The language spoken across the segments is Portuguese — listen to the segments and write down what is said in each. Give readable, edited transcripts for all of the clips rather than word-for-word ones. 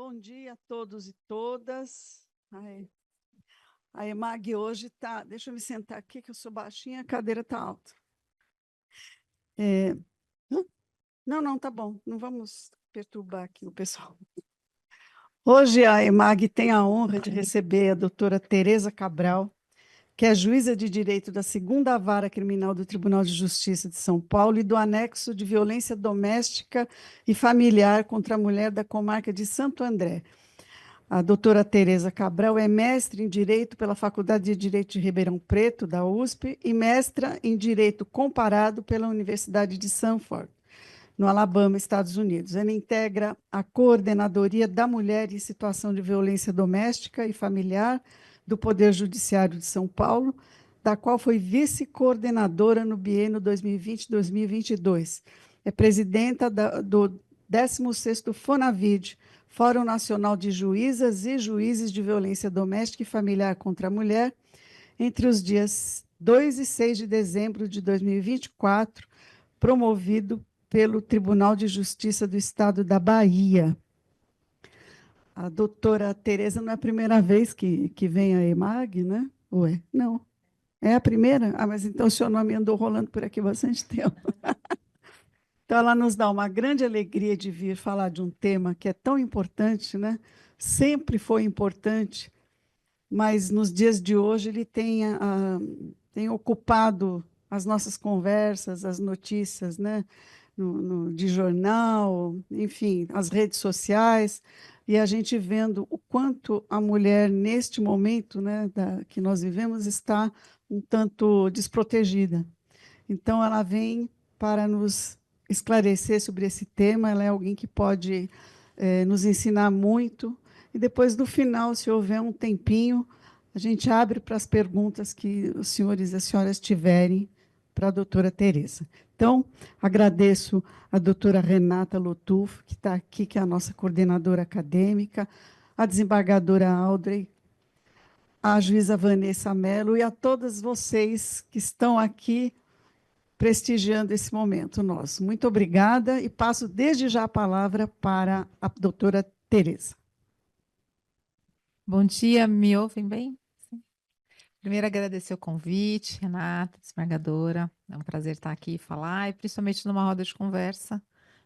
Bom dia a todos e todas. A EMAG hoje está... Deixa eu me sentar aqui, que eu sou baixinha, a cadeira está alta. Não, tá bom. Não vamos perturbar aqui o pessoal. Hoje a EMAG tem a honra de receber a doutora Tereza Cabral, que é juíza de direito da Segunda Vara Criminal do Tribunal de Justiça de São Paulo e do anexo de violência doméstica e familiar contra a mulher da comarca de Santo André. A doutora Tereza Cabral é mestre em Direito pela Faculdade de Direito de Ribeirão Preto, da USP, e mestra em Direito Comparado pela Universidade de Stanford, no Alabama, Estados Unidos. Ela integra a Coordenadoria da Mulher em Situação de Violência Doméstica e Familiar do Poder Judiciário de São Paulo, da qual foi vice-coordenadora no biênio 2020-2022. É presidenta do 16º FONAVID, Fórum Nacional de Juízas e Juízes de Violência Doméstica e Familiar contra a Mulher, entre os dias 2 e 6 de dezembro de 2024, promovido pelo Tribunal de Justiça do Estado da Bahia. A doutora Tereza não é a primeira vez que vem a EMAG, né? Ué, não. É a primeira? Ah, mas então o seu nome andou rolando por aqui bastante tempo. Então, ela nos dá uma grande alegria de vir falar de um tema que é tão importante, né? Sempre foi importante, mas nos dias de hoje ele tem ocupado as nossas conversas, as notícias, né? De jornal, enfim, as redes sociais, e a gente vendo o quanto a mulher, neste momento, né, que nós vivemos, está um tanto desprotegida. Então, ela vem para nos esclarecer sobre esse tema. Ela é alguém que pode nos ensinar muito. E depois, no final, se houver um tempinho, a gente abre para as perguntas que os senhores e as senhoras tiverem para a doutora Tereza. Então, agradeço a doutora Renata Lotufo, que está aqui, que é a nossa coordenadora acadêmica, a desembargadora Audrey, a juíza Vanessa Mello e a todas vocês que estão aqui prestigiando esse momento nosso. Muito obrigada e passo desde já a palavra para a doutora Tereza. Bom dia, me ouvem bem? Sim. Primeiro, agradecer o convite, Renata, desembargadora. É um prazer estar aqui e falar, e principalmente numa roda de conversa,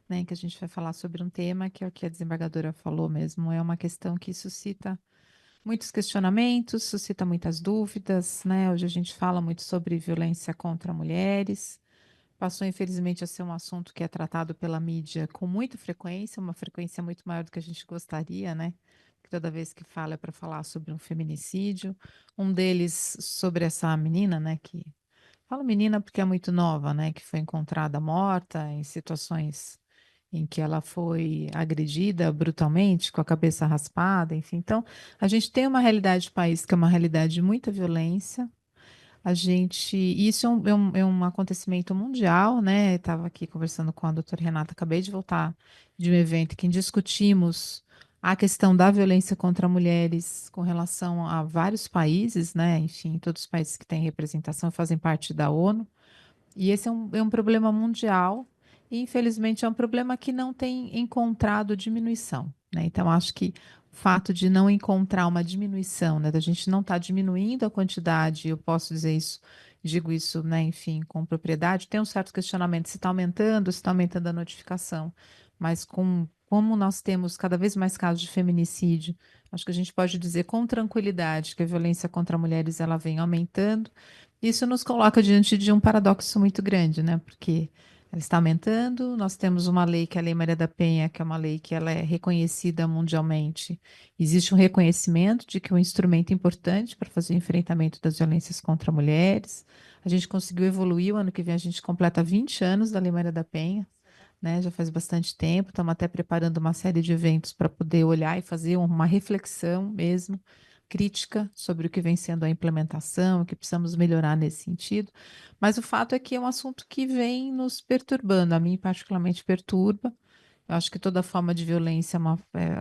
né, em que a gente vai falar sobre um tema que é o que a desembargadora falou mesmo, é uma questão que suscita muitos questionamentos, suscita muitas dúvidas, né? Hoje a gente fala muito sobre violência contra mulheres. Passou, infelizmente, a ser um assunto que é tratado pela mídia com muita frequência, uma frequência muito maior do que a gente gostaria, né? Porque toda vez que fala é para falar sobre um feminicídio. Um deles sobre essa menina, né? Que falo menina porque é muito nova, né? Que foi encontrada morta em situações em que ela foi agredida brutalmente, com a cabeça raspada, enfim. Então, a gente tem uma realidade do país que é uma realidade de muita violência. Isso é um acontecimento mundial, né? Estava aqui conversando com a doutora Renata, acabei de voltar de um evento que discutimos a questão da violência contra mulheres com relação a vários países, né? Enfim, todos os países que têm representação fazem parte da ONU. E esse é um problema mundial e, infelizmente, é um problema que não tem encontrado diminuição, né? Então, acho que o fato de não encontrar uma diminuição, né, da gente não estar diminuindo a quantidade, eu posso dizer isso, digo isso, né, enfim, com propriedade, tem um certo questionamento se está aumentando a notificação, mas como nós temos cada vez mais casos de feminicídio, acho que a gente pode dizer com tranquilidade que a violência contra mulheres ela vem aumentando. Isso nos coloca diante de um paradoxo muito grande, né? Porque ela está aumentando, nós temos uma lei que é a Lei Maria da Penha, que é uma lei que ela é reconhecida mundialmente. Existe um reconhecimento de que é um instrumento importante para fazer o enfrentamento das violências contra mulheres. A gente conseguiu evoluir, o ano que vem a gente completa 20 anos da Lei Maria da Penha, né? Já faz bastante tempo, estamos até preparando uma série de eventos para poder olhar e fazer uma reflexão mesmo crítica sobre o que vem sendo a implementação, o que precisamos melhorar nesse sentido. Mas o fato é que é um assunto que vem nos perturbando, a mim particularmente perturba. Eu acho que toda forma de violência,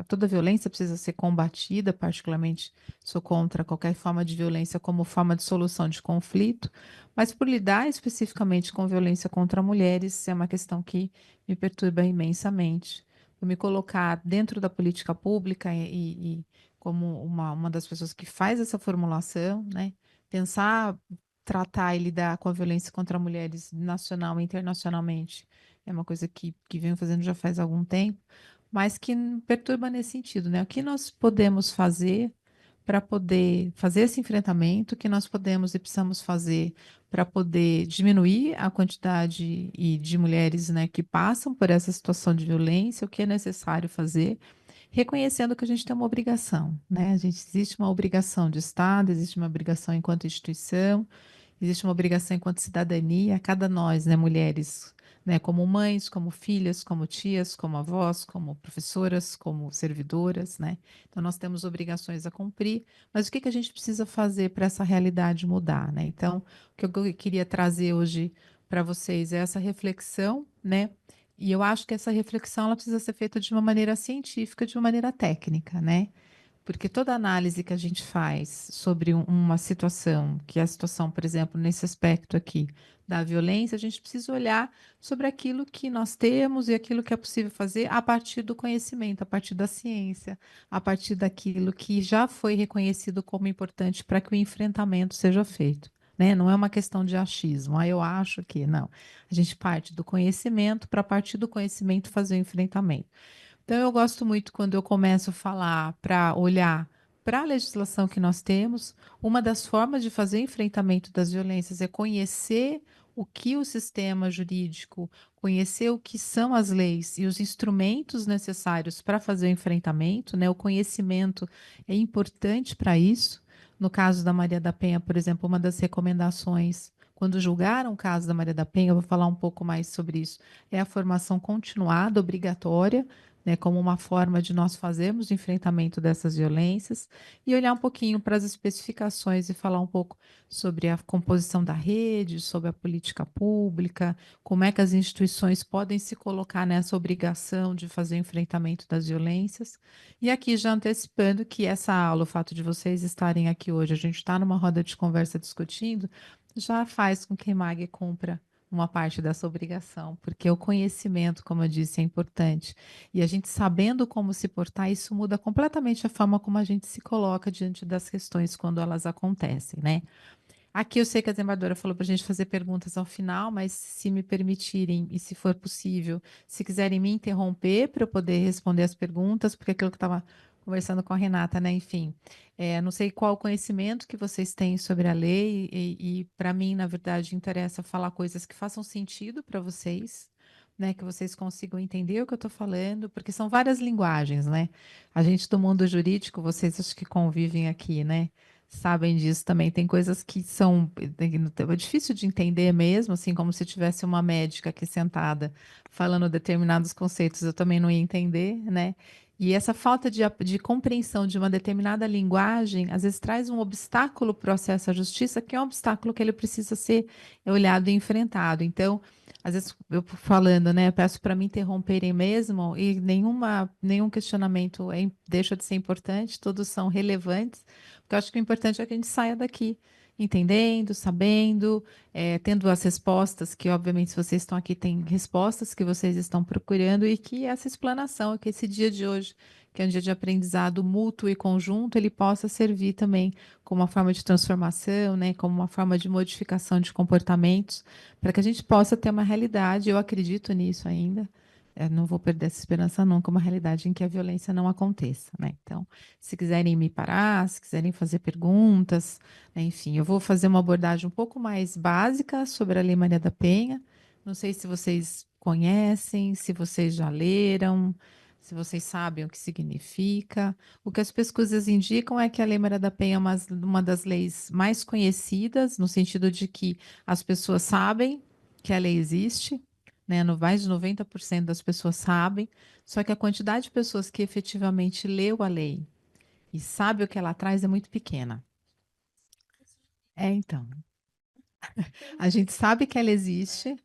toda violência precisa ser combatida, particularmente sou contra qualquer forma de violência como forma de solução de conflito, mas por lidar especificamente com violência contra mulheres, é uma questão que me perturba imensamente, eu me colocar dentro da política pública e como uma das pessoas que faz essa formulação, né? Pensar, tratar e lidar com a violência contra mulheres nacional e internacionalmente é uma coisa que venho fazendo já faz algum tempo, mas que me perturba nesse sentido, né? O que nós podemos fazer para poder fazer esse enfrentamento, o que nós podemos e precisamos fazer para poder diminuir a quantidade de mulheres, né, que passam por essa situação de violência, o que é necessário fazer, reconhecendo que a gente tem uma obrigação, né? A gente existe uma obrigação de Estado, existe uma obrigação enquanto instituição, existe uma obrigação enquanto cidadania, a cada nós, né, mulheres, né, como mães, como filhas, como tias, como avós, como professoras, como servidoras, né? Então nós temos obrigações a cumprir, mas o que que a gente precisa fazer para essa realidade mudar, né? Então, o que eu queria trazer hoje para vocês é essa reflexão, né? E eu acho que essa reflexão ela precisa ser feita de uma maneira científica, de uma maneira técnica, né? Porque toda análise que a gente faz sobre uma situação, que é a situação, por exemplo, nesse aspecto aqui da violência, a gente precisa olhar sobre aquilo que nós temos e aquilo que é possível fazer a partir do conhecimento, a partir da ciência, a partir daquilo que já foi reconhecido como importante para que o enfrentamento seja feito. Né? Não é uma questão de achismo, eu acho que não. A gente parte do conhecimento para, a partir do conhecimento, fazer o enfrentamento. Então, eu gosto muito quando eu começo a falar para olhar para a legislação que nós temos. Uma das formas de fazer enfrentamento das violências é conhecer o que o sistema jurídico, conhecer o que são as leis e os instrumentos necessários para fazer o enfrentamento, né? O conhecimento é importante para isso. No caso da Maria da Penha, por exemplo, uma das recomendações, quando julgaram o caso da Maria da Penha, eu vou falar um pouco mais sobre isso, é a formação continuada, obrigatória, né, como uma forma de nós fazermos o enfrentamento dessas violências e olhar um pouquinho para as especificações e falar um pouco sobre a composição da rede, sobre a política pública, como é que as instituições podem se colocar nessa obrigação de fazer o enfrentamento das violências. E aqui já antecipando que essa aula, o fato de vocês estarem aqui hoje, a gente está numa roda de conversa discutindo, já faz com que a MAG cumpra uma parte dessa obrigação, porque o conhecimento, como eu disse, é importante. E a gente sabendo como se portar, isso muda completamente a forma como a gente se coloca diante das questões quando elas acontecem, né? Aqui eu sei que a desembargadora falou para a gente fazer perguntas ao final, mas se me permitirem e se for possível, se quiserem me interromper para eu poder responder as perguntas, porque aquilo que eu estava conversando com a Renata, né? Enfim, não sei qual o conhecimento que vocês têm sobre a lei e para mim, na verdade, interessa falar coisas que façam sentido para vocês. Né, que vocês consigam entender o que eu estou falando, porque são várias linguagens, né? A gente do mundo jurídico, vocês acho que convivem aqui, né? Sabem disso também. Tem coisas que são é difícil de entender mesmo, assim como se tivesse uma médica aqui sentada falando determinados conceitos, eu também não ia entender, né? E essa falta de compreensão de uma determinada linguagem, às vezes traz um obstáculo para o acesso à justiça, que é um obstáculo que ele precisa ser olhado e enfrentado. Então, às vezes eu falando, né, eu peço para me interromperem mesmo e nenhum questionamento deixa de ser importante, todos são relevantes, porque eu acho que o importante é que a gente saia daqui entendendo, sabendo, tendo as respostas, que obviamente se vocês estão aqui, tem respostas que vocês estão procurando e que essa explanação, que esse dia de hoje, que é um dia de aprendizado mútuo e conjunto, ele possa servir também como uma forma de transformação, né, como uma forma de modificação de comportamentos, para que a gente possa ter uma realidade, eu acredito nisso ainda, não vou perder essa esperança nunca, uma realidade em que a violência não aconteça, né? Então, se quiserem me parar, se quiserem fazer perguntas, né, enfim, eu vou fazer uma abordagem um pouco mais básica sobre a Lei Maria da Penha. Não sei se vocês conhecem, se vocês já leram, se vocês sabem o que significa. O que as pesquisas indicam é que a Lei Maria da Penha é uma das leis mais conhecidas, no sentido de que as pessoas sabem que a lei existe, né? Mais de 90% das pessoas sabem, só que a quantidade de pessoas que efetivamente leu a lei e sabe o que ela traz é muito pequena. Então, a gente sabe que ela existe,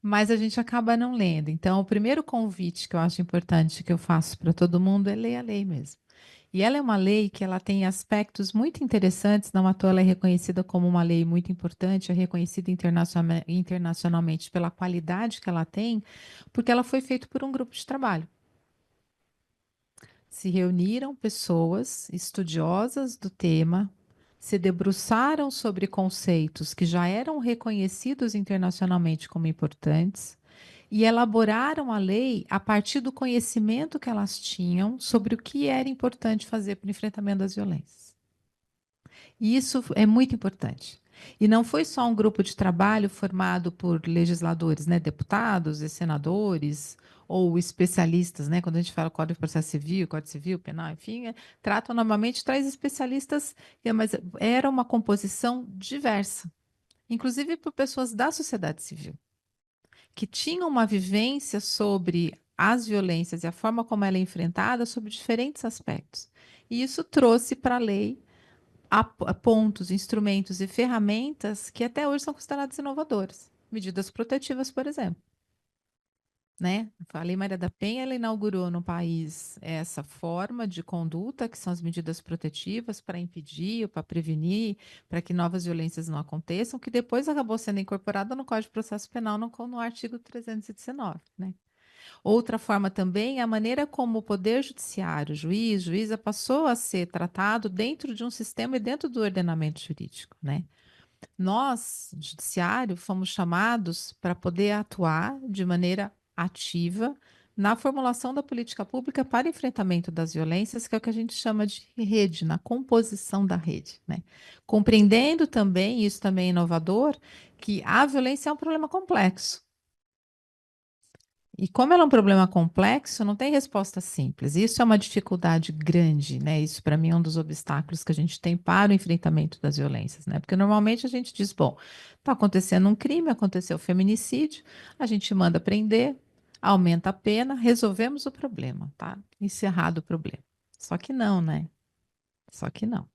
mas a gente acaba não lendo. Então, o primeiro convite que eu acho importante que eu faço para todo mundo é ler a lei mesmo. E ela é uma lei que ela tem aspectos muito interessantes, não à toa ela é reconhecida como uma lei muito importante, é reconhecida internacionalmente pela qualidade que ela tem, porque ela foi feita por um grupo de trabalho. se reuniram pessoas estudiosas do tema, se debruçaram sobre conceitos que já eram reconhecidos internacionalmente como importantes e elaboraram a lei a partir do conhecimento que elas tinham sobre o que era importante fazer para o enfrentamento das violências. E isso é muito importante. E não foi só um grupo de trabalho formado por legisladores, né, deputados e senadores, ou especialistas, né, quando a gente fala Código de Processo Civil, Código Civil, Penal, enfim, tratam normalmente, traz especialistas, mas era uma composição diversa, inclusive por pessoas da sociedade civil, que tinham uma vivência sobre as violências e a forma como ela é enfrentada sobre diferentes aspectos. E isso trouxe para a lei pontos, instrumentos e ferramentas que até hoje são consideradas inovadoras. Medidas protetivas, por exemplo. Né? A Lei Maria da Penha, ela inaugurou no país essa forma de conduta, que são as medidas protetivas para impedir, para prevenir, para que novas violências não aconteçam, que depois acabou sendo incorporada no Código de Processo Penal, no artigo 319, né? Outra forma também é a maneira como o Poder Judiciário, juiz, juíza, passou a ser tratado dentro de um sistema e dentro do ordenamento jurídico, né? Nós, judiciário, fomos chamados para poder atuar de maneira ativa na formulação da política pública para enfrentamento das violências, que é o que a gente chama de rede, na composição da rede, né? Compreendendo também, isso também é inovador, que a violência é um problema complexo. E como ela é um problema complexo, não tem resposta simples. Isso é uma dificuldade grande, né? Isso para mim é um dos obstáculos que a gente tem para o enfrentamento das violências, né? Porque normalmente a gente diz, bom, está acontecendo um crime, aconteceu feminicídio, a gente manda prender, aumenta a pena, resolvemos o problema, tá? Encerrado o problema. Só que não, né? Só que não.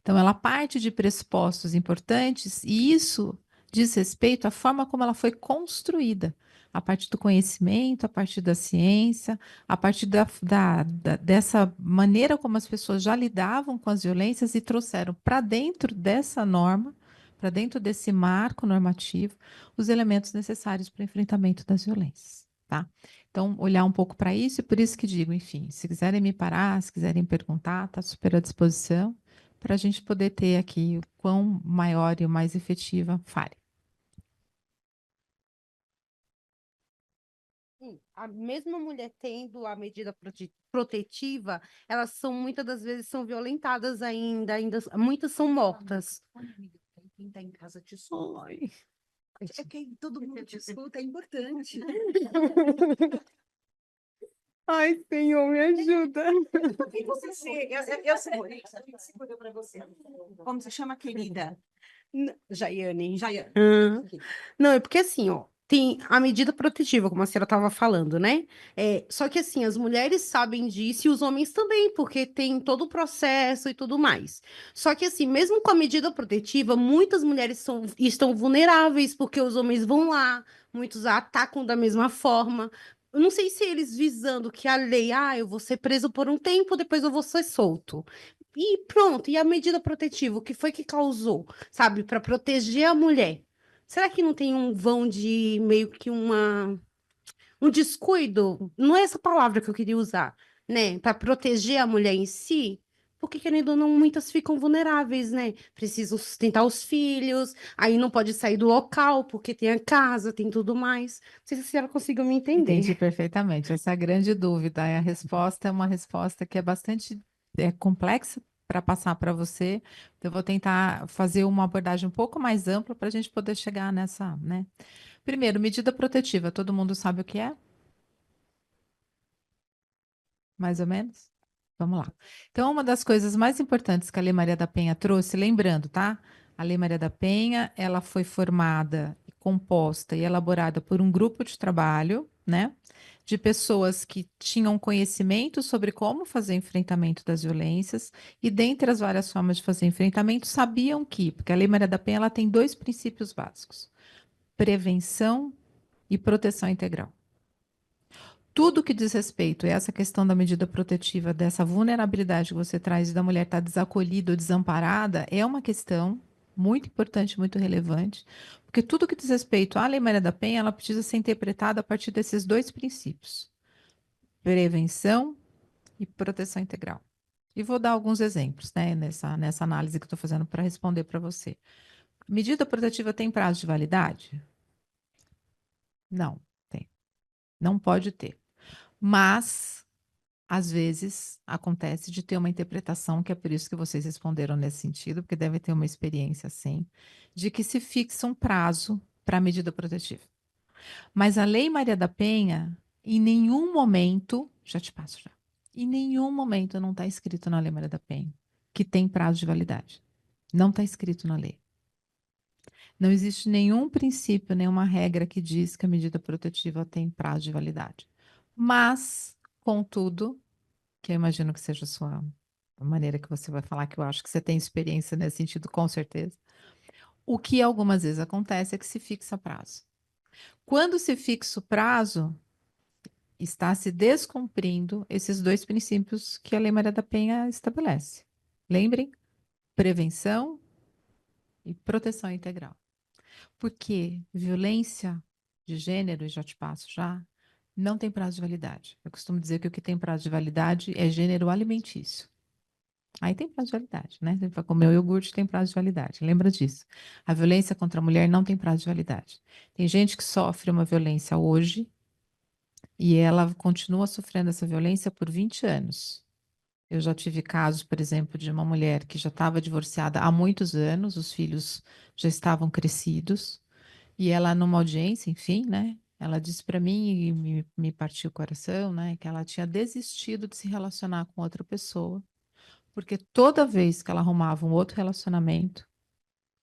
Então, ela parte de pressupostos importantes e isso diz respeito à forma como ela foi construída, a partir do conhecimento, a partir da ciência, a partir dessa maneira como as pessoas já lidavam com as violências e trouxeram para dentro dessa norma, para dentro desse marco normativo, os elementos necessários para o enfrentamento das violências. Tá? Então, olhar um pouco para isso, e por isso que digo, enfim, se quiserem me parar, se quiserem perguntar, está super à disposição para a gente poder ter aqui o quão maior e o mais efetiva fale. A mesma mulher tendo a medida protetiva, elas são muitas das vezes são violentadas ainda muitas são mortas. Quem está em casa te escuta. É que todo mundo te escuta, é importante. Ai, Senhor, me ajuda. E você seguro para você. Como se chama, querida? Jaiane. Jaiane. Não, é porque assim, ó, tem a medida protetiva, como a senhora estava falando, né? Só que assim, as mulheres sabem disso e os homens também, porque tem todo o processo e tudo mais. Só que assim, mesmo com a medida protetiva, muitas mulheres estão vulneráveis, porque os homens vão lá, muitos a atacam da mesma forma. Eu não sei se eles visando que a lei, eu vou ser preso por um tempo, depois eu vou ser solto. E pronto, e a medida protetiva, o que foi que causou? Sabe, para proteger a mulher. Será que não tem um vão de meio que um descuido? Não é essa palavra que eu queria usar, né? Para proteger a mulher em si? Porque, querendo ou não, muitas ficam vulneráveis, né? Precisam sustentar os filhos, aí não pode sair do local, porque tem a casa, tem tudo mais. Não sei se a senhora conseguiu me Entendi entender. perfeitamente. Essa é a grande dúvida. A resposta é uma resposta que é bastante complexa para passar para você. Eu vou tentar fazer uma abordagem um pouco mais ampla para a gente poder chegar nessa, né? Primeiro, medida protetiva. Todo mundo sabe o que é? Mais ou menos? Vamos lá. Então, uma das coisas mais importantes que a Lei Maria da Penha trouxe, lembrando, tá? A Lei Maria da Penha, ela foi formada, composta e elaborada por um grupo de trabalho, né? De pessoas que tinham conhecimento sobre como fazer enfrentamento das violências e, dentre as várias formas de fazer enfrentamento, sabiam que, porque a Lei Maria da Penha, ela tem dois princípios básicos: prevenção e proteção integral. Tudo que diz respeito a essa questão da medida protetiva, dessa vulnerabilidade que você traz da mulher estar desacolhida ou desamparada, é uma questão muito importante, muito relevante, porque tudo que diz respeito à Lei Maria da Penha, ela precisa ser interpretada a partir desses dois princípios: prevenção e proteção integral. E vou dar alguns exemplos, né, nessa análise que eu estou fazendo para responder para você. Medida protetiva tem prazo de validade? Não, tem. Não pode ter. Mas, às vezes, acontece de ter uma interpretação, que é por isso que vocês responderam nesse sentido, porque devem ter uma experiência assim, de que se fixa um prazo para a medida protetiva. Mas a Lei Maria da Penha, em nenhum momento, já te passo já, em nenhum momento não está escrito na Lei Maria da Penha que tem prazo de validade. Não está escrito na lei. Não existe nenhum princípio, nenhuma regra que diz que a medida protetiva tem prazo de validade. Mas, contudo, que eu imagino que seja a maneira que você vai falar, que eu acho que você tem experiência nesse sentido, com certeza. O que algumas vezes acontece é que se fixa prazo. Quando se fixa o prazo, está se descumprindo esses dois princípios que a Lei Maria da Penha estabelece. Lembrem, prevenção e proteção integral. Porque violência de gênero, e já te passo já, não tem prazo de validade. Eu costumo dizer que o que tem prazo de validade é gênero alimentício. Aí tem prazo de validade, né? Para comer o iogurte tem prazo de validade. Lembra disso. A violência contra a mulher não tem prazo de validade. Tem gente que sofre uma violência hoje e ela continua sofrendo essa violência por 20 anos. Eu já tive casos, por exemplo, de uma mulher que já estava divorciada há muitos anos, os filhos já estavam crescidos, e ela, numa audiência, enfim, né? Ela disse para mim e me partiu o coração, né? Que ela tinha desistido de se relacionar com outra pessoa, porque toda vez que ela arrumava um outro relacionamento,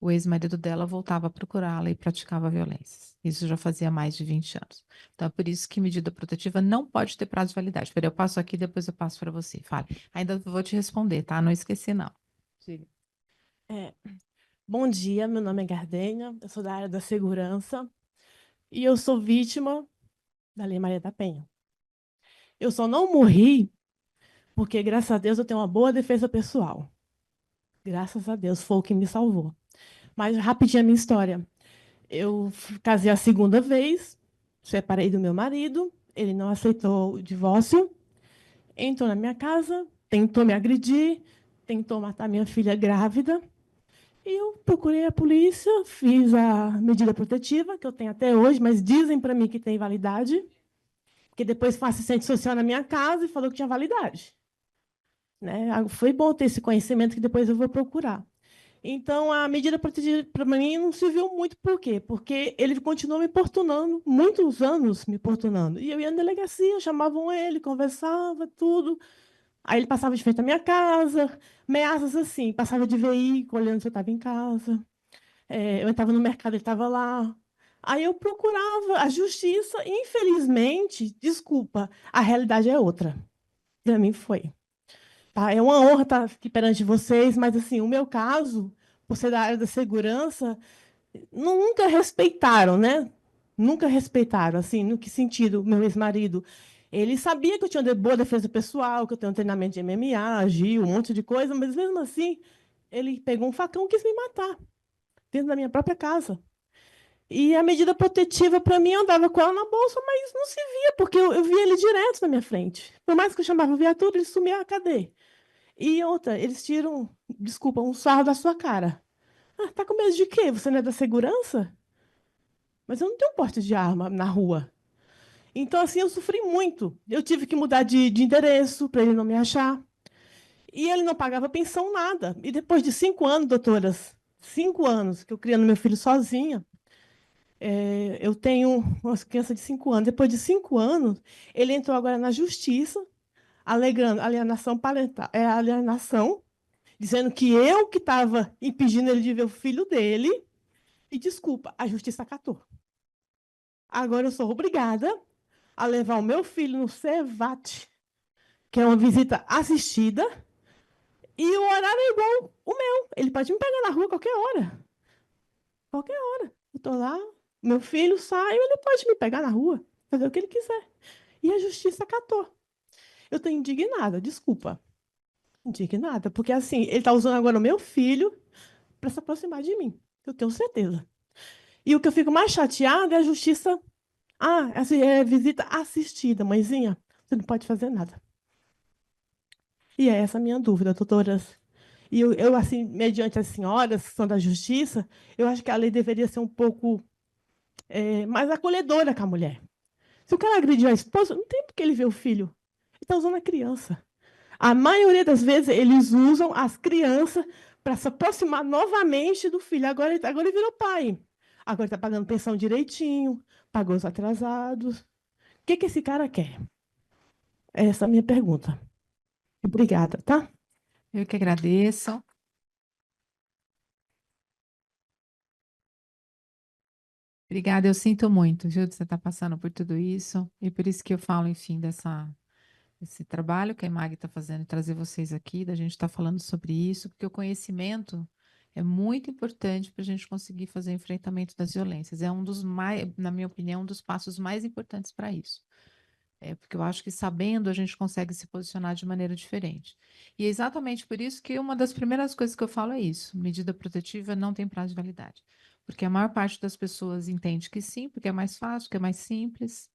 o ex-marido dela voltava a procurá-la e praticava violências. Isso já fazia mais de 20 anos. Então, é por isso que medida protetiva não pode ter prazo de validade. Espera, eu passo aqui, depois eu passo para você. Fale. Ainda vou te responder, tá? Não esqueci, não. Diga. Bom dia, meu nome é Gardenha, eu sou da área da segurança e eu sou vítima da Lei Maria da Penha. Eu só não morri porque, graças a Deus, eu tenho uma boa defesa pessoal. Graças a Deus, foi o que me salvou. Mas, rapidinho a minha história. Eu casei a segunda vez, separei do meu marido, ele não aceitou o divórcio, entrou na minha casa, tentou me agredir, tentou matar minha filha grávida. E eu procurei a polícia, fiz a medida protetiva, que eu tenho até hoje, mas dizem para mim que tem validade, porque depois foi assistente social na minha casa e falou que tinha validade. Né? Foi bom ter esse conhecimento que depois eu vou procurar. Então, a medida protetiva para mim não serviu muito. Por quê? Porque ele continuou me importunando, muitos anos me importunando. E eu ia na delegacia, chamavam ele, conversava, tudo. Aí ele passava de frente à minha casa, ameaças assim, passava de veículo, olhando se eu estava em casa. Eu estava no mercado, ele estava lá. Aí eu procurava a justiça, e, infelizmente, desculpa, a realidade é outra. Para mim foi. Tá? É uma honra estar aqui perante vocês, mas assim, o meu caso, por ser da área da segurança, nunca respeitaram, né? Nunca respeitaram, assim, no que sentido, meu ex-marido. Ele sabia que eu tinha boa defesa pessoal, que eu tenho um treinamento de MMA, Gil, um monte de coisa, mas mesmo assim, ele pegou um facão e quis me matar, dentro da minha própria casa. E a medida protetiva, para mim, eu andava com ela na bolsa, mas não se via, porque eu via ele direto na minha frente. Por mais que eu chamava viatura, ele sumia, cadê? E outra, eles tiram, desculpa, um sarro da sua cara. Ah, tá com medo de quê? Você não é da segurança? Mas eu não tenho porte de arma na rua. Então, assim, eu sofri muito. Eu tive que mudar de endereço para ele não me achar. E ele não pagava pensão, nada. E depois de 5 anos, doutoras, 5 anos que eu criando meu filho sozinha, eu tenho uma criança de 5 anos. Depois de 5 anos, ele entrou agora na justiça, alegando alienação parental, alienação, dizendo que eu que estava impedindo ele de ver o filho dele. E desculpa, a justiça acatou. Agora eu sou obrigada a levar o meu filho no CEVAT, que é uma visita assistida, e o horário é igual o meu. Ele pode me pegar na rua a qualquer hora. Qualquer hora. Eu estou lá, meu filho sai, ele pode me pegar na rua, fazer o que ele quiser. E a justiça acatou. Eu estou indignada, desculpa. Indignada, porque assim, ele está usando agora o meu filho para se aproximar de mim. Eu tenho certeza. E o que eu fico mais chateada é a justiça. Ah, essa é visita assistida, mãezinha. Você não pode fazer nada. E é essa a minha dúvida, doutoras. E eu, assim, mediante as senhoras que são da justiça, eu acho que a lei deveria ser um pouco mais acolhedora com a mulher. Se o cara agrediu a esposa, não tem por que ele ver o filho. Ele está usando a criança. A maioria das vezes, eles usam as crianças para se aproximar novamente do filho. Agora ele virou pai. Agora está pagando pensão direitinho, pagou os atrasados. O que esse cara quer? Essa é a minha pergunta. Obrigada, tá? Eu que agradeço. Obrigada, eu sinto muito, viu, de você estar passando por tudo isso. E por isso que eu falo, enfim, desse trabalho que a EMAG está fazendo, e trazer vocês aqui, da gente estar falando sobre isso, porque o conhecimento é muito importante para a gente conseguir fazer o enfrentamento das violências. É um dos mais, na minha opinião, um dos passos mais importantes para isso. Porque eu acho que sabendo a gente consegue se posicionar de maneira diferente. E é exatamente por isso que uma das primeiras coisas que eu falo é isso: medida protetiva não tem prazo de validade. Porque a maior parte das pessoas entende que sim, porque é mais fácil, que é mais simples,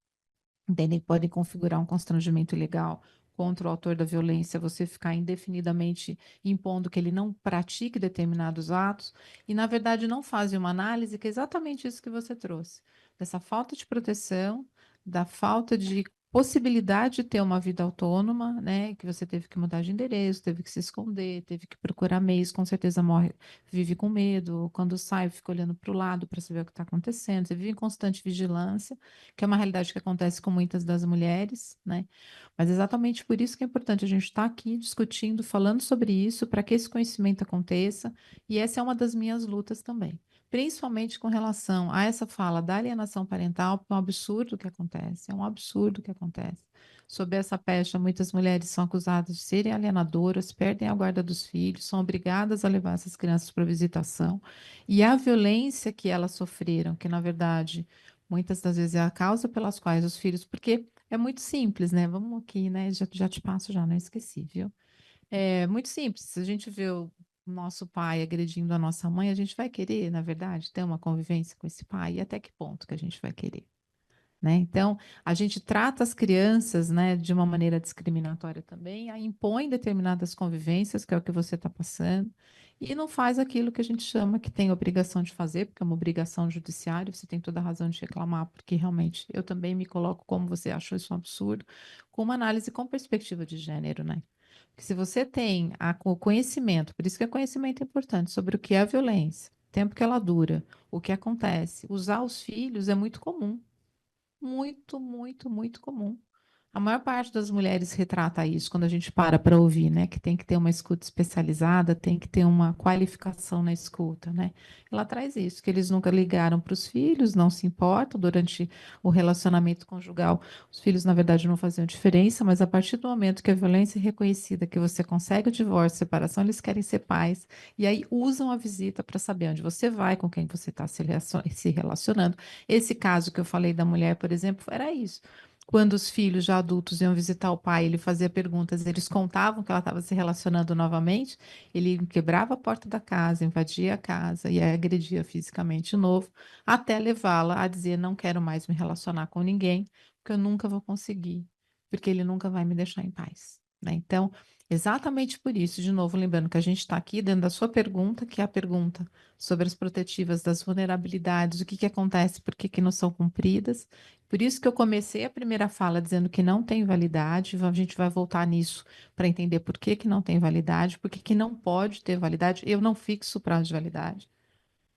entendem que podem configurar um constrangimento legal contra o autor da violência, você ficar indefinidamente impondo que ele não pratique determinados atos, e na verdade não fazem uma análise que é exatamente isso que você trouxe, dessa falta de proteção, da falta de possibilidade de ter uma vida autônoma, né, que você teve que mudar de endereço, teve que se esconder, teve que procurar meios, com certeza morre, vive com medo, quando sai fica olhando para o lado para saber o que está acontecendo, você vive em constante vigilância, que é uma realidade que acontece com muitas das mulheres, né? Mas exatamente por isso que é importante a gente estar aqui discutindo, falando sobre isso, para que esse conhecimento aconteça, e essa é uma das minhas lutas também. Principalmente com relação a essa fala da alienação parental, porque é um absurdo que acontece, é um absurdo que acontece. Sob essa pecha, muitas mulheres são acusadas de serem alienadoras, perdem a guarda dos filhos, são obrigadas a levar essas crianças para visitação, e a violência que elas sofreram, que na verdade muitas das vezes é a causa pelas quais os filhos, porque é muito simples, né? Vamos aqui, né? Já te passo, já não esqueci, viu? É muito simples. Se a gente vê o nosso pai agredindo a nossa mãe, a gente vai querer, na verdade, ter uma convivência com esse pai. E até que ponto que a gente vai querer? Né? Então, a gente trata as crianças, né, de uma maneira discriminatória também, aí impõe determinadas convivências, que é o que você está passando, e não faz aquilo que a gente chama que tem obrigação de fazer, porque é uma obrigação judiciária, você tem toda a razão de reclamar, porque realmente eu também me coloco como você achou isso um absurdo, com uma análise com perspectiva de gênero, né? Porque se você tem o conhecimento, por isso que o conhecimento é importante, sobre o que é a violência, o tempo que ela dura, o que acontece, usar os filhos é muito comum. Muito, muito, muito comum. A maior parte das mulheres retrata isso quando a gente para ouvir, né? Que tem que ter uma escuta especializada, tem que ter uma qualificação na escuta, né? Ela traz isso, que eles nunca ligaram para os filhos, não se importam durante o relacionamento conjugal. Os filhos, na verdade, não faziam diferença, mas a partir do momento que a violência é reconhecida, que você consegue o divórcio, separação, eles querem ser pais, e aí usam a visita para saber onde você vai, com quem você está se relacionando. Esse caso que eu falei da mulher, por exemplo, era isso. Quando os filhos já adultos iam visitar o pai, ele fazia perguntas, eles contavam que ela estava se relacionando novamente, ele quebrava a porta da casa, invadia a casa e a agredia fisicamente de novo, até levá-la a dizer: não quero mais me relacionar com ninguém, porque eu nunca vou conseguir, porque ele nunca vai me deixar em paz. Né? Então, exatamente por isso, de novo, lembrando que a gente está aqui dentro da sua pergunta, que é a pergunta sobre as protetivas das vulnerabilidades, o que que acontece, por que que não são cumpridas. Por isso que eu comecei a primeira fala dizendo que não tem validade, a gente vai voltar nisso para entender por que que não tem validade, por que que não pode ter validade. Eu não fixo prazo de validade.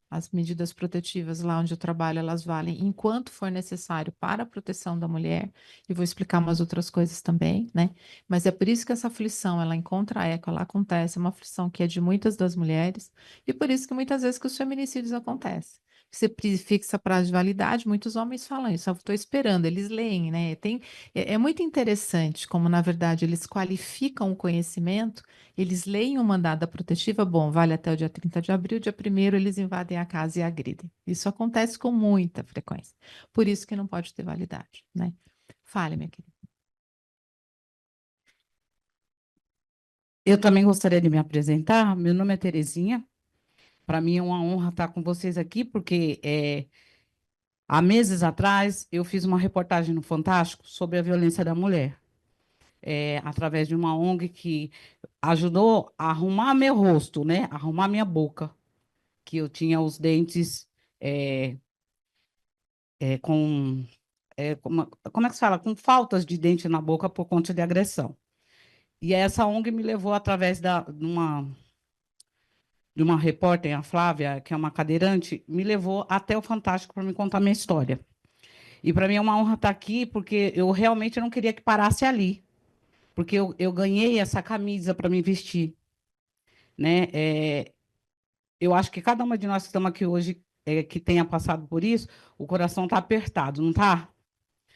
As medidas protetivas lá onde eu trabalho, elas valem enquanto for necessário para a proteção da mulher, e vou explicar umas outras coisas também, né? Mas é por isso que essa aflição, ela encontra eco, ela acontece, é uma aflição que é de muitas das mulheres, e por isso que muitas vezes que os feminicídios acontecem. Você fixa prazo de validade, muitos homens falam isso, eu estou esperando, eles leem, né? É muito interessante como, na verdade, eles qualificam o conhecimento, eles leem o mandado da protetiva, bom, vale até o dia 30 de abril, dia 1º eles invadem a casa e agridem. Isso acontece com muita frequência. Por isso que não pode ter validade, né? Fale, minha querida. Eu também gostaria de me apresentar. Meu nome é Terezinha. Para mim é uma honra estar com vocês aqui, porque há meses atrás eu fiz uma reportagem no Fantástico sobre a violência da mulher. através de uma ONG que ajudou a arrumar meu rosto, né? Arrumar minha boca, que eu tinha os dentes é, com como é que se fala? Com faltas de dente na boca por conta de agressão. E essa ONG me levou através de uma repórter, a Flávia, que é uma cadeirante, me levou até o Fantástico para me contar minha história. E para mim é uma honra estar aqui, porque eu realmente não queria que parasse ali, porque eu ganhei essa camisa para me vestir, né? Eu acho que cada uma de nós que estamos aqui hoje, que tenha passado por isso, o coração está apertado, não está?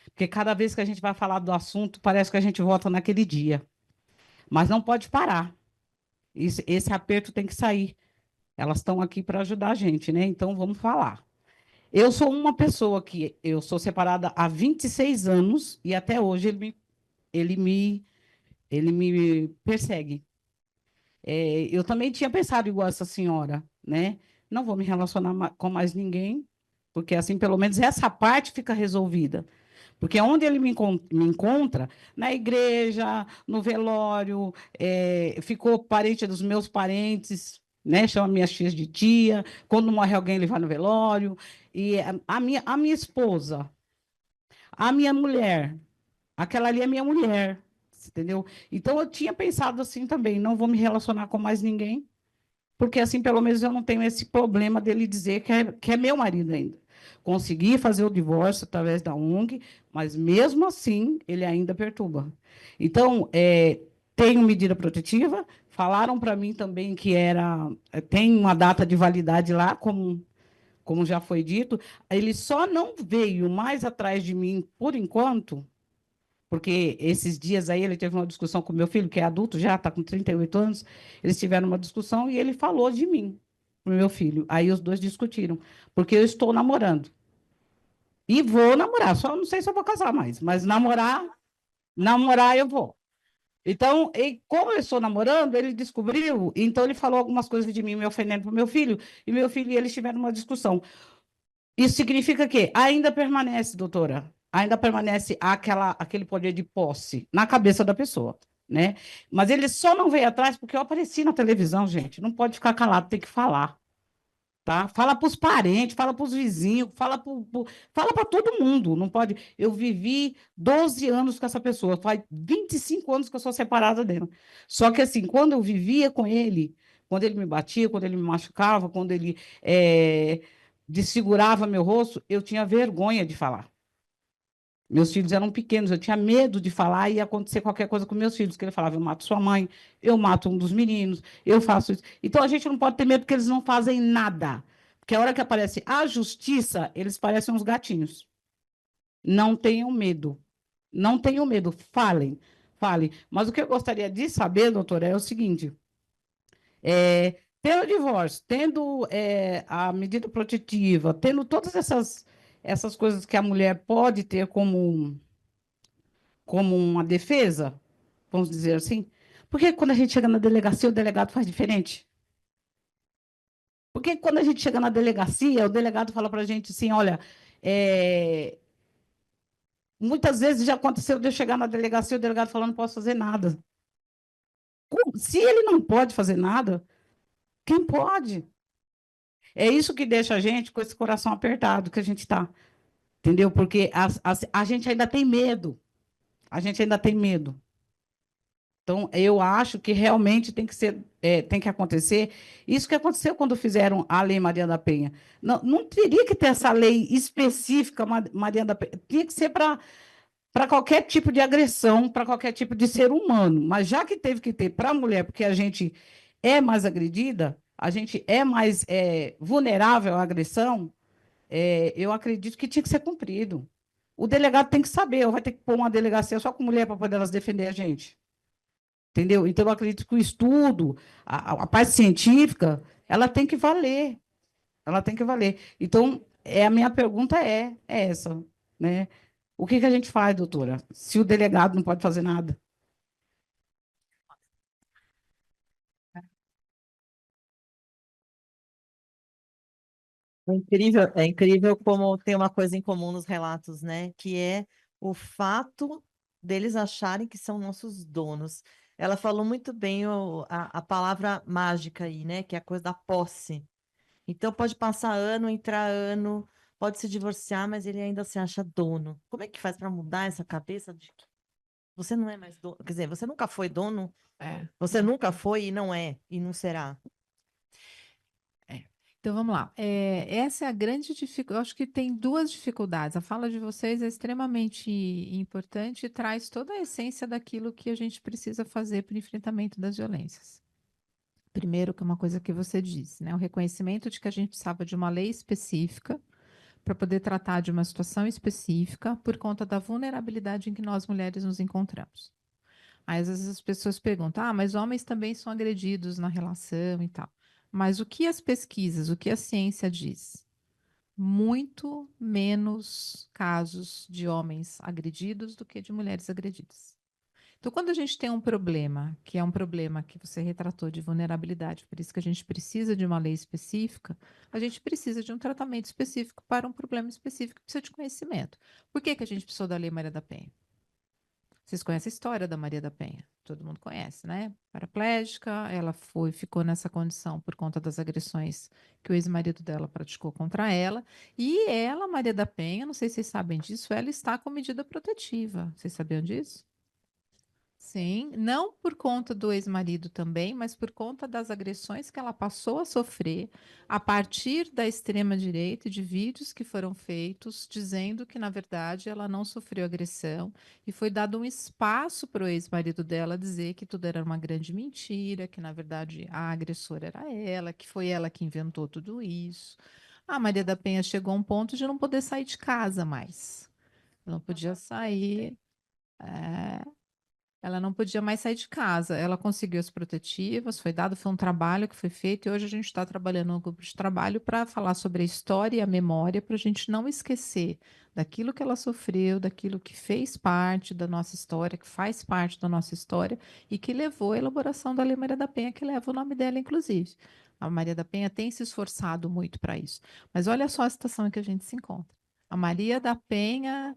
Porque cada vez que a gente vai falar do assunto, parece que a gente volta naquele dia. Mas não pode parar. Esse aperto tem que sair. Elas estão aqui para ajudar a gente, né? Então vamos falar. Eu sou uma pessoa que eu sou separada há 26 anos e até hoje ele me, ele me persegue. Eu também tinha pensado igual essa senhora, né? Não vou me relacionar com mais ninguém, porque assim pelo menos essa parte fica resolvida. Porque onde ele me encontra, na igreja, no velório, ficou parente dos meus parentes, né? Chama minhas tias de tia. Quando morre alguém, ele vai no velório. E a minha esposa, a minha mulher, aquela ali é minha mulher, entendeu? Então eu tinha pensado assim também, não vou me relacionar com mais ninguém, porque assim pelo menos eu não tenho esse problema dele dizer que é meu marido ainda. Consegui fazer o divórcio através da ONG, mas mesmo assim ele ainda perturba. Então, tenho medida protetiva, falaram para mim também que tem uma data de validade lá, como já foi dito, ele só não veio mais atrás de mim por enquanto, porque esses dias aí ele teve uma discussão com meu filho, que é adulto já, está com 38 anos, eles tiveram uma discussão e ele falou de mim, para o meu filho. Aí os dois discutiram, porque eu estou namorando. E vou namorar, só não sei se eu vou casar mais, mas namorar eu vou. Então, como eu estou namorando, ele descobriu, então ele falou algumas coisas de mim, me ofendendo para o meu filho, e meu filho e eles tiveram uma discussão. Isso significa que ainda permanece, doutora, ainda permanece aquele poder de posse na cabeça da pessoa, né? Mas ele só não veio atrás porque eu apareci na televisão, gente. Não pode ficar calado, tem que falar, tá? Fala para os parentes, fala para os vizinhos, fala para todo mundo. Não pode. Eu vivi 12 anos com essa pessoa, faz 25 anos que eu sou separada dela. Só que assim, quando eu vivia com ele, quando ele me batia, quando ele me machucava, quando ele desfigurava meu rosto, eu tinha vergonha de falar. Meus filhos eram pequenos, eu tinha medo de falar e ia acontecer qualquer coisa com meus filhos, que ele falava, eu mato sua mãe, eu mato um dos meninos, eu faço isso. Então a gente não pode ter medo porque eles não fazem nada. Porque a hora que aparece a justiça, eles parecem uns gatinhos. Não tenham medo. Não tenham medo. Falem. Falem. Mas o que eu gostaria de saber, doutora, é o seguinte: tendo o divórcio, tendo a medida protetiva, tendo todas essas coisas que a mulher pode ter como uma defesa, vamos dizer assim, por que quando a gente chega na delegacia, o delegado faz diferente? Porque quando a gente chega na delegacia, o delegado fala para a gente assim: olha, muitas vezes já aconteceu de eu chegar na delegacia e o delegado falando: não posso fazer nada. Se ele não pode fazer nada, quem pode? É isso que deixa a gente com esse coração apertado que a gente está, entendeu? Porque a gente ainda tem medo. A gente ainda tem medo. Então, eu acho que realmente tem que acontecer isso que aconteceu quando fizeram a Lei Maria da Penha. Não, não teria que ter essa lei específica, Maria da Penha. Tinha que ser para qualquer tipo de agressão, para qualquer tipo de ser humano. Mas já que teve que ter para a mulher, porque a gente é mais agredida, a gente é mais vulnerável à agressão, eu acredito que tinha que ser cumprido. O delegado tem que saber, ou vai ter que pôr uma delegacia só com mulher para poder elas defender a gente. Entendeu? Então, eu acredito que o estudo, a parte científica, ela tem que valer. Ela tem que valer. Então, a minha pergunta é essa, né? O que a gente faz, doutora, se o delegado não pode fazer nada? É incrível como tem uma coisa em comum nos relatos, né? Que é o fato deles acharem que são nossos donos. Ela falou muito bem a palavra mágica aí, né? Que é a coisa da posse. Então pode passar ano, entrar ano, pode se divorciar, mas ele ainda se acha dono. Como é que faz para mudar essa cabeça de que você não é mais dono? Quer dizer, você nunca foi dono, É. você nunca foi e não é, e não será. Então vamos lá. Essa é a grande dificuldade. Eu acho que tem duas dificuldades. A fala de vocês é extremamente importante e traz toda a essência daquilo que a gente precisa fazer para o enfrentamento das violências. Primeiro, que é uma coisa que você disse, né? O reconhecimento de que a gente precisava de uma lei específica para poder tratar de uma situação específica por conta da vulnerabilidade em que nós mulheres nos encontramos. Aí, às vezes as pessoas perguntam: ah, mas homens também são agredidos na relação e tal. Mas o que as pesquisas, o que a ciência diz? Muito menos casos de homens agredidos do que de mulheres agredidas. Então, quando a gente tem um problema, que é um problema que você retratou de vulnerabilidade, por isso que a gente precisa de uma lei específica, a gente precisa de um tratamento específico para um problema específico, precisa de conhecimento. Por que que a gente precisou da Lei Maria da Penha? Vocês conhecem a história da Maria da Penha? Todo mundo conhece, né? Paraplégica, ela ficou nessa condição por conta das agressões que o ex-marido dela praticou contra ela. E ela, Maria da Penha, não sei se vocês sabem disso, ela está com medida protetiva. Vocês sabiam disso? Sim, não por conta do ex-marido também, mas por conta das agressões que ela passou a sofrer a partir da extrema-direita e de vídeos que foram feitos dizendo que, na verdade, ela não sofreu agressão e foi dado um espaço para o ex-marido dela dizer que tudo era uma grande mentira, que, na verdade, a agressora era ela, que foi ela que inventou tudo isso. A Maria da Penha chegou a um ponto de não poder sair de casa mais. Não podia sair. É, ela não podia mais sair de casa. Ela conseguiu as protetivas, foi um trabalho que foi feito, e hoje a gente está trabalhando no grupo de trabalho para falar sobre a história e a memória, para a gente não esquecer daquilo que ela sofreu, daquilo que fez parte da nossa história, que faz parte da nossa história, e que levou à elaboração da Lei Maria da Penha, que leva o nome dela, inclusive. A Maria da Penha tem se esforçado muito para isso. Mas olha só a situação em que a gente se encontra. A Maria da Penha.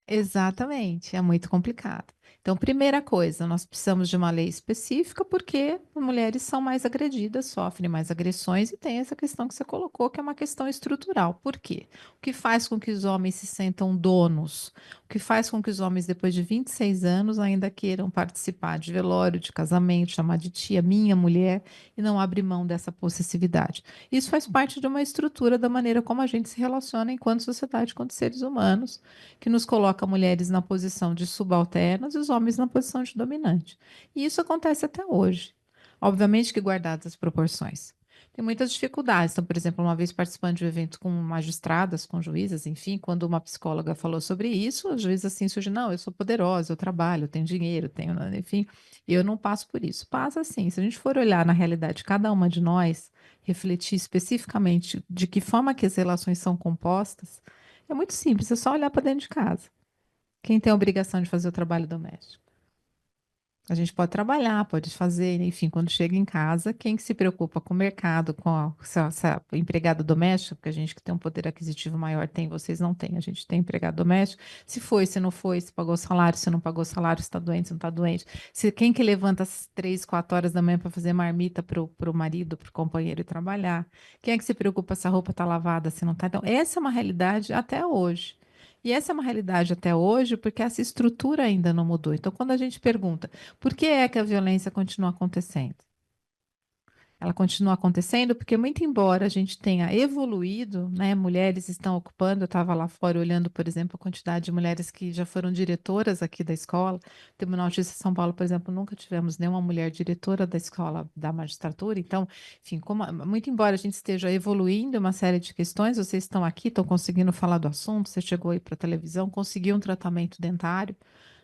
Exatamente, é muito complicado. Então, primeira coisa, nós precisamos de uma lei específica porque mulheres são mais agredidas, sofrem mais agressões e tem essa questão que você colocou, que é uma questão estrutural. Por quê? O que faz com que os homens se sentam donos? O que faz com que os homens, depois de 26 anos, ainda queiram participar de velório, de casamento, chamar de tia, minha mulher, e não abrir mão dessa possessividade? Isso faz parte de uma estrutura da maneira como a gente se relaciona enquanto sociedade, enquanto seres humanos, que nos coloca mulheres na posição de subalternas e os homens na posição de dominante. E isso acontece até hoje. Obviamente que guardadas as proporções. Tem muitas dificuldades. Então, por exemplo, uma vez participando de um evento com magistradas, com juízas, enfim, quando uma psicóloga falou sobre isso, a juíza assim surgiu: não, eu sou poderosa, eu trabalho, eu tenho dinheiro, tenho, enfim, eu não passo por isso. Passa assim, se a gente for olhar na realidade de cada uma de nós, refletir especificamente de que forma que as relações são compostas, é muito simples, é só olhar para dentro de casa. Quem tem a obrigação de fazer o trabalho doméstico? A gente pode trabalhar, pode fazer, enfim, quando chega em casa, quem que se preocupa com o mercado, com essa empregada doméstica, porque a gente que tem um poder aquisitivo maior tem, vocês não têm, a gente tem empregado doméstico, se foi, se não foi, se pagou salário, se não pagou salário, se está doente, se não está doente, quem que levanta às 3, 4 horas da manhã para fazer marmita para o marido, para o companheiro ir trabalhar, quem é que se preocupa se a roupa está lavada, se não está, então essa é uma realidade até hoje. E essa é uma realidade até hoje porque essa estrutura ainda não mudou. Então, quando a gente pergunta por que é que a violência continua acontecendo? Ela continua acontecendo porque, muito embora a gente tenha evoluído, né, mulheres estão ocupando. Eu estava lá fora olhando, por exemplo, a quantidade de mulheres que já foram diretoras aqui da escola. O Tribunal de Justiça de São Paulo, por exemplo, nunca tivemos nenhuma mulher diretora da escola da magistratura. Então, enfim, muito embora a gente esteja evoluindo uma série de questões, vocês estão aqui, estão conseguindo falar do assunto, você chegou aí para a televisão, conseguiu um tratamento dentário,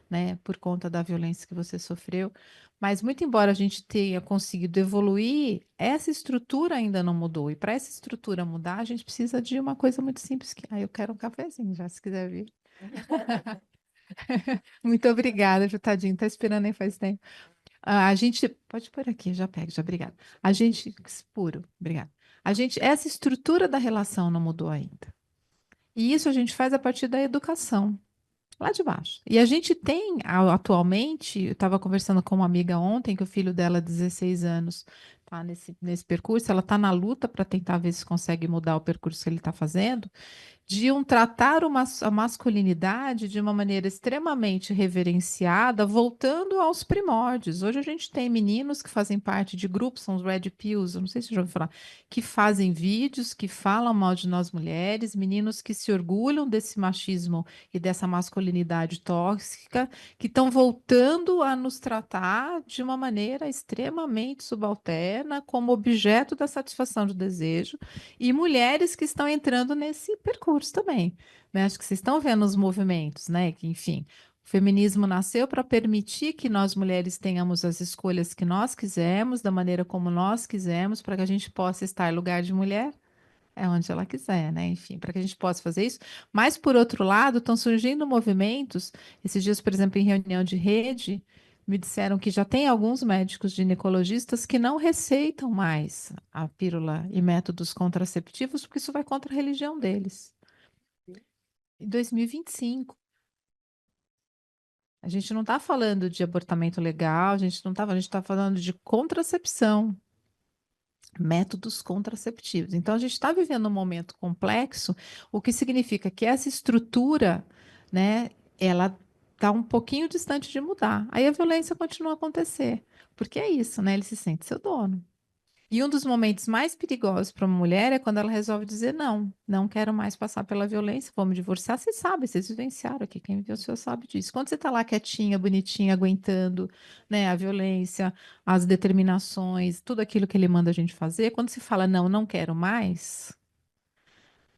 né, por conta da violência que você sofreu. Mas, muito embora a gente tenha conseguido evoluir, essa estrutura ainda não mudou. E para essa estrutura mudar, a gente precisa de uma coisa muito simples, que eu quero um cafezinho já, se quiser vir. Muito obrigada, viu, tadinho, está esperando aí faz tempo. A gente, pode pôr aqui, já pego, já, obrigada. A gente, puro, obrigada. Essa estrutura da relação não mudou ainda. E isso a gente faz a partir da educação. Lá de baixo. E a gente tem, atualmente, eu estava conversando com uma amiga ontem, que o filho dela, 16 anos, está nesse percurso, ela está na luta para tentar ver se consegue mudar o percurso que ele está fazendo, de tratar a masculinidade de uma maneira extremamente reverenciada, voltando aos primórdios. Hoje a gente tem meninos que fazem parte de grupos, são os Red Pills, eu não sei se você já ouviu falar, que fazem vídeos, que falam mal de nós mulheres, meninos que se orgulham desse machismo e dessa masculinidade tóxica, que estão voltando a nos tratar de uma maneira extremamente subalterna, como objeto da satisfação de desejo, e mulheres que estão entrando nesse percurso também, né? Acho que vocês estão vendo os movimentos, né? Que, enfim, o feminismo nasceu para permitir que nós mulheres tenhamos as escolhas que nós quisermos, da maneira como nós quisermos, para que a gente possa estar em lugar de mulher, é onde ela quiser, né? Enfim, para que a gente possa fazer isso. Mas, por outro lado, estão surgindo movimentos. Esses dias, por exemplo, em reunião de rede, me disseram que já tem alguns médicos ginecologistas que não receitam mais a pílula e métodos contraceptivos, porque isso vai contra a religião deles. Em 2025. A gente não está falando de abortamento legal, a gente está falando de contracepção, métodos contraceptivos. Então, a gente está vivendo um momento complexo, o que significa que essa estrutura, né, ela está um pouquinho distante de mudar. Aí a violência continua a acontecer, porque é isso, né? Ele se sente seu dono. E um dos momentos mais perigosos para uma mulher é quando ela resolve dizer não, não quero mais passar pela violência, vou me divorciar. Vocês sabem, vocês vivenciaram aqui, quem vivenciou sabe disso. Quando você está lá quietinha, bonitinha, aguentando, né, a violência, as determinações, tudo aquilo que ele manda a gente fazer, quando se fala não, não quero mais,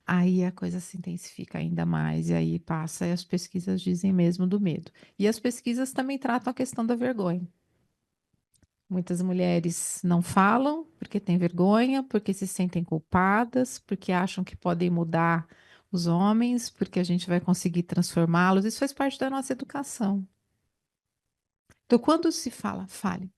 aí a coisa se intensifica ainda mais, e aí passa, e as pesquisas dizem mesmo do medo. E as pesquisas também tratam a questão da vergonha. Muitas mulheres não falam porque têm vergonha, porque se sentem culpadas, porque acham que podem mudar os homens, porque a gente vai conseguir transformá-los. Isso faz parte da nossa educação. Então, quando se fala, fale.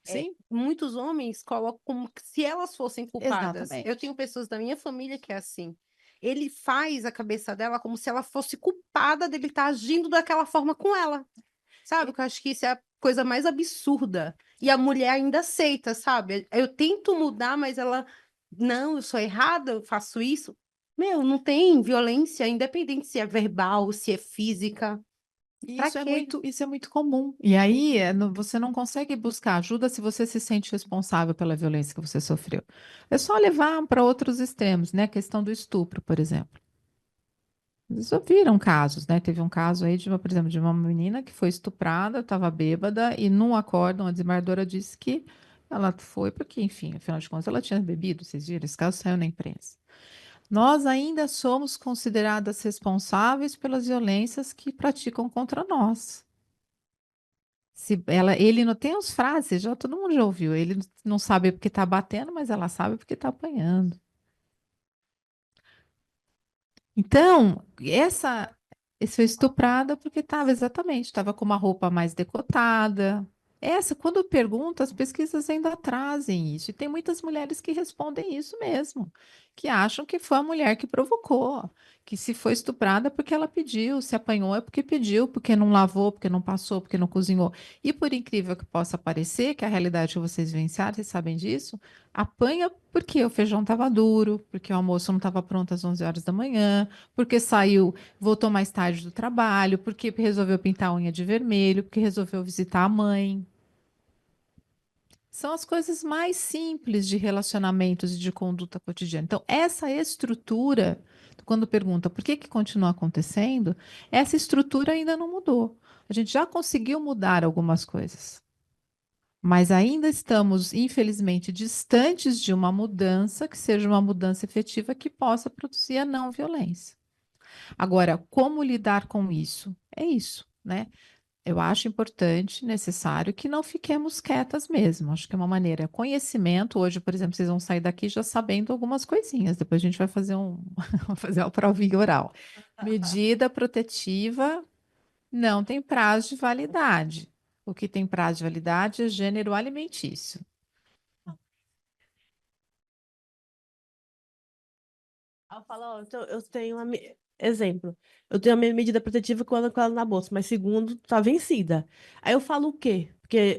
Sim, Muitos homens colocam como se elas fossem culpadas. exatamente. Eu tenho pessoas da minha família que é assim. Ele faz a cabeça dela como se ela fosse culpada dele estar agindo daquela forma com ela. Sabe? Que eu acho que isso é a coisa mais absurda. E a mulher ainda aceita, sabe? Eu tento mudar, mas ela, não, eu sou errada, eu faço isso. Meu, não tem violência, independente se é verbal, se é física. E Pra quê? isso é muito comum. E aí você não consegue buscar ajuda se você se sente responsável pela violência que você sofreu. É só levar para outros extremos, né? A questão do estupro, por exemplo. Eles ouviram casos, né? Teve um caso aí de por exemplo, de uma menina que foi estuprada, estava bêbada, e num acórdão a desembargadora disse que ela foi porque, enfim, afinal de contas, ela tinha bebido, vocês viram? Esse caso saiu na imprensa. Nós ainda somos consideradas responsáveis pelas violências que praticam contra nós. Ele não tem as frases, já todo mundo já ouviu. Ele não sabe porque está batendo, mas ela sabe porque está apanhando. Então, esse foi estuprada porque estava com uma roupa mais decotada. Quando pergunta, as pesquisas ainda trazem isso. E tem muitas mulheres que respondem isso mesmo, que acham que foi a mulher que provocou, que se foi estuprada porque ela pediu, se apanhou é porque pediu, porque não lavou, porque não passou, porque não cozinhou. E por incrível que possa parecer, que a realidade que vocês vivenciaram, vocês sabem disso, apanha porque o feijão estava duro, porque o almoço não estava pronto às 11 horas da manhã, porque saiu, voltou mais tarde do trabalho, porque resolveu pintar a unha de vermelho, porque resolveu visitar a mãe. São as coisas mais simples de relacionamentos e de conduta cotidiana. Então, essa estrutura, quando pergunta por que que continua acontecendo, essa estrutura ainda não mudou. A gente já conseguiu mudar algumas coisas, mas ainda estamos, infelizmente, distantes de uma mudança que seja uma mudança efetiva que possa produzir a não violência. Agora, como lidar com isso? É isso, né? Eu acho importante, necessário que não fiquemos quietas mesmo. Acho que é uma maneira. Conhecimento, hoje, por exemplo, vocês vão sair daqui já sabendo algumas coisinhas. Depois a gente vai fazer fazer uma provinha oral. Medida protetiva não tem prazo de validade. O que tem prazo de validade é gênero alimentício. Ela fala, ó, então, eu tenho exemplo, eu tenho a minha medida protetiva com ela na bolsa, mas segundo, tá vencida. Aí eu falo o quê? Porque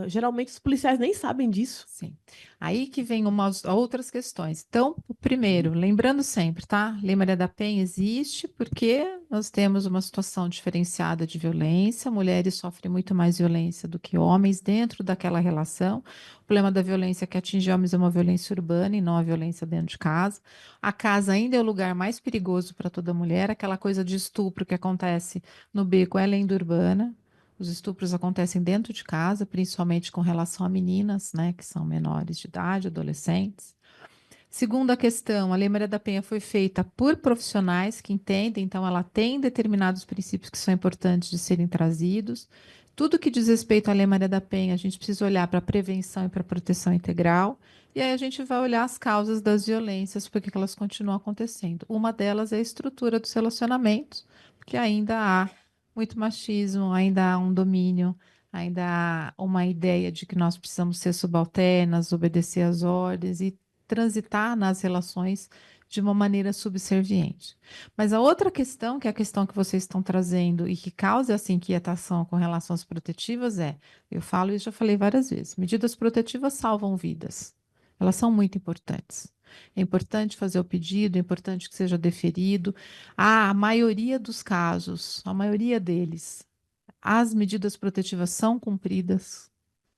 geralmente os policiais nem sabem disso. Sim. Aí que vem umas outras questões. Então, o primeiro, lembrando sempre, tá? Lei Maria da Penha existe porque nós temos uma situação diferenciada de violência. Mulheres sofrem muito mais violência do que homens dentro daquela relação. O problema da violência que atinge homens é uma violência urbana e não a violência dentro de casa. A casa ainda é o lugar mais perigoso para toda mulher. Aquela coisa de estupro que acontece no beco é lenda urbana. Os estupros acontecem dentro de casa, principalmente com relação a meninas, né, que são menores de idade, adolescentes. Segunda questão, a Lei Maria da Penha foi feita por profissionais que entendem, então ela tem determinados princípios que são importantes de serem trazidos. Tudo que diz respeito à Lei Maria da Penha, a gente precisa olhar para a prevenção e para a proteção integral, e aí a gente vai olhar as causas das violências, porque elas continuam acontecendo. Uma delas é a estrutura dos relacionamentos, porque ainda há muito machismo, ainda há um domínio, ainda há uma ideia de que nós precisamos ser subalternas, obedecer às ordens e transitar nas relações de uma maneira subserviente. Mas a outra questão, que é a questão que vocês estão trazendo e que causa essa inquietação com relação às protetivas é, eu falo e já falei várias vezes, medidas protetivas salvam vidas. Elas são muito importantes. É importante fazer o pedido, é importante que seja deferido. A maioria dos casos, a maioria deles, as medidas protetivas são cumpridas.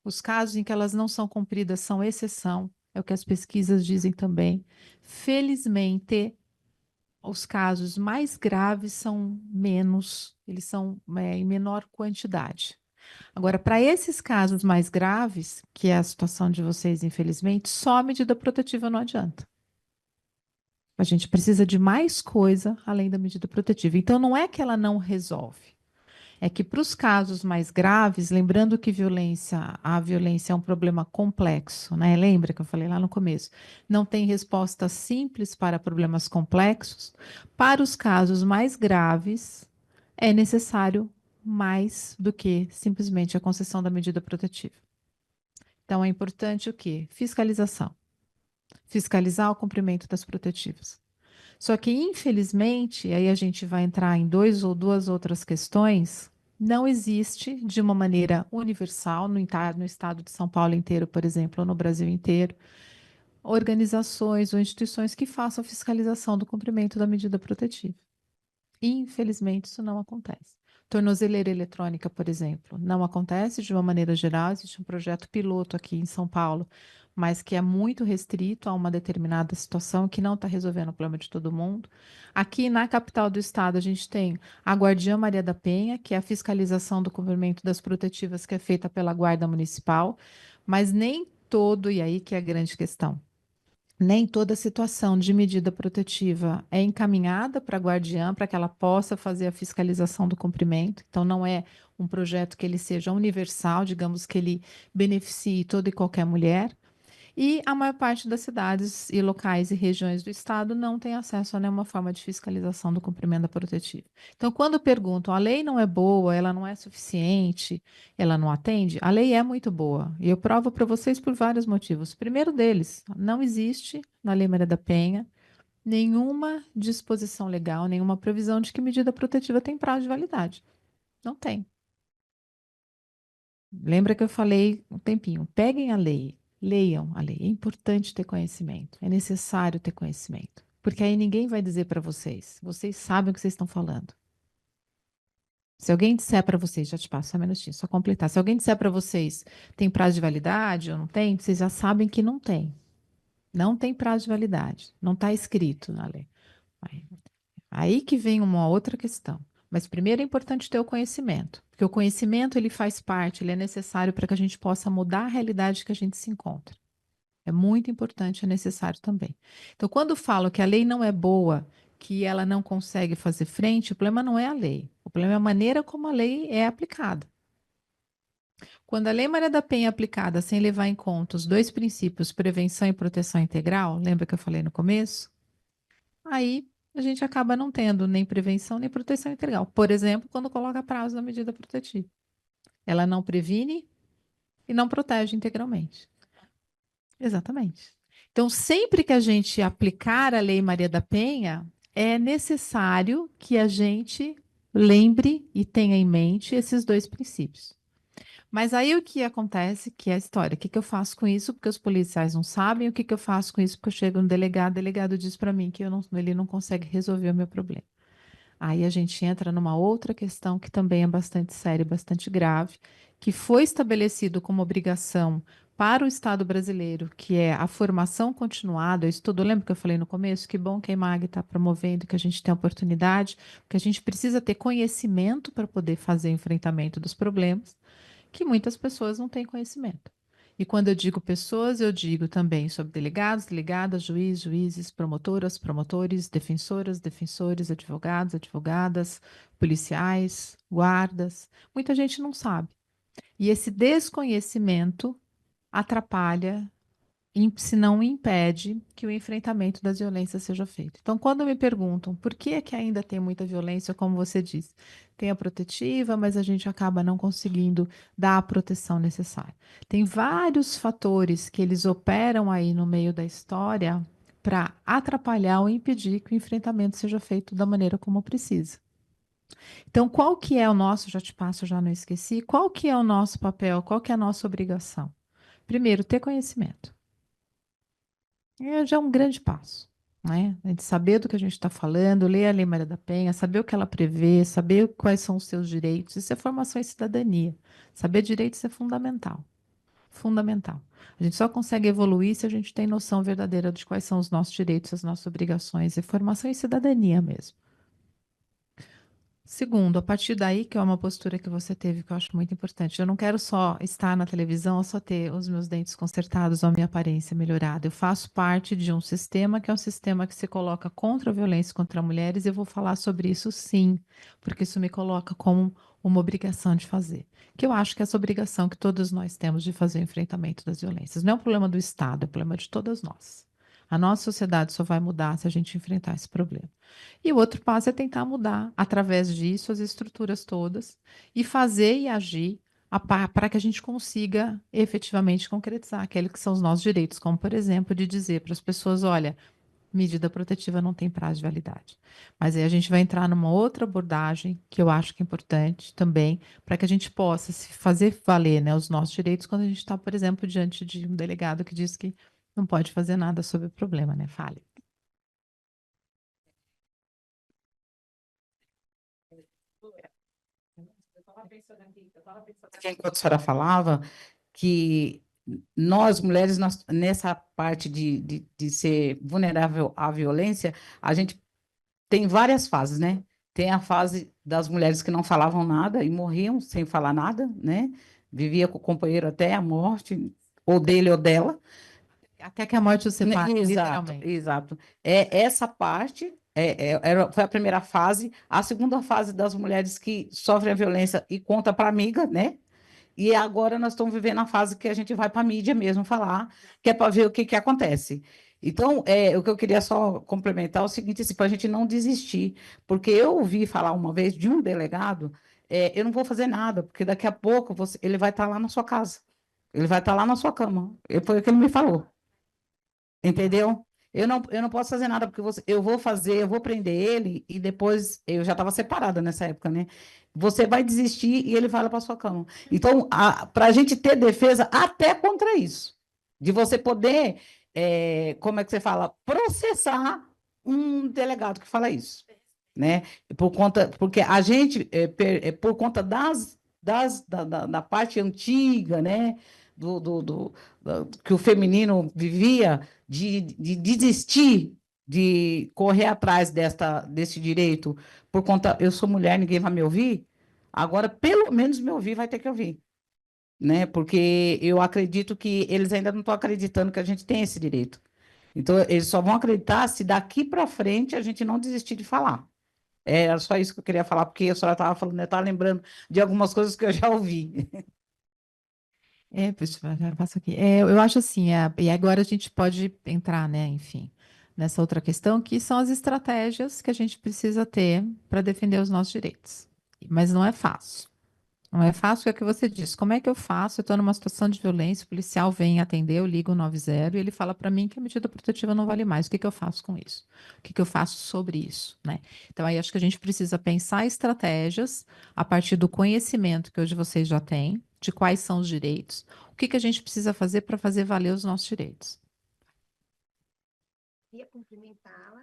Os casos em que elas não são cumpridas são exceção, é o que as pesquisas dizem também. Felizmente, os casos mais graves são menos, eles são em menor quantidade. Agora, para esses casos mais graves, que é a situação de vocês, infelizmente, só a medida protetiva não adianta. A gente precisa de mais coisa além da medida protetiva. Então, não é que ela não resolve. É que para os casos mais graves, lembrando que a violência é um problema complexo, né? Lembra que eu falei lá no começo? Não tem resposta simples para problemas complexos. Para os casos mais graves, é necessário mais do que simplesmente a concessão da medida protetiva. Então, é importante o quê? Fiscalização. Fiscalizar o cumprimento das protetivas. Só que, infelizmente, aí a gente vai entrar em duas outras questões, não existe de uma maneira universal no estado de São Paulo inteiro, por exemplo, ou no Brasil inteiro, organizações ou instituições que façam fiscalização do cumprimento da medida protetiva. Infelizmente, isso não acontece. Tornozeleira eletrônica, por exemplo, não acontece de uma maneira geral. Existe um projeto piloto aqui em São Paulo, mas que é muito restrito a uma determinada situação que não está resolvendo o problema de todo mundo. Aqui na capital do estado, a gente tem a Guardiã Maria da Penha, que é a fiscalização do cumprimento das protetivas que é feita pela Guarda Municipal, mas nem todo, e aí que é a grande questão. Nem toda situação de medida protetiva é encaminhada para a guardiã para que ela possa fazer a fiscalização do cumprimento. Então, não é um projeto que ele seja universal, digamos que ele beneficie toda e qualquer mulher. E a maior parte das cidades e locais e regiões do estado não tem acesso a nenhuma forma de fiscalização do cumprimento da protetiva. Então, quando perguntam, a lei não é boa, ela não é suficiente, ela não atende, a lei é muito boa. E eu provo para vocês por vários motivos. Primeiro deles, não existe na Lei Maria da Penha nenhuma disposição legal, nenhuma previsão de que medida protetiva tem prazo de validade. Não tem. Lembra que eu falei um tempinho? Peguem a lei, leiam a lei. É importante ter conhecimento, é necessário ter conhecimento, porque aí ninguém vai dizer para vocês. Vocês sabem o que vocês estão falando. Se alguém disser para vocês, já te passo só um minutinho, só completar. Se alguém disser para vocês tem prazo de validade ou não tem, vocês já sabem que não tem. Não tem prazo de validade. Não está escrito na lei. Aí que vem uma outra questão. Mas primeiro é importante ter o conhecimento, porque o conhecimento ele faz parte, ele é necessário para que a gente possa mudar a realidade que a gente se encontra. É muito importante, é necessário também. Então, quando falo que a lei não é boa, que ela não consegue fazer frente, o problema não é a lei, o problema é a maneira como a lei é aplicada. Quando a Lei Maria da Penha é aplicada sem levar em conta os dois princípios, prevenção e proteção integral, lembra que eu falei no começo? Aí a gente acaba não tendo nem prevenção nem proteção integral. Por exemplo, quando coloca prazo na medida protetiva. Ela não previne e não protege integralmente. Exatamente. Então, sempre que a gente aplicar a Lei Maria da Penha, é necessário que a gente lembre e tenha em mente esses dois princípios. Mas aí o que acontece, que é a história, o que que eu faço com isso? Porque os policiais não sabem, o que que eu faço com isso? Porque eu chego no delegado, o delegado diz para mim que ele não consegue resolver o meu problema. Aí a gente entra numa outra questão que também é bastante séria, e bastante grave, que foi estabelecido como obrigação para o Estado brasileiro, que é a formação continuada. Isso tudo, lembra que eu falei no começo? Que bom que a EMAG está promovendo, que a gente tem a oportunidade, porque a gente precisa ter conhecimento para poder fazer o enfrentamento dos problemas, que muitas pessoas não têm conhecimento. E quando eu digo pessoas, eu digo também sobre delegados, delegadas, juízes, promotoras, promotores, defensoras, defensores, advogados, advogadas, policiais, guardas. Muita gente não sabe. E esse desconhecimento atrapalha, se não impede que o enfrentamento das violências seja feito. Então, quando me perguntam por que é que ainda tem muita violência, como você disse, tem a protetiva, mas a gente acaba não conseguindo dar a proteção necessária. Tem vários fatores que eles operam aí no meio da história para atrapalhar ou impedir que o enfrentamento seja feito da maneira como precisa. Então, qual que é o nosso, já te passo, já não esqueci, qual que é o nosso papel, qual que é a nossa obrigação? Primeiro, ter conhecimento. É já um grande passo, né? A gente saber do que a gente está falando, ler a Lei Maria da Penha, saber o que ela prevê, saber quais são os seus direitos. Isso é formação em cidadania. Saber direitos é fundamental. Fundamental. A gente só consegue evoluir se a gente tem noção verdadeira de quais são os nossos direitos, as nossas obrigações. É formação em cidadania mesmo. Segundo, a partir daí, que é uma postura que você teve, que eu acho muito importante. Eu não quero só estar na televisão ou só ter os meus dentes consertados ou a minha aparência melhorada. Eu faço parte de um sistema que é um sistema que se coloca contra a violência contra mulheres, e eu vou falar sobre isso sim, porque isso me coloca como uma obrigação de fazer. Que eu acho que é essa obrigação que todos nós temos de fazer o enfrentamento das violências. Não é um problema do Estado, é um problema de todas nós. A nossa sociedade só vai mudar se a gente enfrentar esse problema. E o outro passo é tentar mudar, através disso, as estruturas todas e fazer e agir para que a gente consiga efetivamente concretizar aqueles que são os nossos direitos, como, por exemplo, de dizer para as pessoas: olha, medida protetiva não tem prazo de validade. Mas aí a gente vai entrar numa outra abordagem que eu acho que é importante também, para que a gente possa se fazer valer, né, os nossos direitos quando a gente está, por exemplo, diante de um delegado que diz que não pode fazer nada sobre o problema, né? Fale. Aqui, enquanto a senhora falava, que nós, mulheres, nessa parte de ser vulnerável à violência, a gente tem várias fases, né? Tem a fase das mulheres que não falavam nada e morriam sem falar nada, né? Vivia com o companheiro até a morte, ou dele ou dela. Até que a morte os separe, Exato, literalmente. exato. Essa parte foi a primeira fase. A segunda fase das mulheres que sofrem a violência e conta para a amiga, né? E agora nós estamos vivendo a fase que a gente vai para a mídia mesmo falar, que é para ver o que, que acontece. Então, o que eu queria só complementar é o seguinte, assim, para a gente não desistir, porque eu ouvi falar uma vez de um delegado, eu não vou fazer nada, porque daqui a pouco ele vai estar lá na sua casa, ele vai estar lá na sua cama. Foi o que ele me falou. Entendeu? Eu não posso fazer nada, porque eu vou prender ele, e depois, eu já estava separada nessa época, né? Você vai desistir e ele vai lá para sua cama. Então, para a gente ter defesa até contra isso, de você poder, como é que você fala, processar um delegado que fala isso, né? Porque a gente, por conta da parte antiga, né? Que o feminino vivia, de desistir de correr atrás desse direito, por conta, eu sou mulher, ninguém vai me ouvir, agora pelo menos me ouvir vai ter que ouvir, né? Porque eu acredito que eles ainda não estão acreditando que a gente tem esse direito. Então, eles só vão acreditar se daqui para frente a gente não desistir de falar. Era só isso que eu queria falar, porque a senhora estava falando, eu estava lembrando de algumas coisas que eu já ouvi. Puxa, já passo aqui. Eu acho assim, e agora a gente pode entrar, né, enfim, nessa outra questão, que são as estratégias que a gente precisa ter para defender os nossos direitos. Mas não é fácil. Não é fácil, é o que você disse. Como é que eu faço? Eu estou numa situação de violência, o policial vem atender, eu ligo o 90 e ele fala para mim que a medida protetiva não vale mais. O que que eu faço com isso? O que que eu faço sobre isso, né? Então, aí acho que a gente precisa pensar estratégias a partir do conhecimento que hoje vocês já têm, de quais são os direitos, o que que a gente precisa fazer para fazer valer os nossos direitos. Queria cumprimentá-la.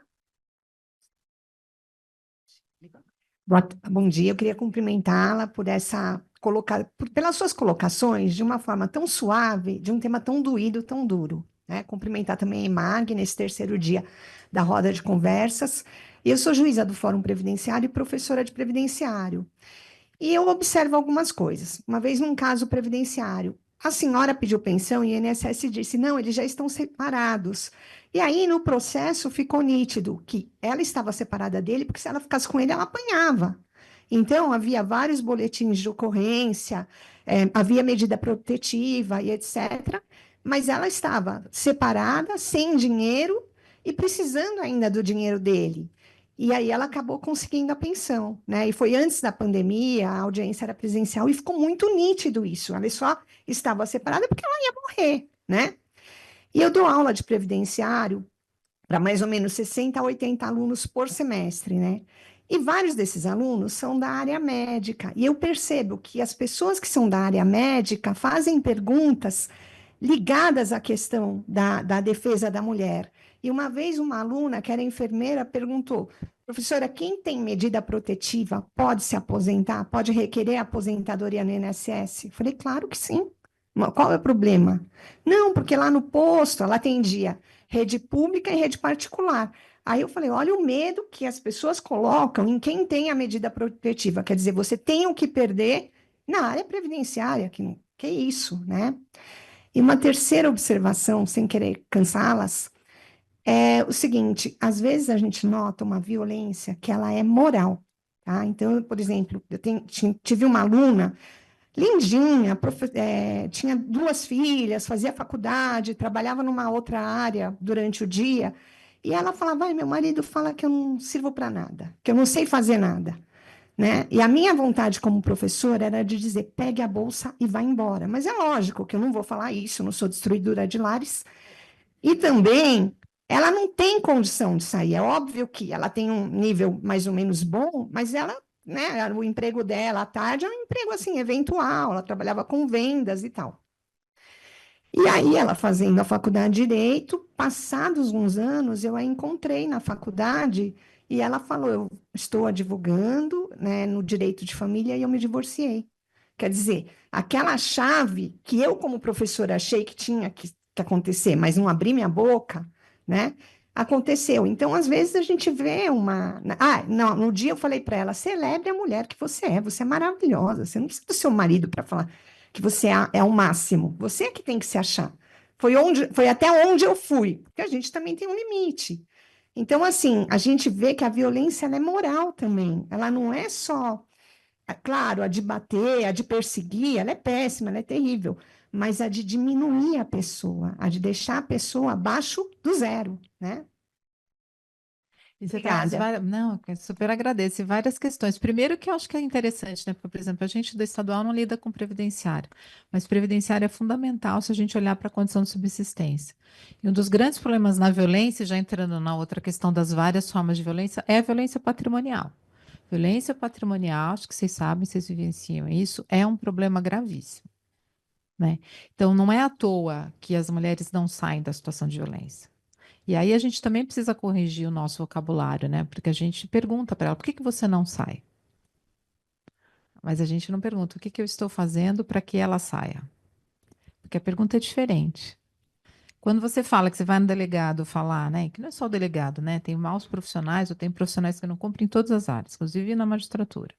Bom dia, eu queria cumprimentá-la por pelas suas colocações de uma forma tão suave, de um tema tão doído, tão duro, né? Cumprimentar também a EMAG nesse terceiro dia da roda de conversas. Eu sou juíza do Fórum Previdenciário e professora de previdenciário. E eu observo algumas coisas. Uma vez num caso previdenciário, a senhora pediu pensão e o INSS disse: não, eles já estão separados. E aí, no processo, ficou nítido que ela estava separada dele, porque se ela ficasse com ele, ela apanhava. Então, havia vários boletins de ocorrência, havia medida protetiva e etc. Mas ela estava separada, sem dinheiro e precisando ainda do dinheiro dele. E aí ela acabou conseguindo a pensão, né? E foi antes da pandemia, a audiência era presencial e ficou muito nítido isso. Ela só estava separada porque ela ia morrer, né? E eu dou aula de previdenciário para mais ou menos 60 a 80 alunos por semestre, né? E vários desses alunos são da área médica. E eu percebo que as pessoas que são da área médica fazem perguntas ligadas à questão da defesa da mulher. E uma vez uma aluna, que era enfermeira, perguntou: professora, quem tem medida protetiva pode se aposentar? Pode requerer aposentadoria no INSS? Eu falei: claro que sim. Qual é o problema? Não, porque lá no posto ela atendia rede pública e rede particular. Aí eu falei: olha o medo que as pessoas colocam em quem tem a medida protetiva. Quer dizer, você tem o que perder na área previdenciária, que é isso, né? E uma terceira observação, sem querer cansá-las, é o seguinte: às vezes a gente nota uma violência que ela é moral, tá? Então, por exemplo, tive uma aluna lindinha, tinha 2 filhas, fazia faculdade, trabalhava numa outra área durante o dia, e ela falava: ai, meu marido fala que eu não sirvo para nada, que eu não sei fazer nada, né? E a minha vontade como professora era de dizer: pegue a bolsa e vá embora. Mas é lógico que eu não vou falar isso, eu não sou destruidora de lares. E também, ela não tem condição de sair. É óbvio que ela tem um nível mais ou menos bom, mas ela, né, o emprego dela à tarde é um emprego assim, eventual, ela trabalhava com vendas e tal. E aí, ela fazendo a faculdade de Direito, passados uns anos, eu a encontrei na faculdade e ela falou: eu estou advogando, né, no direito de família e eu me divorciei. Quer dizer, aquela chave que eu, como professora, achei que tinha que acontecer, mas não abri minha boca, né? Aconteceu. Então, às vezes, a gente vê uma. Ah, não, no dia eu falei para ela: celebre a mulher que você é maravilhosa, você não precisa do seu marido para falar que você é o máximo. Você é que tem que se achar. Foi até onde eu fui, porque a gente também tem um limite. Então, assim, a gente vê que a violência ela é moral também. Ela não é só, claro, a de bater, a de perseguir, ela é péssima, ela é terrível. Mas a de diminuir a pessoa, a de deixar a pessoa abaixo do zero, né? E você traz Obrigada. várias, não, eu super agradeço, e várias questões. Primeiro que eu acho que é interessante, né? Porque, por exemplo, a gente do estadual não lida com previdenciário, mas previdenciário é fundamental se a gente olhar para a condição de subsistência. E um dos grandes problemas na violência, já entrando na outra questão das várias formas de violência, é a violência patrimonial. Violência patrimonial, acho que vocês sabem, vocês vivenciam isso, é um problema gravíssimo, né? Então, não é à toa que as mulheres não saem da situação de violência. E aí a gente também precisa corrigir o nosso vocabulário, né? Porque a gente pergunta para ela: por que que você não sai? Mas a gente não pergunta: o que que eu estou fazendo para que ela saia? Porque a pergunta é diferente. Quando você fala que você vai no delegado falar, né? Que não é só o delegado, né? Tem maus profissionais, ou tem profissionais que não cumprem em todas as áreas, inclusive na magistratura.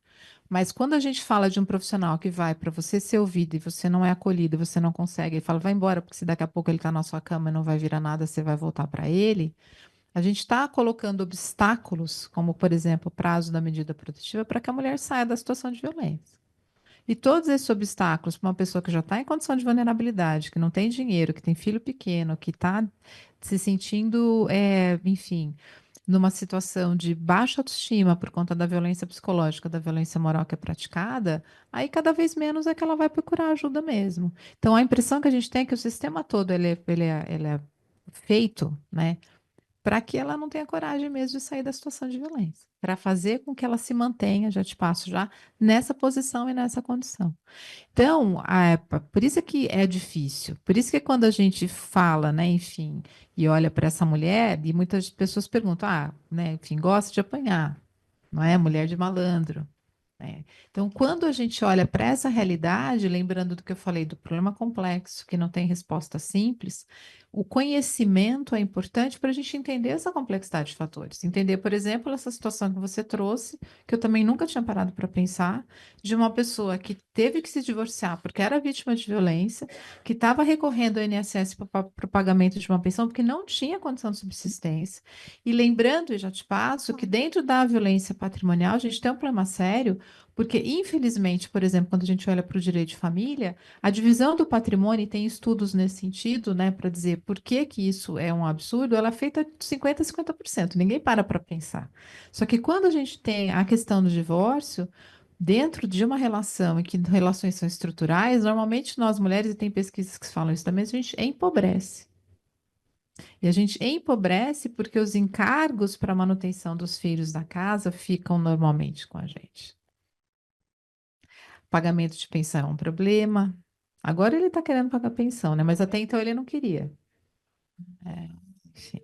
Mas quando a gente fala de um profissional que vai para você ser ouvido e você não é acolhido, você não consegue, ele fala: vai embora, porque se daqui a pouco ele está na sua cama e não vai virar nada, você vai voltar para ele. A gente está colocando obstáculos, como, por exemplo, o prazo da medida protetiva, para que a mulher saia da situação de violência. E todos esses obstáculos para uma pessoa que já está em condição de vulnerabilidade, que não tem dinheiro, que tem filho pequeno, que está se sentindo, enfim, numa situação de baixa autoestima por conta da violência psicológica, da violência moral que é praticada, aí cada vez menos é que ela vai procurar ajuda mesmo. Então, a impressão que a gente tem é que o sistema todo ele é feito, né, para que ela não tenha coragem mesmo de sair da situação de violência, para fazer com que ela se mantenha, já te passo já, nessa posição e nessa condição. Então, por isso é que é difícil. Por isso que quando a gente fala, né, enfim, e olha para essa mulher, e muitas pessoas perguntam, né, enfim, gosta de apanhar, não é? Mulher de malandro. Né? Então, quando a gente olha para essa realidade, lembrando do que eu falei do problema complexo, que não tem resposta simples, o conhecimento é importante para a gente entender essa complexidade de fatores. Entender, por exemplo, essa situação que você trouxe, que eu também nunca tinha parado para pensar, de uma pessoa que teve que se divorciar porque era vítima de violência, que estava recorrendo ao INSS para o pagamento de uma pensão porque não tinha condição de subsistência. E lembrando, e já te passo, que dentro da violência patrimonial a gente tem um problema sério, porque, infelizmente, por exemplo, quando a gente olha para o direito de família, a divisão do patrimônio, e tem estudos nesse sentido, né, para dizer por que que isso é um absurdo, ela é feita de 50% a 50%, ninguém para pensar. Só que quando a gente tem a questão do divórcio, dentro de uma relação em que relações são estruturais, normalmente nós mulheres, e tem pesquisas que falam isso também, a gente empobrece. E a gente empobrece porque os encargos para a manutenção dos filhos da casa ficam normalmente com a gente. Pagamento de pensão é um problema. Agora ele está querendo pagar pensão, né? Mas até então ele não queria. É, enfim.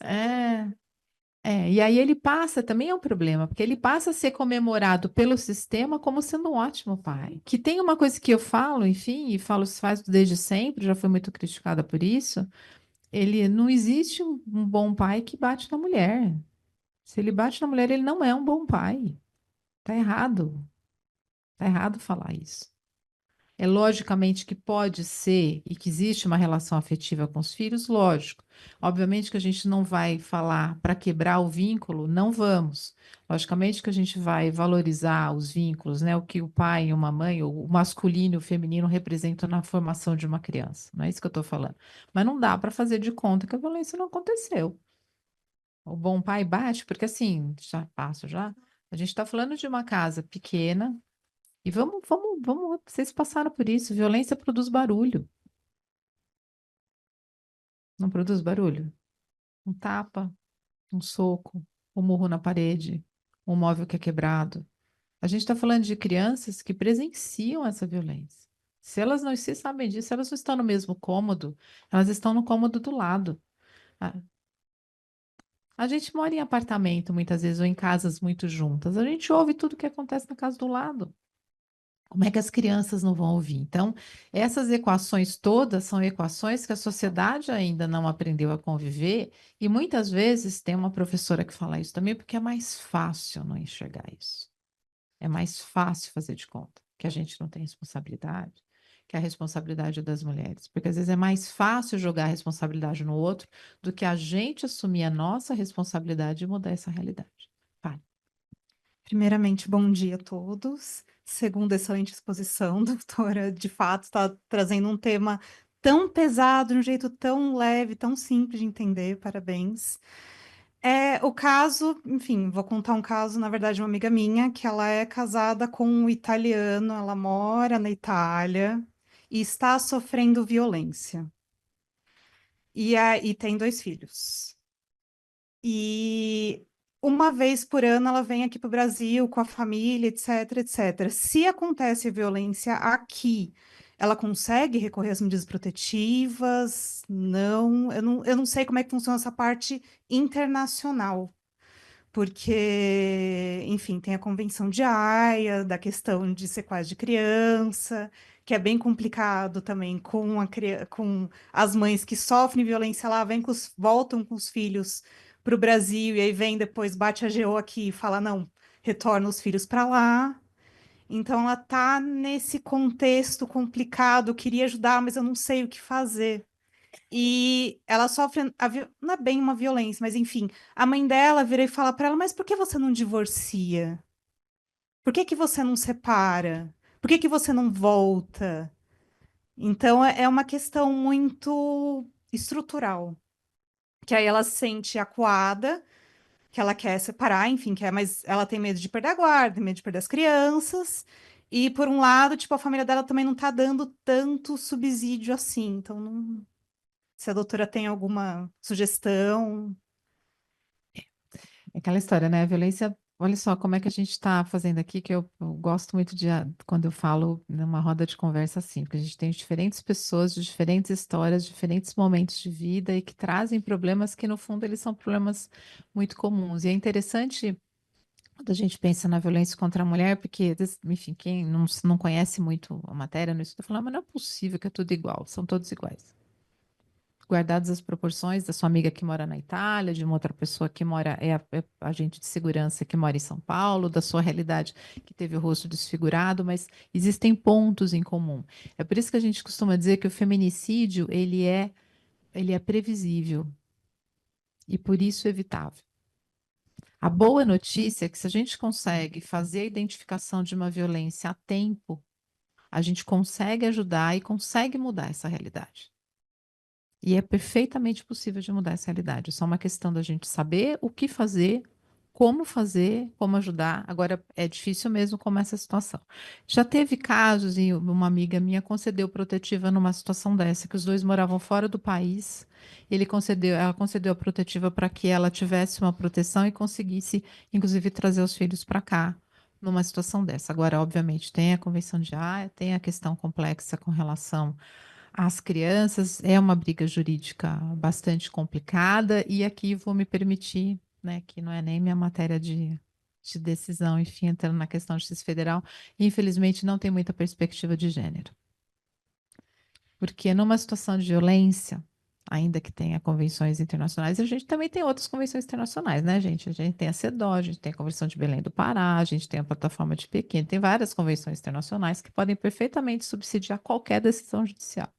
É, e aí ele passa, também é um problema, porque ele passa a ser comemorado pelo sistema como sendo um ótimo pai. Que tem uma coisa que eu falo, enfim, e falo faz desde sempre, já fui muito criticada por isso. Ele não existe um bom pai que bate na mulher. Se ele bate na mulher, ele não é um bom pai. Tá errado. Tá errado falar isso. É logicamente que pode ser e que existe uma relação afetiva com os filhos, lógico. Obviamente que a gente não vai falar para quebrar o vínculo, não vamos. Logicamente que a gente vai valorizar os vínculos, né? O que o pai e uma mãe, o masculino e o feminino representam na formação de uma criança. Não é isso que eu estou falando. Mas não dá para fazer de conta que a violência não aconteceu. O bom pai bate, porque assim, já passo já. A gente está falando de uma casa pequena, e vocês passaram por isso. Violência produz barulho. Não produz barulho? Um tapa, um soco, um murro na parede, um móvel que é quebrado. A gente está falando de crianças que presenciam essa violência. Se elas não se sabem disso, elas não estão no mesmo cômodo, elas estão no cômodo do lado. A, a gente mora em apartamento muitas vezes ou em casas muito juntas. A gente ouve tudo que acontece na casa do lado. Como é que as crianças não vão ouvir? Então, essas equações todas são equações que a sociedade ainda não aprendeu a conviver, e muitas vezes tem uma professora que fala isso também, porque é mais fácil não enxergar isso. É mais fácil fazer de conta que a gente não tem responsabilidade, que a responsabilidade é das mulheres. Porque às vezes é mais fácil jogar a responsabilidade no outro do que a gente assumir a nossa responsabilidade e mudar essa realidade. Vai. Primeiramente, bom dia a todos. Segundo, excelente exposição, doutora. De fato, está trazendo um tema tão pesado, de um jeito tão leve, tão simples de entender. Parabéns. O caso, enfim, vou contar um caso, na verdade, de uma amiga minha, que ela é casada com um italiano, ela mora na Itália e está sofrendo violência. E tem 2 filhos. E uma vez por ano ela vem aqui para o Brasil com a família, etc, etc. Se acontece violência aqui, ela consegue recorrer às medidas protetivas? Não, eu não sei como é que funciona essa parte internacional. Porque, enfim, tem a Convenção de Haia, da questão de sequestro de criança, que é bem complicado também com as mães que sofrem violência lá, voltam com os filhos para o Brasil, e aí vem depois, bate a GO aqui e fala, não, retorna os filhos para lá. Então, ela está nesse contexto complicado, eu queria ajudar, mas eu não sei o que fazer. E ela sofre, não é bem uma violência, mas enfim, a mãe dela vira e fala para ela, mas por que você não divorcia? Por que que você não separa? Por que que você não volta? Então é uma questão muito estrutural, que aí ela se sente acuada, que ela quer separar, enfim, mas ela tem medo de perder a guarda, tem medo de perder as crianças. E por um lado, tipo, a família dela também não tá dando tanto subsídio assim. Então, se a doutora tem alguma sugestão. É aquela história, né? A violência, olha só como é que a gente está fazendo aqui, que eu gosto muito de, quando eu falo numa roda de conversa assim, porque a gente tem diferentes pessoas de diferentes histórias, diferentes momentos de vida e que trazem problemas que, no fundo, eles são problemas muito comuns. E é interessante quando a gente pensa na violência contra a mulher, porque, enfim, quem não conhece muito a matéria, não estuda, fala, mas não é possível que é tudo igual, são todos iguais. Guardadas as proporções da sua amiga que mora na Itália, de uma outra pessoa que mora, é agente de segurança que mora em São Paulo, da sua realidade que teve o rosto desfigurado, mas existem pontos em comum. É por isso que a gente costuma dizer que o feminicídio, ele é previsível e por isso evitável. A boa notícia é que se a gente consegue fazer a identificação de uma violência a tempo, a gente consegue ajudar e consegue mudar essa realidade. E é perfeitamente possível de mudar essa realidade. É só uma questão da gente saber o que fazer, como ajudar. Agora, é difícil mesmo como essa situação. Já teve casos, e uma amiga minha concedeu protetiva numa situação dessa, que os dois moravam fora do país. Ela concedeu a protetiva para que ela tivesse uma proteção e conseguisse, inclusive, trazer os filhos para cá, numa situação dessa. Agora, obviamente, tem a Convenção de Haia, tem a questão complexa com relação as crianças é uma briga jurídica bastante complicada, e aqui vou me permitir, né, que não é nem minha matéria de decisão, enfim, entrando na questão de justiça federal, infelizmente não tem muita perspectiva de gênero. Porque numa situação de violência, ainda que tenha convenções internacionais, a gente também tem outras convenções internacionais, né, gente? A gente tem a CEDAW, a gente tem a Convenção de Belém do Pará, a gente tem a Plataforma de Pequim, tem várias convenções internacionais que podem perfeitamente subsidiar qualquer decisão judicial.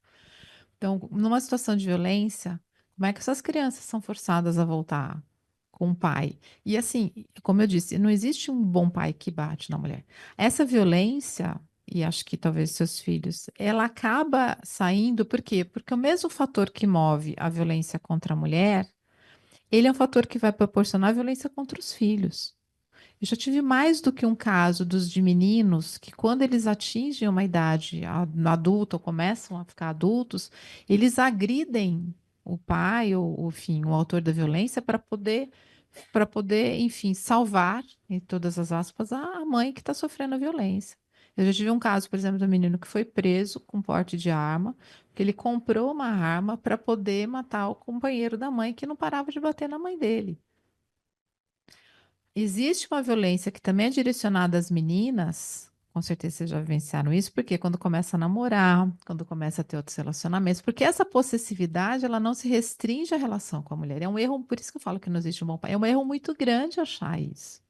Então, numa situação de violência, como é que essas crianças são forçadas a voltar com o pai? E assim, como eu disse, não existe um bom pai que bate na mulher. Essa violência, e acho que talvez seus filhos, ela acaba saindo, por quê? Porque o mesmo fator que move a violência contra a mulher, ele é um fator que vai proporcionar violência contra os filhos. Eu já tive mais do que um caso de meninos que, quando eles atingem uma idade adulta ou começam a ficar adultos, eles agridem o pai ou enfim, o autor da violência para poder, enfim, salvar, em todas as aspas, a mãe que está sofrendo a violência. Eu já tive um caso, por exemplo, do menino que foi preso com porte de arma, que ele comprou uma arma para poder matar o companheiro da mãe que não parava de bater na mãe dele. Existe uma violência que também é direcionada às meninas, com certeza vocês já vivenciaram isso, porque quando começa a namorar, quando começa a ter outros relacionamentos, porque essa possessividade, ela não se restringe à relação com a mulher. É um erro, por isso que eu falo que não existe um bom pai. É um erro muito grande achar isso.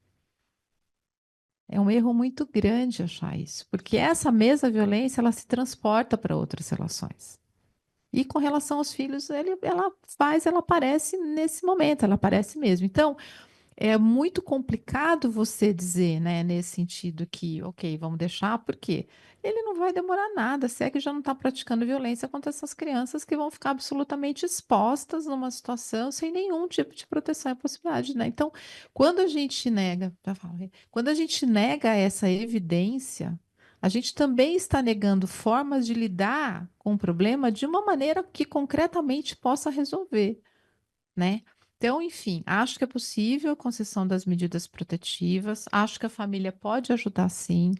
É um erro muito grande achar isso, porque essa mesma violência, ela se transporta para outras relações. E com relação aos filhos, ela aparece nesse momento, ela aparece mesmo. Então, é muito complicado você dizer, né, nesse sentido que, ok, vamos deixar, porque ele não vai demorar nada, se é que já não está praticando violência contra essas crianças que vão ficar absolutamente expostas numa situação sem nenhum tipo de proteção e possibilidade, né? Então, quando a gente nega, quando a gente nega essa evidência, a gente também está negando formas de lidar com o problema de uma maneira que concretamente possa resolver, né? Então, enfim, acho que é possível a concessão das medidas protetivas, acho que a família pode ajudar sim.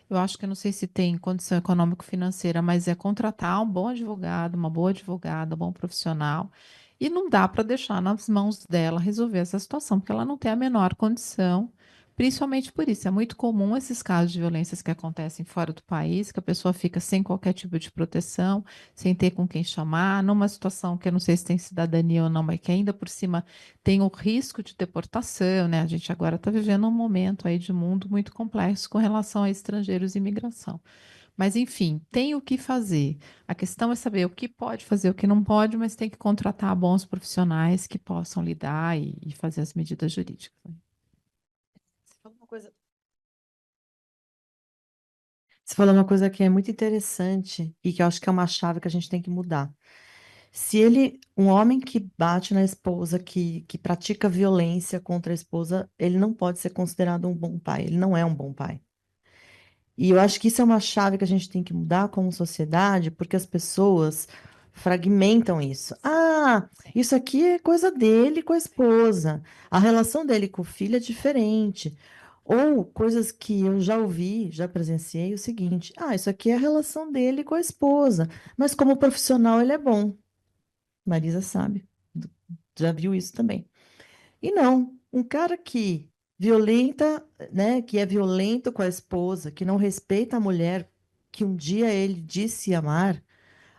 Eu acho que eu não sei se tem condição econômico-financeira, mas é contratar um bom advogado, uma boa advogada, um bom profissional. E não dá para deixar nas mãos dela resolver essa situação, porque ela não tem a menor condição, principalmente por isso. É muito comum esses casos de violências que acontecem fora do país, que a pessoa fica sem qualquer tipo de proteção, sem ter com quem chamar, numa situação que eu não sei se tem cidadania ou não, mas que ainda por cima tem o risco de deportação, né? A gente agora está vivendo um momento aí de mundo muito complexo com relação a estrangeiros e imigração. Mas, enfim, tem o que fazer. A questão é saber o que pode fazer, o que não pode, mas tem que contratar bons profissionais que possam lidar e fazer as medidas jurídicas, né? Você falou uma coisa. Você falou uma coisa que é muito interessante e que eu acho que é uma chave que a gente tem que mudar. Um homem que bate na esposa, que pratica violência contra a esposa, ele não pode ser considerado um bom pai, ele não é um bom pai. E eu acho que isso é uma chave que a gente tem que mudar como sociedade, porque as pessoas fragmentam isso. Ah, isso aqui é coisa dele com a esposa. A relação dele com o filho é diferente. Ou coisas que eu já ouvi, já presenciei, o seguinte: ah, isso aqui é a relação dele com a esposa, mas como profissional ele é bom. Marisa sabe, já viu isso também. E não, um cara que violenta, né, que é violento com a esposa, que não respeita a mulher que um dia ele disse amar,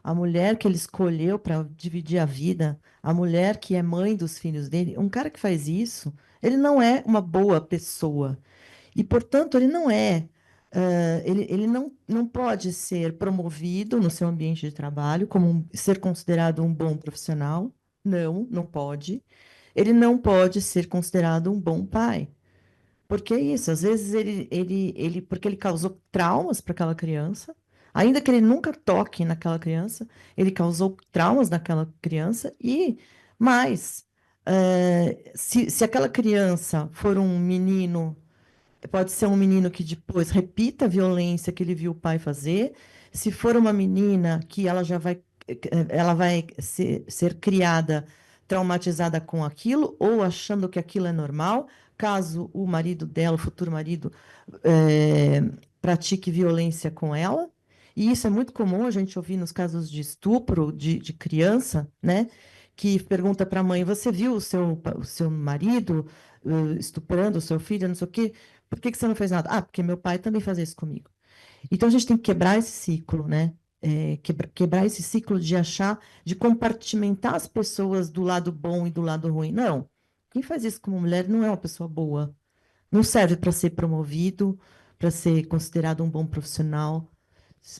a mulher que ele escolheu para dividir a vida, a mulher que é mãe dos filhos dele, um cara que faz isso, ele não é uma boa pessoa. E, portanto, ele não é, ele não pode ser promovido no seu ambiente de trabalho, ser considerado um bom profissional. Não, não pode. Ele não pode ser considerado um bom pai. Porque é isso, às vezes porque ele causou traumas para aquela criança, ainda que ele nunca toque naquela criança, ele causou traumas naquela criança e mais, se aquela criança for um menino, pode ser um menino que depois repita a violência que ele viu o pai fazer. Se for uma menina que ela vai ser criada traumatizada com aquilo ou achando que aquilo é normal, caso o marido dela, o futuro marido, pratique violência com ela. E isso é muito comum a gente ouvir nos casos de estupro de criança, né? Que pergunta para a mãe: você viu o seu marido estuprando o seu filho, não sei o quê? Por que você não fez nada? Ah, porque meu pai também fazia isso comigo. Então a gente tem que quebrar esse ciclo, né? Quebrar esse ciclo de achar, de compartimentar as pessoas do lado bom e do lado ruim. Não. Quem faz isso como mulher não é uma pessoa boa. Não serve para ser promovido, para ser considerado um bom profissional,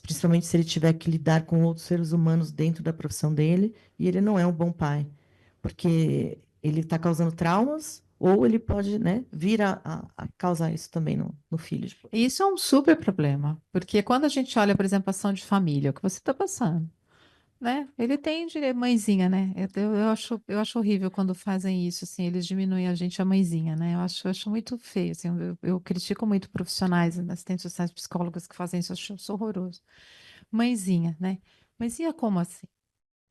principalmente se ele tiver que lidar com outros seres humanos dentro da profissão dele, e ele não é um bom pai, porque ele está causando traumas, ou ele pode, né, vir a causar isso também no filho. E isso é um super problema, porque quando a gente olha, por exemplo, ação de família, o que você está passando, né? Ele tem direito, mãezinha, né? Eu acho horrível quando fazem isso, assim, eles diminuem a gente a mãezinha, né? Eu acho muito feio, assim, eu critico muito profissionais, assistentes sociais, psicólogos que fazem isso, eu acho isso horroroso. Mãezinha, né? Mãezinha como assim?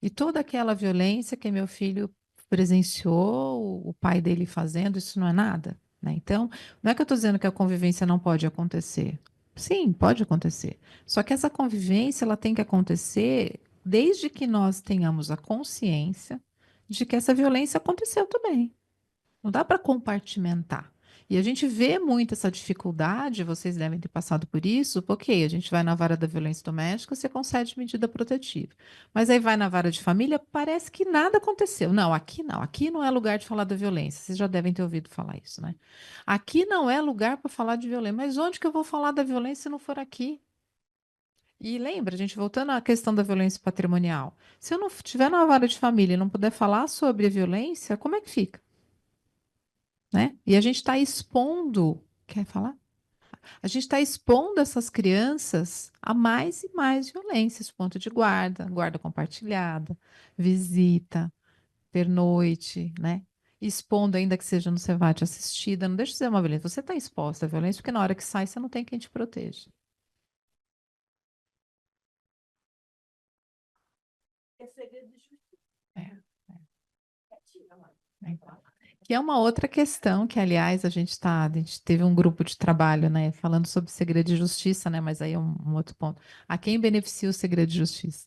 E toda aquela violência que meu filho presenciou, o pai dele fazendo, isso não é nada, né? Então, não é que eu estou dizendo que a convivência não pode acontecer. Sim, pode acontecer. Só que essa convivência ela tem que acontecer desde que nós tenhamos a consciência de que essa violência aconteceu também. Não dá para compartimentar. E a gente vê muito essa dificuldade, vocês devem ter passado por isso, porque a gente vai na vara da violência doméstica, você concede medida protetiva. Mas aí vai na vara de família, parece que nada aconteceu. Não, aqui não é lugar de falar da violência. Vocês já devem ter ouvido falar isso, né? Aqui não é lugar para falar de violência. Mas onde que eu vou falar da violência se não for aqui? E lembra, gente, voltando à questão da violência patrimonial. Se eu não estiver na vara de família e não puder falar sobre a violência, como é que fica? Né? E a gente está expondo, quer falar? A gente está expondo essas crianças a mais e mais violências, ponto de guarda, guarda compartilhada, visita, pernoite, né? Expondo, ainda que seja no Cevate assistida, não deixa de ser uma violência. Você está exposta à violência porque na hora que sai você não tem quem te proteja. É segredo de justiça. Que é uma outra questão que, aliás, a gente teve um grupo de trabalho, né, falando sobre segredo de justiça, né, mas aí é um outro ponto. A quem beneficia o segredo de justiça?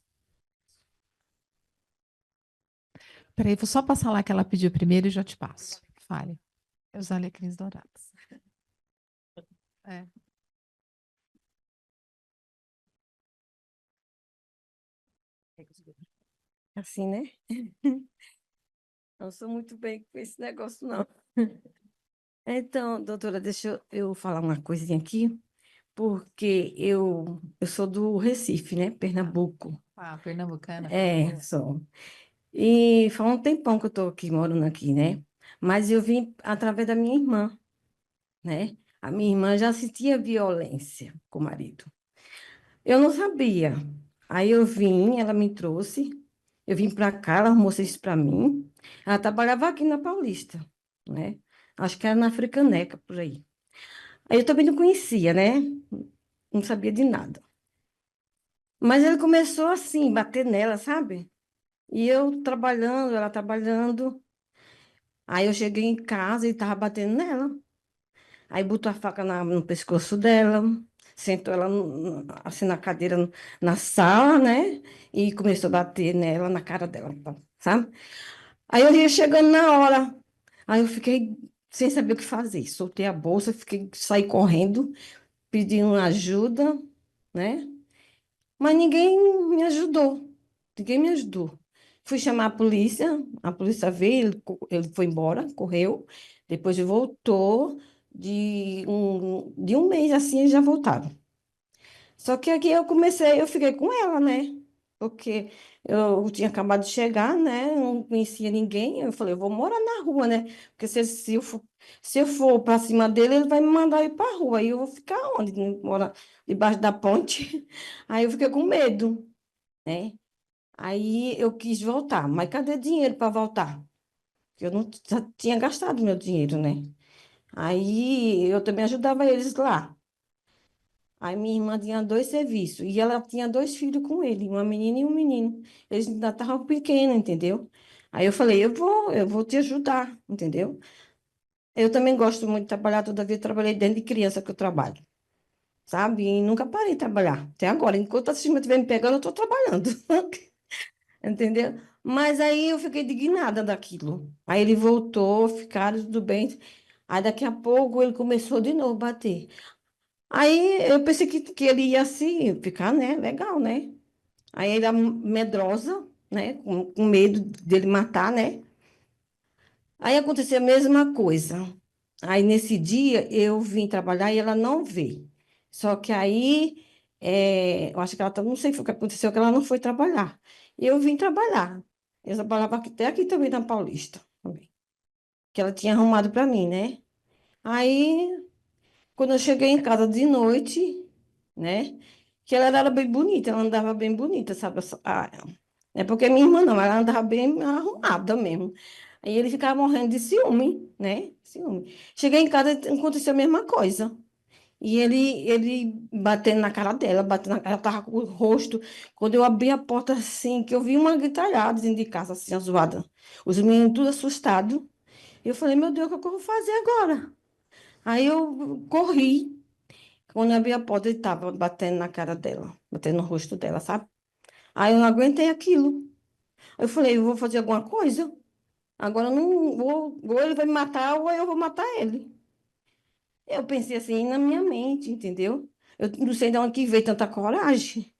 Peraí, vou só passar lá que ela pediu primeiro e já te passo. Fale. Os alecrins dourados. É. Assim, né? Não sou muito bem com esse negócio, não. Então, doutora, deixa eu falar uma coisinha aqui, porque eu sou do Recife, né? Pernambuco. Ah, pernambucana. Sou. E faz um tempão que eu estou aqui, morando aqui, né? Mas eu vim através da minha irmã, né? A minha irmã já sentia violência com o marido. Eu não sabia. Aí eu vim, ela me trouxe, Eu vim para cá, ela arrumou isso para mim. Ela trabalhava aqui na Paulista, né? Acho que era na Africaneca, por aí. Aí eu também não conhecia, né? Não sabia de nada. Mas ele começou assim, bater nela, sabe? E eu trabalhando, ela trabalhando. Aí eu cheguei em casa e estava batendo nela. Aí botou a faca no pescoço dela, sentou ela assim na cadeira na sala, né? E começou a bater nela, na cara dela, sabe? Aí eu ia chegando na hora. Aí eu fiquei sem saber o que fazer. Soltei a bolsa, saí correndo, pedindo ajuda, né? Mas ninguém me ajudou. Ninguém me ajudou. Fui chamar a polícia veio, ele foi embora, correu, depois voltou, de um mês assim, eles já voltaram. Só que aqui eu fiquei com ela, né? Porque eu tinha acabado de chegar, né? Não conhecia ninguém. Eu falei, eu vou morar na rua, né? Porque se eu for para cima dele, ele vai me mandar ir para a rua. Aí eu vou ficar onde? Morar debaixo da ponte? Aí eu fiquei com medo, né? Aí eu quis voltar, mas cadê dinheiro para voltar? Eu não já tinha gastado meu dinheiro, né? Aí eu também ajudava eles lá. Aí minha irmã tinha dois serviços e ela tinha dois filhos com ele, uma menina e um menino. Eles ainda estavam pequenos, entendeu? Aí eu falei, eu vou te ajudar, entendeu? Eu também gosto muito de trabalhar, toda vez trabalhei dentro de criança que eu trabalho, sabe? E nunca parei de trabalhar, até agora. Enquanto a cima estiver me pegando, eu estou trabalhando, entendeu? Mas aí eu fiquei indignada daquilo. Aí ele voltou, ficaram tudo bem. Aí daqui a pouco ele começou de novo a bater. Aí eu pensei que ele ia assim, ficar, né? Legal, né? Aí ele, medrosa, né? Com medo dele matar, né? Aí aconteceu a mesma coisa. Aí nesse dia eu vim trabalhar e ela não veio. Só que aí, eu acho que ela, não sei o que aconteceu, que ela não foi trabalhar. E eu vim trabalhar. Eu trabalhava até aqui também na Paulista, também, que ela tinha arrumado para mim, né? Aí, quando eu cheguei em casa de noite, né? Que ela era bem bonita, ela andava bem bonita, sabe? É porque minha irmã não, ela andava bem arrumada mesmo. Aí ele ficava morrendo de ciúme, né? Ciúme. Cheguei em casa e aconteceu a mesma coisa. E ele batendo na cara dela, batendo na cara, ela tava com o rosto. Quando eu abri a porta assim, que eu vi uma gritalhada dentro de casa, assim, a zoada. Os meninos tudo assustados. Eu falei, meu Deus, o que eu vou fazer agora? Aí eu corri. Quando eu abri a porta, ele estava batendo na cara dela, batendo no rosto dela, sabe? Aí eu não aguentei aquilo. Eu falei, eu vou fazer alguma coisa. Agora eu não vou, ou ele vai me matar, ou eu vou matar ele. Eu pensei assim na minha mente, entendeu? Eu não sei de onde que veio tanta coragem.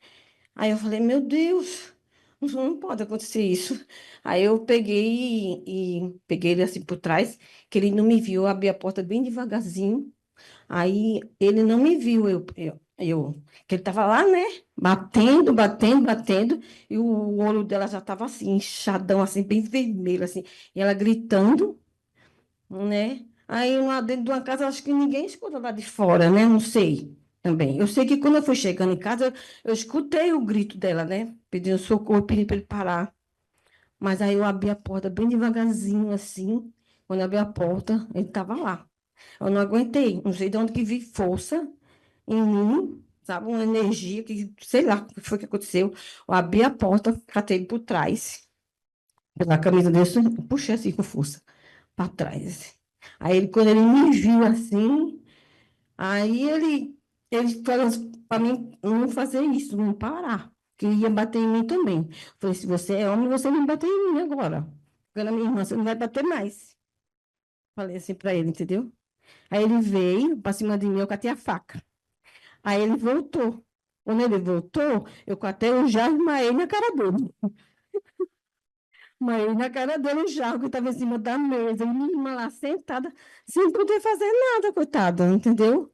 Aí eu falei, meu Deus, não pode acontecer isso. Aí eu peguei e peguei ele assim por trás, que ele não me viu, eu abri a porta bem devagarzinho. Aí ele não me viu, que ele estava lá, né? Batendo, batendo, batendo, e o olho dela já estava assim, inchadão, assim, bem vermelho, assim, e ela gritando, né? Aí lá dentro de uma casa, acho que ninguém escuta lá de fora, né? Não sei também. Eu sei que quando eu fui chegando em casa, eu escutei o grito dela, né? Pedindo socorro, pedindo para ele parar. Mas aí eu abri a porta bem devagarzinho, assim. Quando eu abri a porta, ele estava lá. Eu não aguentei, não sei de onde que vi força em mim, sabe? Uma energia que, sei lá o que foi que aconteceu. Eu abri a porta, catei por trás, pela camisa dele, puxei assim com força, para trás, assim. Aí, quando ele me viu assim, aí ele falou para mim não fazer isso, não parar, que ia bater em mim também. Eu falei, se você é homem, você não bate em mim agora. Porque na minha irmã, você não vai bater mais. Falei assim para ele, entendeu? Aí ele veio para cima de mim, eu catei a faca. Aí ele voltou. Quando ele voltou, eu catei o jarro e maei na cara dele. Maei na cara dele o jarro que estava em cima da mesa. E minha irmã lá sentada, sem poder fazer nada, coitada, entendeu?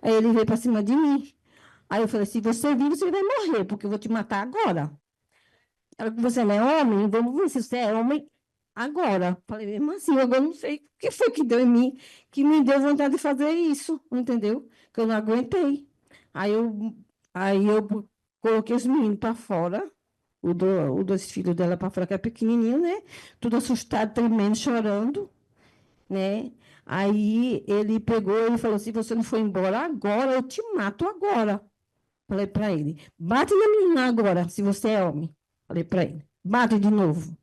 Aí ele veio para cima de mim. Aí eu falei, se você vir, você vai morrer, porque eu vou te matar agora. Ela, você não é homem? Vamos ver se você é homem agora. Falei, mesmo assim, agora eu não sei o que foi que deu em mim, que me deu vontade de fazer isso, entendeu? Que eu não aguentei. Aí eu, aí eu coloquei os meninos para fora, os dois filhos dela para fora, que é pequenininho, né? Tudo assustado, tremendo, chorando, né? Aí ele pegou e falou: se você não for embora agora, eu te mato agora. Falei para ele: bate na menina agora, se você é homem. Falei para ele: bate de novo.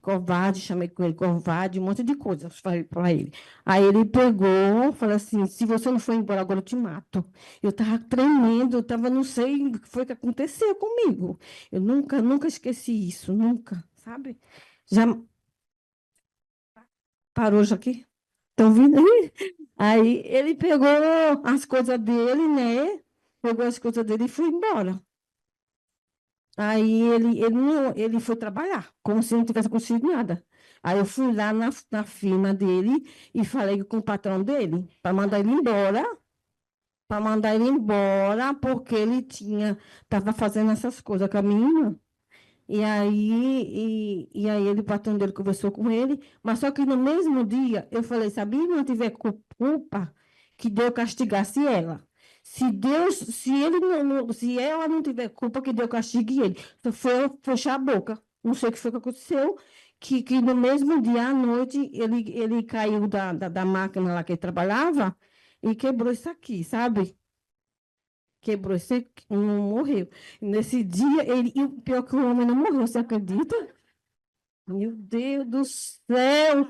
Covarde, chamei com ele, covarde, um monte de coisa, falei para ele. Aí ele pegou, falou assim: se você não for embora agora, eu te mato. Eu estava tremendo, eu estava, não sei o que foi que aconteceu comigo. Eu nunca esqueci isso, nunca, sabe? Já parou já aqui? Estão vindo aí? Aí ele pegou as coisas dele, né? Pegou as coisas dele e foi embora. Aí ele foi trabalhar, como se não tivesse conseguido nada. Aí eu fui lá na firma dele e falei com o patrão dele para mandar ele embora, porque ele estava fazendo essas coisas com a minha irmã. E aí o patrão dele conversou com ele, mas só que no mesmo dia eu falei: se a Bíblia não tiver culpa, que Deus castigasse ela. Se ela não tiver culpa, que Deus castigue ele. Então, foi eu fechar a boca. Não sei o que foi que aconteceu, que no mesmo dia à noite ele caiu da máquina lá que ele trabalhava e quebrou isso aqui, sabe? Quebrou isso aqui, não morreu. Nesse dia, e o pior é que o homem não morreu, você acredita? Meu Deus do céu!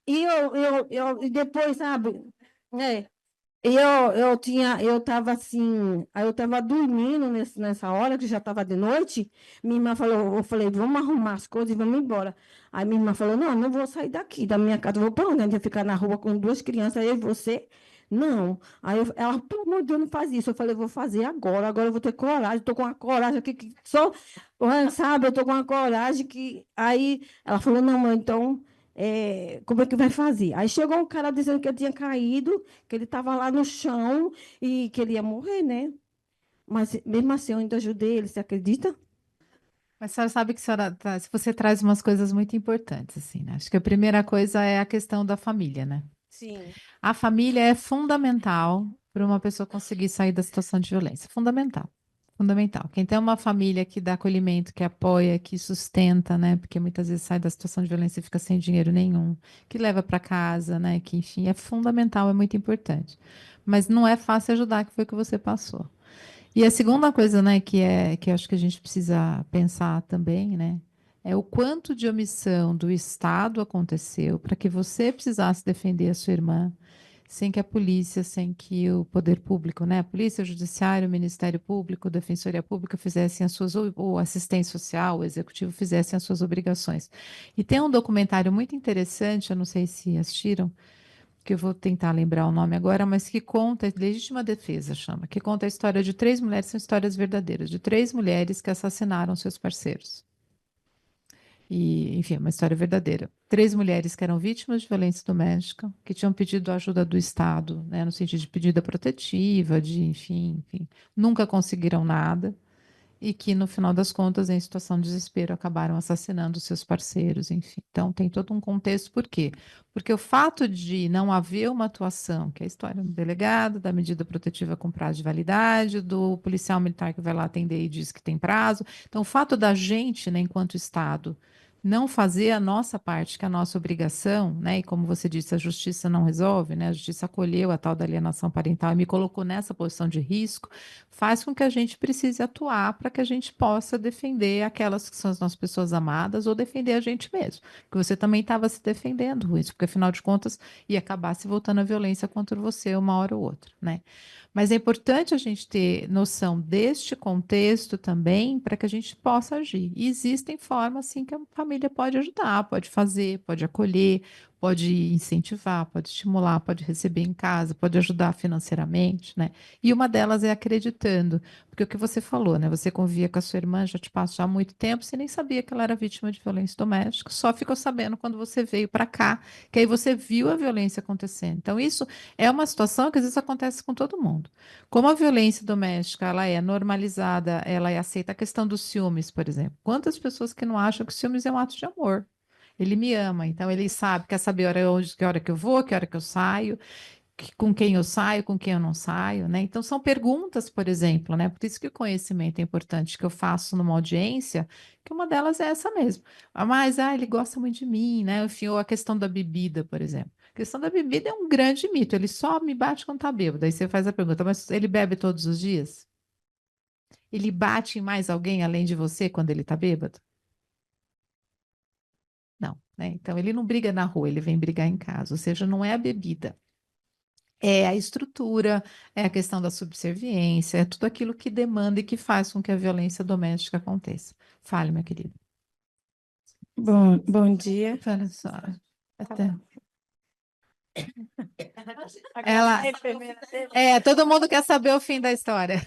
E depois, sabe? É, eu estava assim, aí eu estava dormindo nessa hora, que já estava de noite. Minha irmã falou, eu falei: vamos arrumar as coisas e vamos embora. Aí minha irmã falou: não, não vou sair daqui, da minha casa, eu vou para onde? Eu ia ficar na rua com duas crianças, eu e você? Não. Ela, pelo amor de Deus, não faz isso. Eu falei: vou fazer agora eu vou ter coragem, estou com uma coragem aqui, que só, sabe, eu estou com uma coragem que. Aí ela falou: não, mãe, então. Como é que vai fazer? Aí chegou um cara dizendo que eu tinha caído, que ele estava lá no chão e que ele ia morrer, né? Mas mesmo assim eu ainda ajudei ele, você acredita? Mas a senhora sabe que se você traz umas coisas muito importantes, assim, né? Acho que a primeira coisa é a questão da família, né? Sim. A família é fundamental para uma pessoa conseguir sair da situação de violência. Fundamental. Fundamental. Quem tem uma família que dá acolhimento, que apoia, que sustenta, né? Porque muitas vezes sai da situação de violência e fica sem dinheiro nenhum, que leva para casa, né? Que, enfim, é fundamental, é muito importante. Mas não é fácil ajudar, que foi o que você passou. E a segunda coisa, né, que eu acho que a gente precisa pensar também, né, é o quanto de omissão do Estado aconteceu para que você precisasse defender a sua irmã, sem que a polícia, sem que o poder público, né, a polícia, o judiciário, o Ministério Público, a Defensoria Pública fizessem as suas, ou assistência social, o executivo fizessem as suas obrigações. E tem um documentário muito interessante, eu não sei se assistiram, que eu vou tentar lembrar o nome agora, mas que conta, Legítima Defesa chama, que conta a história de três mulheres, são histórias verdadeiras, de três mulheres que assassinaram seus parceiros. E, enfim, é uma história verdadeira. Três mulheres que eram vítimas de violência doméstica, que tinham pedido a ajuda do Estado, né, no sentido de pedida protetiva, enfim, nunca conseguiram nada e que, no final das contas, em situação de desespero, acabaram assassinando seus parceiros, enfim. Então, tem todo um contexto. Por quê? Porque o fato de não haver uma atuação, que é a história do delegado, da medida protetiva com prazo de validade, do policial militar que vai lá atender e diz que tem prazo. Então, o fato da gente, né, enquanto Estado, não fazer a nossa parte, que é a nossa obrigação, né? E como você disse, a justiça não resolve, né? A justiça acolheu a tal da alienação parental e me colocou nessa posição de risco, faz com que a gente precise atuar para que a gente possa defender aquelas que são as nossas pessoas amadas ou defender a gente mesmo. Porque você também estava se defendendo, Ruiz, porque afinal de contas ia acabar se voltando a violência contra você uma hora ou outra, né? Mas é importante a gente ter noção deste contexto também para que a gente possa agir. E existem formas, sim, que a família pode ajudar, pode fazer, pode acolher, pode incentivar, pode estimular, pode receber em casa, pode ajudar financeiramente, né? E uma delas é acreditando, porque o que você falou, né? Você convivia com a sua irmã, já te passa há muito tempo, você nem sabia que ela era vítima de violência doméstica, só ficou sabendo quando você veio para cá, que aí você viu a violência acontecendo. Então, isso é uma situação que às vezes acontece com todo mundo. Como a violência doméstica, ela é normalizada, ela é aceita, a questão dos ciúmes, por exemplo. Quantas pessoas que não acham que ciúmes é um ato de amor? Ele me ama, então ele sabe, quer saber que hora que eu vou, que hora que eu saio, com quem eu saio, com quem eu não saio, né? Então, são perguntas, por exemplo, né? Por isso que o conhecimento é importante, que eu faço numa audiência, que uma delas é essa mesmo. Mas, ele gosta muito de mim, né? Enfim, ou a questão da bebida, por exemplo. A questão da bebida é um grande mito, ele só me bate quando tá bêbado. Aí você faz a pergunta, mas ele bebe todos os dias? Ele bate em mais alguém além de você quando ele tá bêbado? Não, né? Então, ele não briga na rua, ele vem brigar em casa. Ou seja, não é a bebida. É a estrutura, é a questão da subserviência, é tudo aquilo que demanda e que faz com que a violência doméstica aconteça. Fale, minha querida. Bom dia. Fala só. Até. Ela, todo mundo quer saber o fim da história.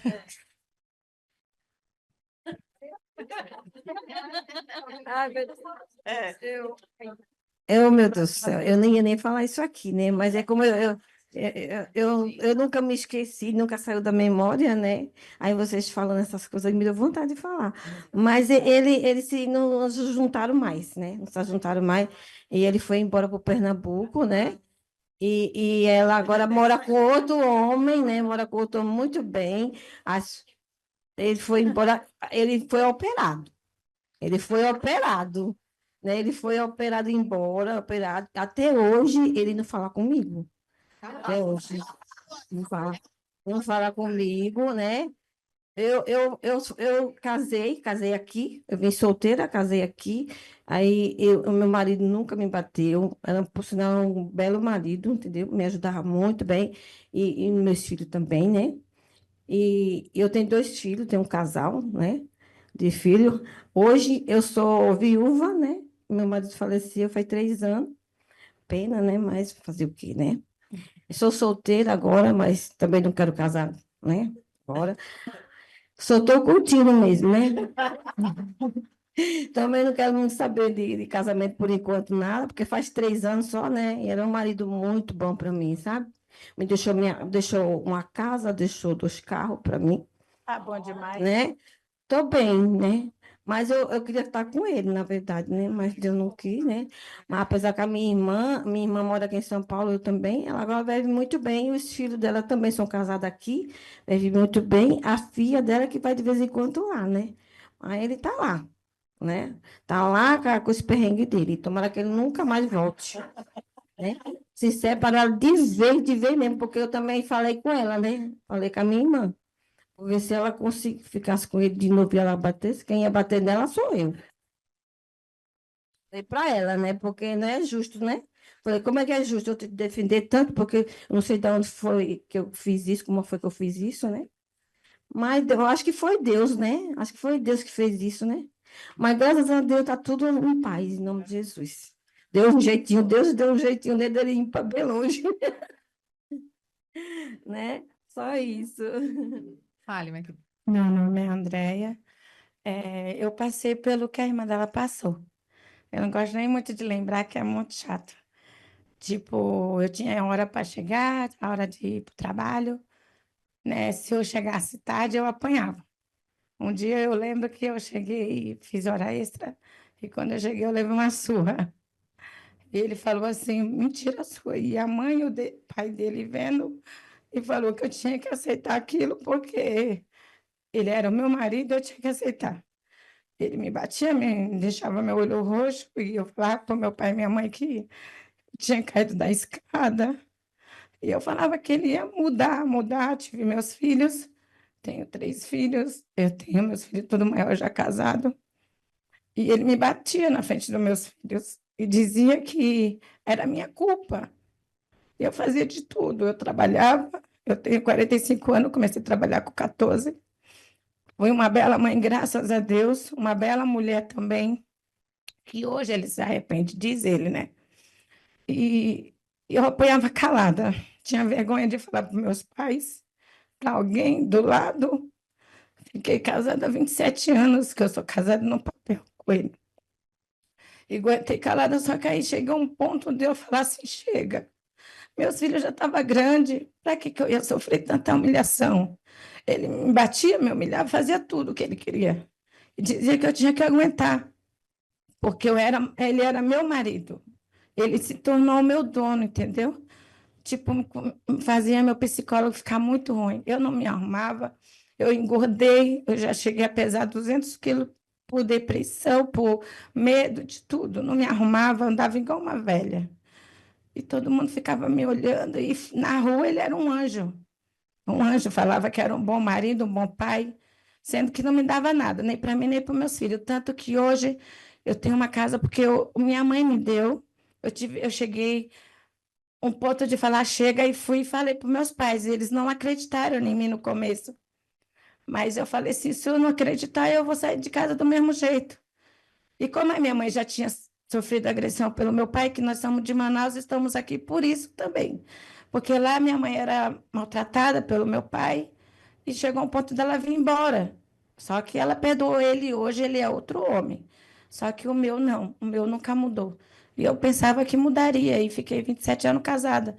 Ai, meu Deus. Meu Deus do céu, eu nem ia nem falar isso aqui, né? Mas é como eu nunca me esqueci, nunca saiu da memória, né? Aí vocês falando essas coisas, me deu vontade de falar. Mas eles se não se juntaram mais, né? Não se juntaram mais. E ele foi embora para o Pernambuco, né? E ela agora mora com outro homem, né? Mora com outro homem muito bem. Ele foi embora, ele foi operado. Ele foi operado, né? Ele foi operado embora, operado. Até hoje ele não fala comigo. Até hoje não fala comigo, né? Eu casei aqui, eu vim solteira, casei aqui. Aí o meu marido nunca me bateu, era por sinal um belo marido, entendeu? Me ajudava muito bem, e meus filhos também, né? E eu tenho 2 filhos, tenho um casal, né? De filho. Hoje eu sou viúva, né? Meu marido faleceu faz 3 anos. Pena, né? Mas fazer o quê, né? Eu sou solteira agora, mas também não quero casar, né? Agora. Só estou curtindo mesmo, né? Também não quero muito saber de casamento por enquanto, nada, porque faz 3 anos só, né? E era um marido muito bom para mim, sabe? Deixou uma casa, deixou 2 carros para mim. Ah, bom demais. Né? Tô bem, né? Mas eu queria estar com ele, na verdade, né? Mas Deus não quis, né? Mas apesar que a minha irmã mora aqui em São Paulo, eu também, ela agora vive muito bem, os filhos dela também são casados aqui, vivem muito bem, a filha dela que vai de vez em quando lá, né? Aí ele tá lá, né? Tá lá com os perrengues dele, tomara que ele nunca mais volte, né? Se separaram de vez mesmo, porque eu também falei com ela, né? Falei com a minha irmã. Porque se ela ficasse com ele de novo e ela batesse, quem ia bater nela sou eu. Falei para ela, né? Porque não é justo, né? Falei, como é que é justo eu te defender tanto? Porque eu não sei de onde foi que eu fiz isso, como foi que eu fiz isso, né? Mas eu acho que foi Deus, né? Acho que foi Deus que fez isso, né? Mas graças a Deus está tudo em paz, em nome de Jesus. Deus deu um jeitinho dele ir para bem longe. Né? Só isso. Fale, minha querida. Meu nome é Andréia. Eu passei pelo que a irmã dela passou. Eu não gosto nem muito de lembrar, que é muito chato. Tipo, eu tinha hora para chegar, a hora de ir para o trabalho, né? Se eu chegasse tarde, eu apanhava. Um dia eu lembro que eu cheguei e fiz hora extra, e quando eu cheguei, eu levei uma surra. E ele falou assim: mentira sua. E a mãe e o pai dele vendo, e falou que eu tinha que aceitar aquilo, porque ele era o meu marido, eu tinha que aceitar. Ele me batia, me deixava meu olho roxo, e eu falava para meu pai e minha mãe que tinha caído da escada. E eu falava que ele ia mudar. Tive meus filhos, tenho 3 filhos, eu tenho meus filhos tudo maior, já casado. E ele me batia na frente dos meus filhos e dizia que era minha culpa. Eu fazia de tudo, eu trabalhava, eu tenho 45 anos, comecei a trabalhar com 14. Fui uma bela mãe, graças a Deus, uma bela mulher também, que hoje ele se arrepende, diz ele, né? E eu apanhava calada, tinha vergonha de falar para meus pais, para alguém do lado. Fiquei casada há 27 anos, que eu sou casada no papel com ele. E aguentei calada, só que aí chegou um ponto de eu falar assim: chega. Meus filhos já estavam grandes, para que eu ia sofrer tanta humilhação? Ele me batia, me humilhava, fazia tudo o que ele queria. E dizia que eu tinha que aguentar, porque ele era meu marido. Ele se tornou meu dono, entendeu? tipo, fazia meu psicólogo ficar muito ruim. Eu não me arrumava, eu engordei, eu já cheguei a pesar 200 quilos por depressão, por medo de tudo. Não me arrumava, andava igual uma velha. E todo mundo ficava me olhando, e na rua ele era um anjo. Um anjo, falava que era um bom marido, um bom pai, sendo que não me dava nada, nem para mim, nem para meus filhos. Tanto que hoje eu tenho uma casa porque minha mãe me deu. Eu cheguei um ponto de falar, chega, e fui e falei para meus pais. E eles não acreditaram em mim no começo. Mas eu falei assim, se eu não acreditar, eu vou sair de casa do mesmo jeito. E como a minha mãe já tinha sofrido agressão pelo meu pai, que nós somos de Manaus, estamos aqui por isso também. Porque lá minha mãe era maltratada pelo meu pai e chegou um ponto dela vir embora. Só que ela perdoou ele e hoje ele é outro homem. Só que o meu não, o meu nunca mudou. E eu pensava que mudaria e fiquei 27 anos casada.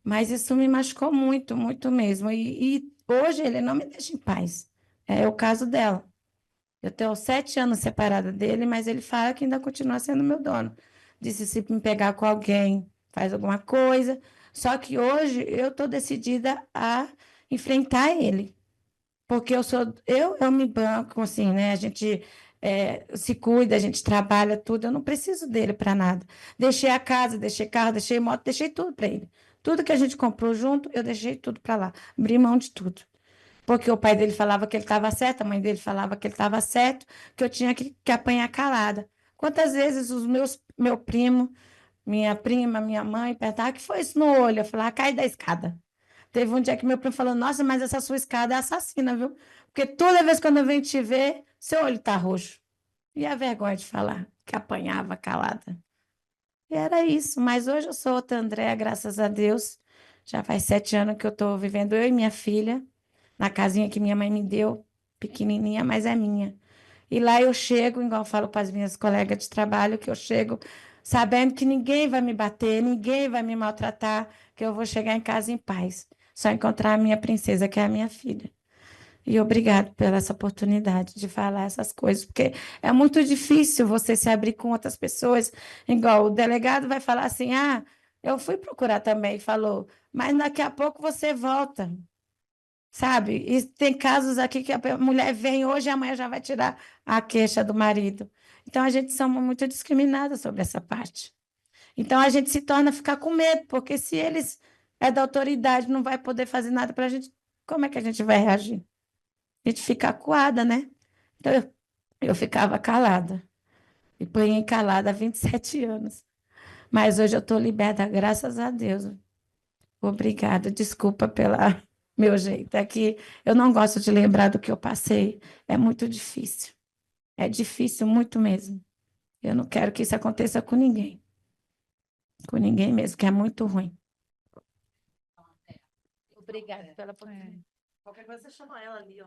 Mas isso me machucou muito, muito mesmo. E hoje ele não me deixa em paz. É o caso dela. Eu tenho 7 anos separada dele, mas ele fala que ainda continua sendo meu dono. Disse se me pegar com alguém, faz alguma coisa. Só que hoje eu estou decidida a enfrentar ele. Porque eu me banco, assim, né? A gente se cuida, a gente trabalha tudo. Eu não preciso dele para nada. Deixei a casa, deixei carro, deixei moto, deixei tudo para ele. Tudo que a gente comprou junto, eu deixei tudo para lá. Abri mão de tudo. Porque o pai dele falava que ele estava certo, a mãe dele falava que ele estava certo, que eu tinha que apanhar calada. Quantas vezes meu primo, minha prima, minha mãe perguntavam, que foi isso no olho? Eu falava, cai da escada. Teve um dia que meu primo falou, nossa, mas essa sua escada é assassina, viu? Porque toda vez quando eu venho te ver, seu olho está roxo. E a vergonha de falar que apanhava calada. E era isso, mas hoje eu sou outra Andréa, graças a Deus. Já faz 7 anos que eu estou vivendo, eu e minha filha, na casinha que minha mãe me deu, pequenininha, mas é minha. E lá eu chego, igual eu falo para as minhas colegas de trabalho, que eu chego sabendo que ninguém vai me bater, ninguém vai me maltratar, que eu vou chegar em casa em paz. Só encontrar a minha princesa, que é a minha filha. E obrigado pela essa oportunidade de falar essas coisas, porque é muito difícil você se abrir com outras pessoas. Igual o delegado vai falar assim: ah, eu fui procurar também, falou, mas daqui a pouco você volta. Sabe? E tem casos aqui que a mulher vem hoje e amanhã já vai tirar a queixa do marido. Então, a gente somos muito discriminadas sobre essa parte. Então, a gente se torna a ficar com medo, porque se eles é da autoridade, não vai poder fazer nada para a gente, como é que a gente vai reagir? A gente fica acuada, né? Então, eu ficava calada. E ponhei calada há 27 anos. Mas hoje eu estou liberta, graças a Deus. Obrigada, desculpa pela meu jeito. É que eu não gosto de lembrar do que eu passei. É muito difícil. É difícil muito mesmo. Eu não quero que isso aconteça com ninguém. Com ninguém mesmo, que é muito ruim. Obrigada pela oportunidade. Qualquer coisa você chama ela ali, ó.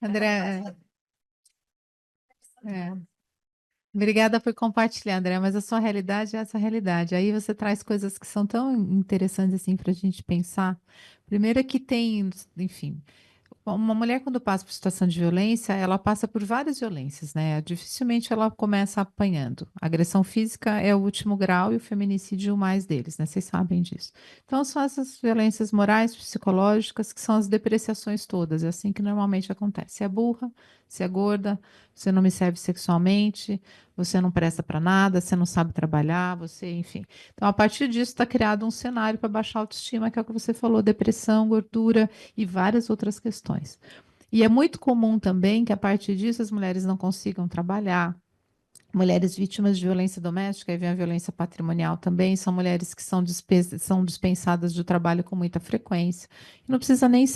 André, obrigada por compartilhar, André, mas a sua realidade é essa realidade. Aí você traz coisas que são tão interessantes assim para a gente pensar. Primeiro é que tem, enfim, uma mulher quando passa por situação de violência, ela passa por várias violências, né? Dificilmente ela começa apanhando. A agressão física é o último grau e o feminicídio o mais deles, né? Vocês sabem disso. Então são essas violências morais, psicológicas, que são as depreciações todas. É assim que normalmente acontece. Se é burra, se é gorda, você não me serve sexualmente, você não presta para nada, você não sabe trabalhar, você, enfim. Então, a partir disso, está criado um cenário para baixar a autoestima, que é o que você falou, depressão, gordura e várias outras questões. E é muito comum também que, a partir disso, as mulheres não consigam trabalhar. Mulheres vítimas de violência doméstica, aí vem a violência patrimonial também, são mulheres que são dispensadas do trabalho com muita frequência. E não precisa nem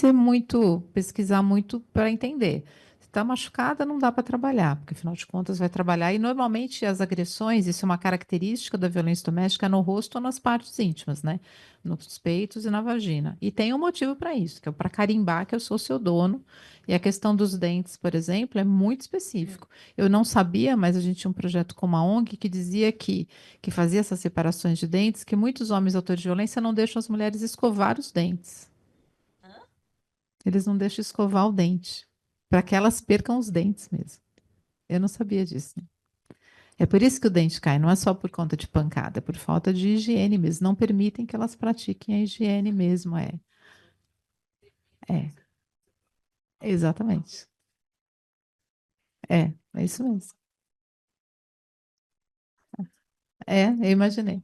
pesquisar muito para entender. Se está machucada, não dá para trabalhar, porque afinal de contas vai trabalhar. E normalmente as agressões, isso é uma característica da violência doméstica, é no rosto ou nas partes íntimas, né? Nos peitos e na vagina. E tem um motivo para isso, que é para carimbar que eu sou seu dono. E a questão dos dentes, por exemplo, é muito específico. Eu não sabia, mas a gente tinha um projeto com uma ONG que dizia que fazia essas separações de dentes, que muitos homens autores de violência não deixam as mulheres escovar os dentes. Eles não deixam escovar o dente, para que elas percam os dentes mesmo. Eu não sabia disso. É por isso que o dente cai, não é só por conta de pancada, é por falta de higiene mesmo. Não permitem que elas pratiquem a higiene mesmo, é, exatamente. É isso mesmo. Eu imaginei.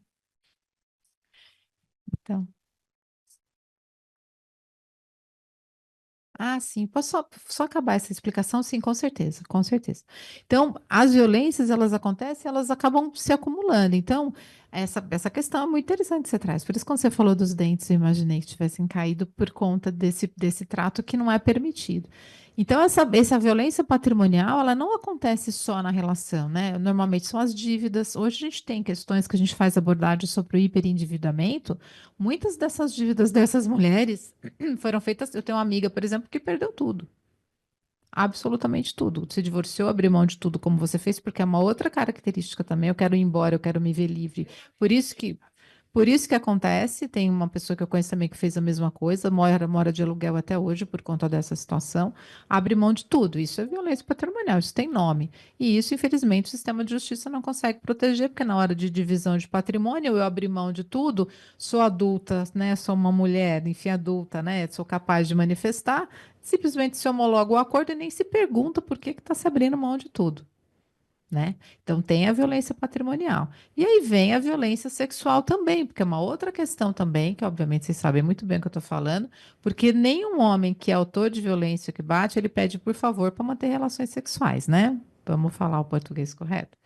Então. Ah, sim. Posso só acabar essa explicação? Sim, com certeza, com certeza. Então, as violências, elas acontecem, elas acabam se acumulando. Então, essa questão é muito interessante que você traz. Por isso, quando você falou dos dentes, eu imaginei que tivessem caído por conta desse trato que não é permitido. Então, essa violência patrimonial, ela não acontece só na relação, né? Normalmente são as dívidas. Hoje a gente tem questões que a gente faz abordagem sobre o hiperendividamento. Muitas dessas dívidas dessas mulheres foram feitas. Eu tenho uma amiga, por exemplo, que perdeu tudo. Absolutamente tudo. Se divorciou, abriu mão de tudo, como você fez, porque é uma outra característica também. Eu quero ir embora, eu quero me ver livre. Por isso que acontece. Tem uma pessoa que eu conheço também que fez a mesma coisa, mora de aluguel até hoje por conta dessa situação. Abre mão de tudo. Isso é violência patrimonial, isso tem nome. E isso, infelizmente, o sistema de justiça não consegue proteger, porque na hora de divisão de patrimônio, eu abri mão de tudo, sou adulta, né? Sou uma mulher, enfim, adulta, né? Sou capaz de manifestar. Simplesmente se homologa o acordo e nem se pergunta por que está se abrindo mão de tudo, né? Então tem a violência patrimonial. E aí vem a violência sexual também, porque é uma outra questão também, que obviamente vocês sabem muito bem o que eu estou falando, porque nenhum homem que é autor de violência que bate, ele pede por favor para manter relações sexuais, né? Vamos falar o português correto.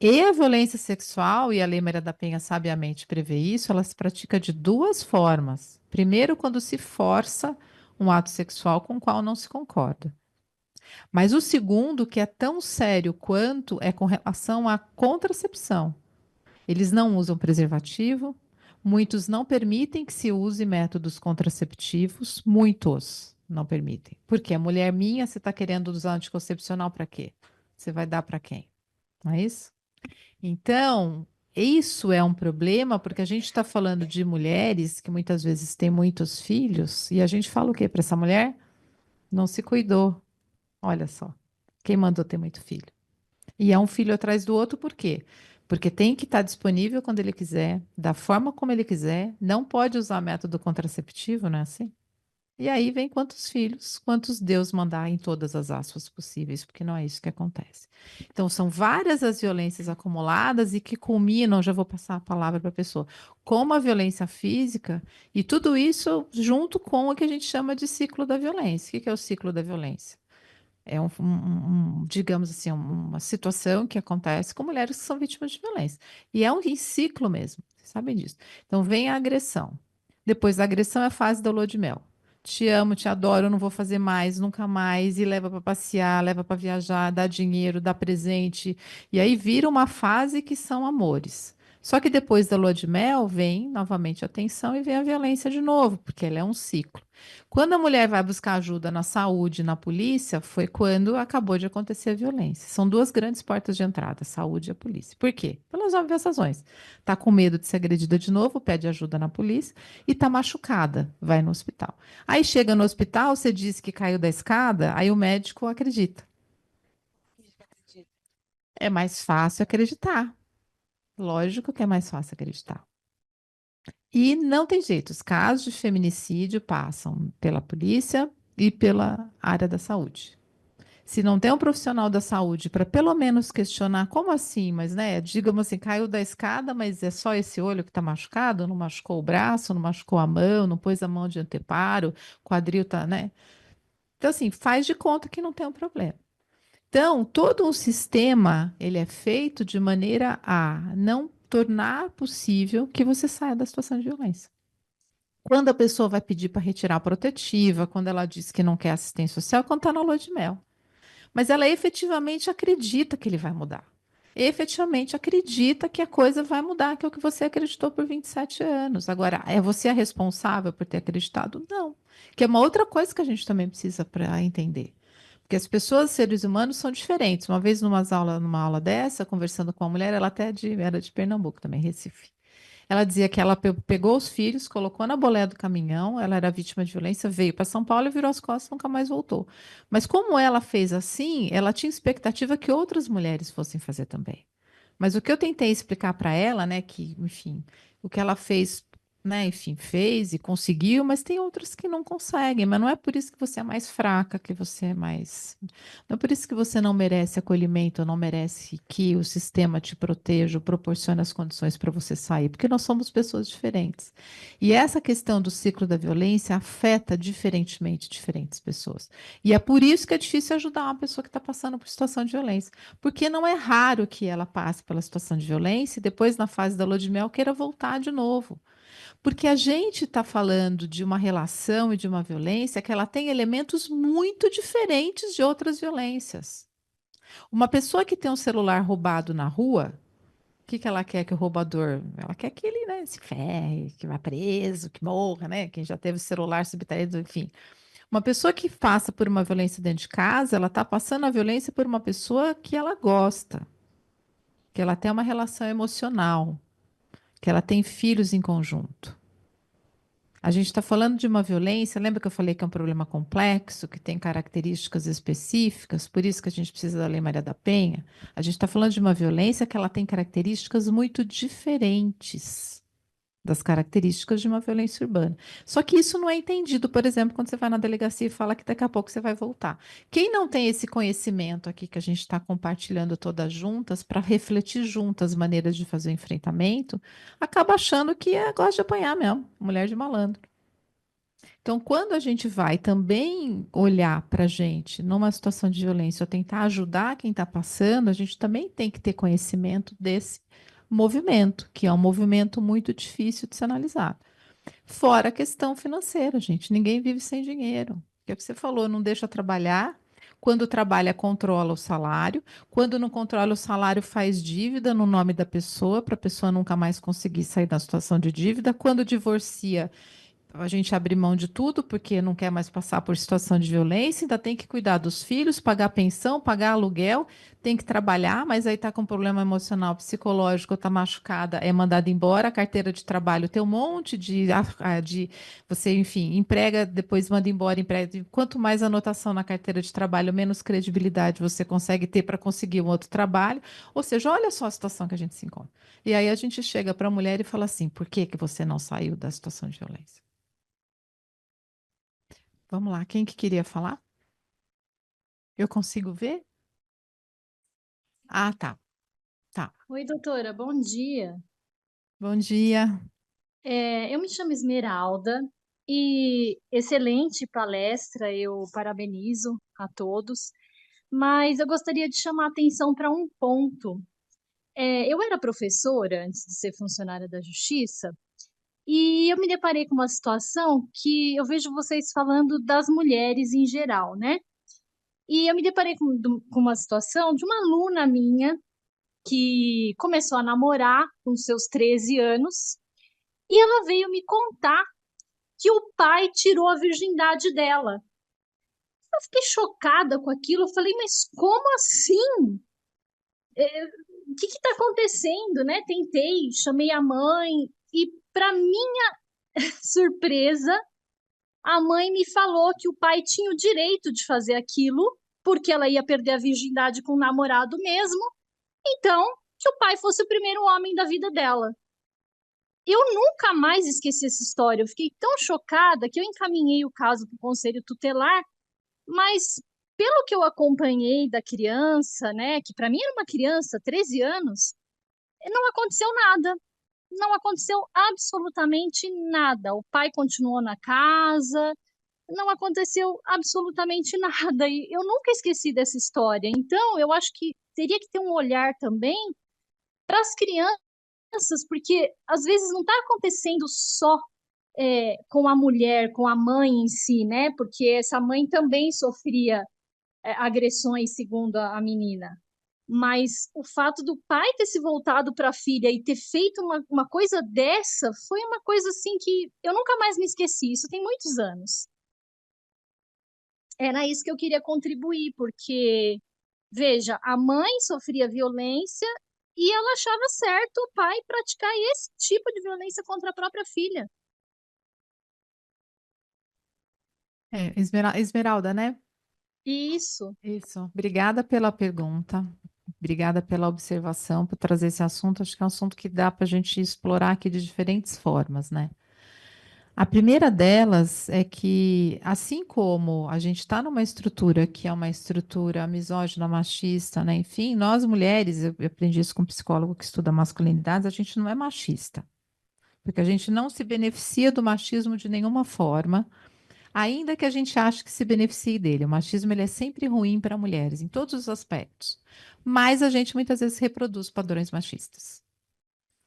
E a violência sexual, e a Lei Maria da Penha sabiamente prevê isso, ela se pratica de duas formas. Primeiro, quando se força um ato sexual com o qual não se concorda. Mas o segundo, que é tão sério quanto, é com relação à contracepção. Eles não usam preservativo, muitos não permitem que se use métodos contraceptivos, muitos não permitem. Porque a mulher minha, você está querendo usar anticoncepcional para quê? Você vai dar para quem? Não é isso? Então, isso é um problema, porque a gente está falando de mulheres que muitas vezes têm muitos filhos, e a gente fala o quê para essa mulher? Não se cuidou. Olha só, quem mandou ter muito filho? E é um filho atrás do outro, por quê? Porque tem que estar disponível quando ele quiser, da forma como ele quiser, não pode usar método contraceptivo, não é assim? E aí vem quantos filhos, quantos Deus mandar em todas as aspas possíveis, porque não é isso que acontece. Então, são várias as violências acumuladas e que culminam, já vou passar a palavra para a pessoa, como a violência física, e tudo isso junto com o que a gente chama de ciclo da violência. O que que é o ciclo da violência? É digamos assim, uma situação que acontece com mulheres que são vítimas de violência. E é um ciclo mesmo, vocês sabem disso. Então vem a agressão. Depois da agressão é a fase da lua de mel. Te amo, te adoro, não vou fazer mais, nunca mais, e leva para passear, leva para viajar, dá dinheiro, dá presente. E aí vira uma fase que são amores. Só que depois da lua de mel vem novamente a tensão e vem a violência de novo, porque ela é um ciclo. Quando a mulher vai buscar ajuda na saúde, na polícia, foi quando acabou de acontecer a violência. São duas grandes portas de entrada, a saúde e a polícia. Por quê? Pelas óbvias razões. Tá com medo de ser agredida de novo, pede ajuda na polícia e tá machucada, vai no hospital. Aí chega no hospital, você diz que caiu da escada, aí o médico acredita. É mais fácil acreditar. Lógico que é mais fácil acreditar. E não tem jeito, os casos de feminicídio passam pela polícia e pela área da saúde. Se não tem um profissional da saúde para pelo menos questionar como assim, mas né, digamos assim, caiu da escada, mas é só esse olho que está machucado, não machucou o braço, não machucou a mão, não pôs a mão de anteparo, quadril tá, né? Então assim, faz de conta que não tem um problema. Então, todo o sistema, ele é feito de maneira a não tornar possível que você saia da situação de violência. Quando a pessoa vai pedir para retirar a protetiva, quando ela diz que não quer assistência social, quando está na lua de mel. Mas ela efetivamente acredita que ele vai mudar. Efetivamente acredita que a coisa vai mudar, que é o que você acreditou por 27 anos. Agora, é você a responsável por ter acreditado? Não. Que é uma outra coisa que a gente também precisa para entender. Porque as pessoas, seres humanos, são diferentes. Uma vez numa aula dessa, conversando com uma mulher, ela até era de Pernambuco também, Recife. Ela dizia que ela pegou os filhos, colocou na boleia do caminhão, ela era vítima de violência, veio para São Paulo e virou as costas, nunca mais voltou. Mas como ela fez assim, ela tinha expectativa que outras mulheres fossem fazer também. Mas o que eu tentei explicar para ela, né, que, enfim, o que ela fez, né, enfim, fez e conseguiu, mas tem outras que não conseguem, mas não é por isso que você é mais fraca, que você é mais. Não é por isso que você não merece acolhimento, ou não merece que o sistema te proteja, ou proporcione as condições para você sair, porque nós somos pessoas diferentes. E essa questão do ciclo da violência afeta diferentemente diferentes pessoas. E é por isso que é difícil ajudar uma pessoa que está passando por situação de violência. Porque não é raro que ela passe pela situação de violência e depois, na fase da lua de mel, queira voltar de novo. Porque a gente está falando de uma relação e de uma violência que ela tem elementos muito diferentes de outras violências. Uma pessoa que tem um celular roubado na rua, o que ela quer que o roubador? Ela quer que ele, né, se ferre, que vá preso, que morra, né? Quem já teve celular subtraído, enfim. Uma pessoa que passa por uma violência dentro de casa, ela está passando a violência por uma pessoa que ela gosta, que ela tem uma relação emocional, que ela tem filhos em conjunto. A gente está falando de uma violência, lembra que eu falei que é um problema complexo, que tem características específicas, por isso que a gente precisa da Lei Maria da Penha? A gente está falando de uma violência que ela tem características muito diferentes das características de uma violência urbana. Só que isso não é entendido, por exemplo, quando você vai na delegacia e fala que daqui a pouco você vai voltar. Quem não tem esse conhecimento aqui que a gente está compartilhando todas juntas para refletir juntas maneiras de fazer o enfrentamento, acaba achando que gosta de apanhar mesmo, mulher de malandro. Então, quando a gente vai também olhar para a gente numa situação de violência ou tentar ajudar quem está passando, a gente também tem que ter conhecimento desse movimento, que é um movimento muito difícil de ser analisado. Fora a questão financeira, gente. Ninguém vive sem dinheiro. É o que você falou, não deixa trabalhar. Quando trabalha, controla o salário. Quando não controla o salário, faz dívida no nome da pessoa, para a pessoa nunca mais conseguir sair da situação de dívida. Quando divorcia, a gente abre mão de tudo porque não quer mais passar por situação de violência, ainda tem que cuidar dos filhos, pagar pensão, pagar aluguel, tem que trabalhar, mas aí está com problema emocional, psicológico, está machucada, é mandada embora, a carteira de trabalho tem um monte de você, enfim, emprega, depois manda embora, emprega. Quanto mais anotação na carteira de trabalho, menos credibilidade você consegue ter para conseguir um outro trabalho. Ou seja, olha só a situação que a gente se encontra. E aí a gente chega para a mulher e fala assim: por que que você não saiu da situação de violência? Vamos lá, quem que queria falar? Eu consigo ver? Ah, tá. Tá. Oi, doutora, bom dia. Bom dia. Eu me chamo Esmeralda e excelente palestra, eu parabenizo a todos, mas eu gostaria de chamar a atenção para um ponto. Eu era professora antes de ser funcionária da Justiça e eu me deparei com uma situação que eu vejo vocês falando das mulheres em geral, né? E eu me deparei com uma situação de uma aluna minha que começou a namorar com seus 13 anos e ela veio me contar que o pai tirou a virgindade dela. Eu fiquei chocada com aquilo, eu falei, mas como assim? O que está acontecendo, né? Tentei, chamei a mãe e, para minha surpresa, a mãe me falou que o pai tinha o direito de fazer aquilo, porque ela ia perder a virgindade com o namorado mesmo, então que o pai fosse o primeiro homem da vida dela. Eu nunca mais esqueci essa história. Eu fiquei tão chocada que eu encaminhei o caso para o conselho tutelar, mas pelo que eu acompanhei da criança, né, que para mim era uma criança, 13 anos, não aconteceu nada. Não aconteceu absolutamente nada. O pai continuou na casa, não aconteceu absolutamente nada. E eu nunca esqueci dessa história. Então, eu acho que teria que ter um olhar também para as crianças, porque às vezes não está acontecendo só com a mulher, com a mãe em si, né? Porque essa mãe também sofria agressões, segundo a menina. Mas o fato do pai ter se voltado para a filha e ter feito uma coisa dessa foi uma coisa assim que eu nunca mais me esqueci. Isso tem muitos anos. Era isso que eu queria contribuir, porque, veja, a mãe sofria violência e ela achava certo o pai praticar esse tipo de violência contra a própria filha. Esmeralda, né? Isso. Isso. Obrigada pela pergunta. Obrigada pela observação, por trazer esse assunto. Acho que é um assunto que dá para a gente explorar aqui de diferentes formas, né? A primeira delas é que, assim como a gente está numa estrutura que é uma estrutura misógina, machista, né? Enfim, nós mulheres, eu aprendi isso com um psicólogo que estuda masculinidades, a gente não é machista, porque a gente não se beneficia do machismo de nenhuma forma, ainda que a gente ache que se beneficie dele. O machismo ele é sempre ruim para mulheres, em todos os aspectos, mas a gente muitas vezes reproduz padrões machistas.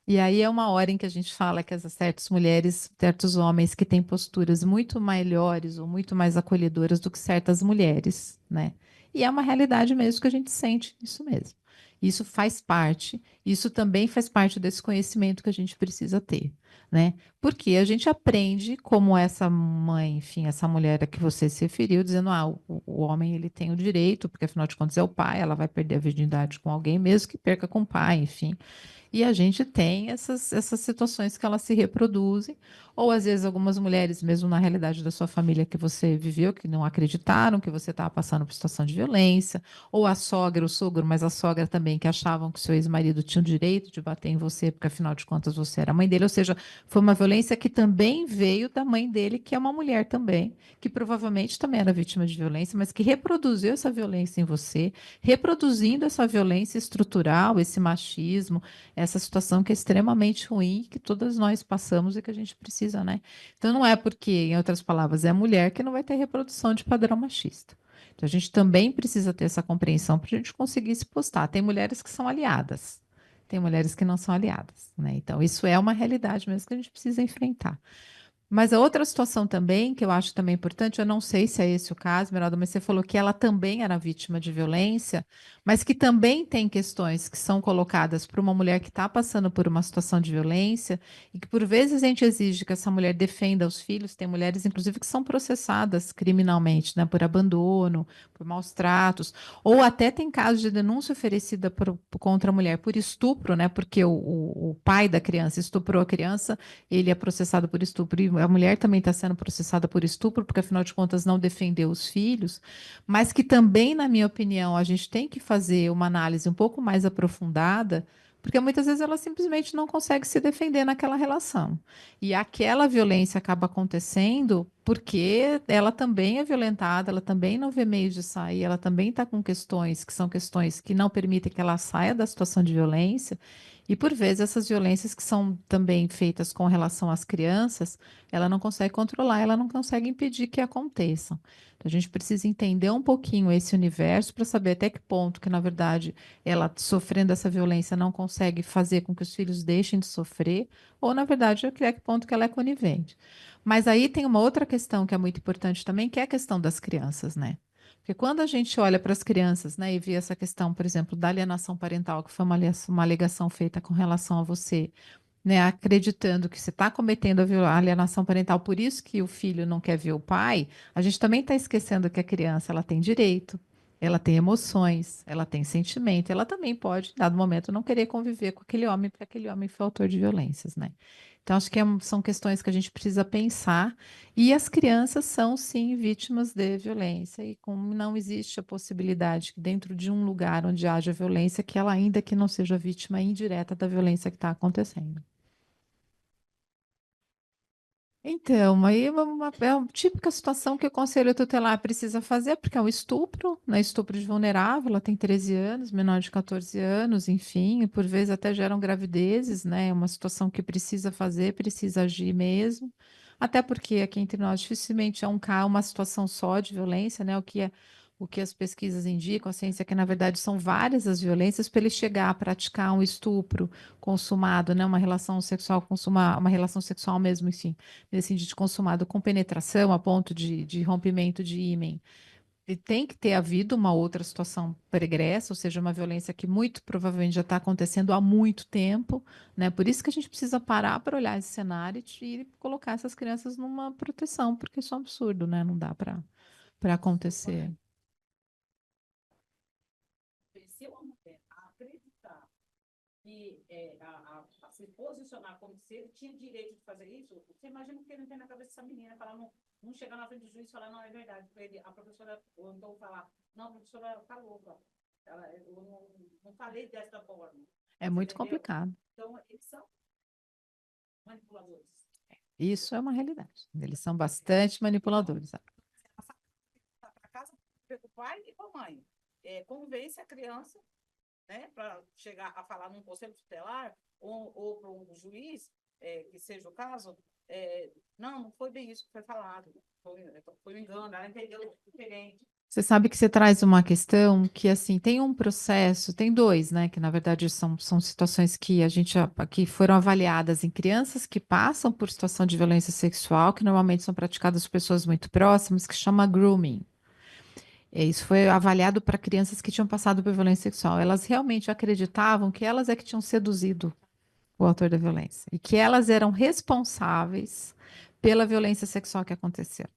E aí é uma hora em que a gente fala que essas certas mulheres, certos homens que têm posturas muito melhores ou muito mais acolhedoras do que certas mulheres, né? E é uma realidade mesmo que a gente sente isso mesmo. Isso faz parte, isso também faz parte desse conhecimento que a gente precisa ter, né? Porque a gente aprende como essa mãe, enfim, essa mulher a que você se referiu, dizendo, o homem ele tem o direito, porque afinal de contas é o pai, ela vai perder a virgindade com alguém, mesmo que perca com o pai, enfim. E a gente tem essas situações que elas se reproduzem, ou às vezes algumas mulheres, mesmo na realidade da sua família que você viveu, que não acreditaram que você estava passando por situação de violência, ou a sogra, o sogro, mas a sogra também, que achavam que seu ex-marido tinha o direito de bater em você, porque afinal de contas você era a mãe dele, ou seja, foi uma violência que também veio da mãe dele, que é uma mulher também, que provavelmente também era vítima de violência, mas que reproduziu essa violência em você, reproduzindo essa violência estrutural, esse machismo, essa situação que é extremamente ruim, que todas nós passamos e que a gente precisa, né? Então não é porque, em outras palavras, é a mulher que não vai ter reprodução de padrão machista. Então a gente também precisa ter essa compreensão para a gente conseguir se postar. Tem mulheres que são aliadas, tem mulheres que não são aliadas, né? Então isso é uma realidade mesmo que a gente precisa enfrentar. Mas a outra situação também, que eu acho também importante, eu não sei se é esse o caso, Meralda, mas você falou que ela também era vítima de violência, mas que também tem questões que são colocadas para uma mulher que está passando por uma situação de violência e que por vezes a gente exige que essa mulher defenda os filhos. Tem mulheres, inclusive, que são processadas criminalmente, né, por abandono, por maus tratos, ou até tem casos de denúncia oferecida contra a mulher por estupro, né, porque o pai da criança estuprou a criança, ele é processado por estupro, e a mulher também está sendo processada por estupro, porque afinal de contas não defendeu os filhos, mas que também, na minha opinião, a gente tem que fazer uma análise um pouco mais aprofundada, porque muitas vezes ela simplesmente não consegue se defender naquela relação. E aquela violência acaba acontecendo porque ela também é violentada, ela também não vê meios de sair, ela também está com questões que são questões que não permitem que ela saia da situação de violência. E por vezes essas violências que são também feitas com relação às crianças, ela não consegue controlar, ela não consegue impedir que aconteçam. Então a gente precisa entender um pouquinho esse universo para saber até que ponto que, na verdade, ela sofrendo essa violência não consegue fazer com que os filhos deixem de sofrer, ou, na verdade, até que ponto que ela é conivente. Mas aí tem uma outra questão que é muito importante também, que é a questão das crianças, né? Porque quando a gente olha para as crianças, né, e vê essa questão, por exemplo, da alienação parental, que foi uma alegação feita com relação a você, né, acreditando que você está cometendo a alienação parental, por isso que o filho não quer ver o pai, a gente também está esquecendo que a criança ela tem direito, ela tem emoções, ela tem sentimento, ela também pode, em dado momento, não querer conviver com aquele homem, porque aquele homem foi autor de violências, né? Então, acho que são questões que a gente precisa pensar. E as crianças são, sim, vítimas de violência. E como não existe a possibilidade que dentro de um lugar onde haja violência, que ela ainda que não seja vítima indireta da violência que está acontecendo. Então, aí é uma típica situação que o conselho tutelar precisa fazer, porque é um estupro, né? Estupro de vulnerável, ela tem 13 anos, menor de 14 anos, enfim, e por vezes até geram gravidezes, né? É uma situação que precisa fazer, precisa agir mesmo, até porque aqui entre nós dificilmente é uma situação só de violência, né? O que as pesquisas indicam, a ciência é que, na verdade, são várias as violências para ele chegar a praticar um estupro consumado, né? Uma relação sexual consumada, uma relação sexual mesmo, enfim nesse sentido de consumado com penetração a ponto de rompimento de ímen. E tem que ter havido uma outra situação pregressa, ou seja, uma violência que muito provavelmente já está acontecendo há muito tempo, né? Por isso que a gente precisa parar para olhar esse cenário e colocar essas crianças numa proteção, porque isso é um absurdo, né? Não dá para acontecer. Se uma mulher acreditar que se posicionar como se ele tinha direito de fazer isso, você imagina o que não tem na cabeça dessa menina, falar, não chegar na frente do juiz e falar, não, é verdade, a professora, ou então falar, não, a professora está louca, Eu não falei dessa forma. É muito complicado. Então, eles são manipuladores. Isso é uma realidade. Eles são bastante manipuladores. Para casa com o pai e com a mãe. Convence a criança, né, para chegar a falar num conselho tutelar ou para um juiz, que seja o caso, não foi bem isso que foi falado. Foi um engano, ela entendeu diferente. Você sabe que você traz uma questão que, assim, tem um processo, tem dois, né, que na verdade são situações que que foram avaliadas em crianças que passam por situação de violência sexual, que normalmente são praticadas por pessoas muito próximas, que chama grooming. Isso foi avaliado para crianças que tinham passado por violência sexual. Elas realmente acreditavam que elas é que tinham seduzido o autor da violência e que elas eram responsáveis pela violência sexual que aconteceu,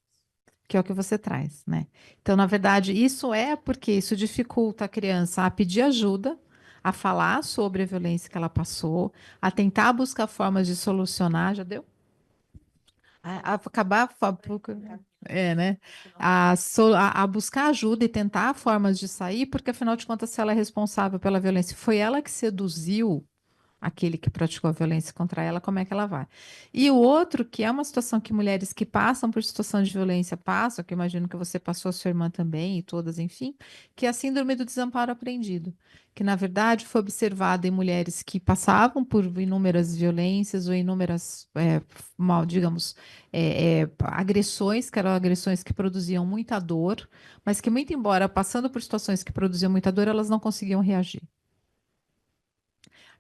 que é o que você traz, né? Então, na verdade, isso é porque isso dificulta a criança a pedir ajuda, a falar sobre a violência que ela passou, a tentar buscar formas de solucionar. Já deu? A acabar. Né? A buscar ajuda e tentar formas de sair, porque afinal de contas, se ela é responsável pela violência, foi ela que seduziu aquele que praticou a violência contra ela, como é que ela vai? E o outro, que é uma situação que mulheres que passam por situação de violência passam, que eu imagino que você passou, a sua irmã também, e todas, enfim, que é a síndrome do desamparo aprendido, que na verdade foi observada em mulheres que passavam por inúmeras violências ou inúmeras, digamos, agressões, que eram agressões que produziam muita dor, mas que, muito embora passando por situações que produziam muita dor, elas não conseguiam reagir.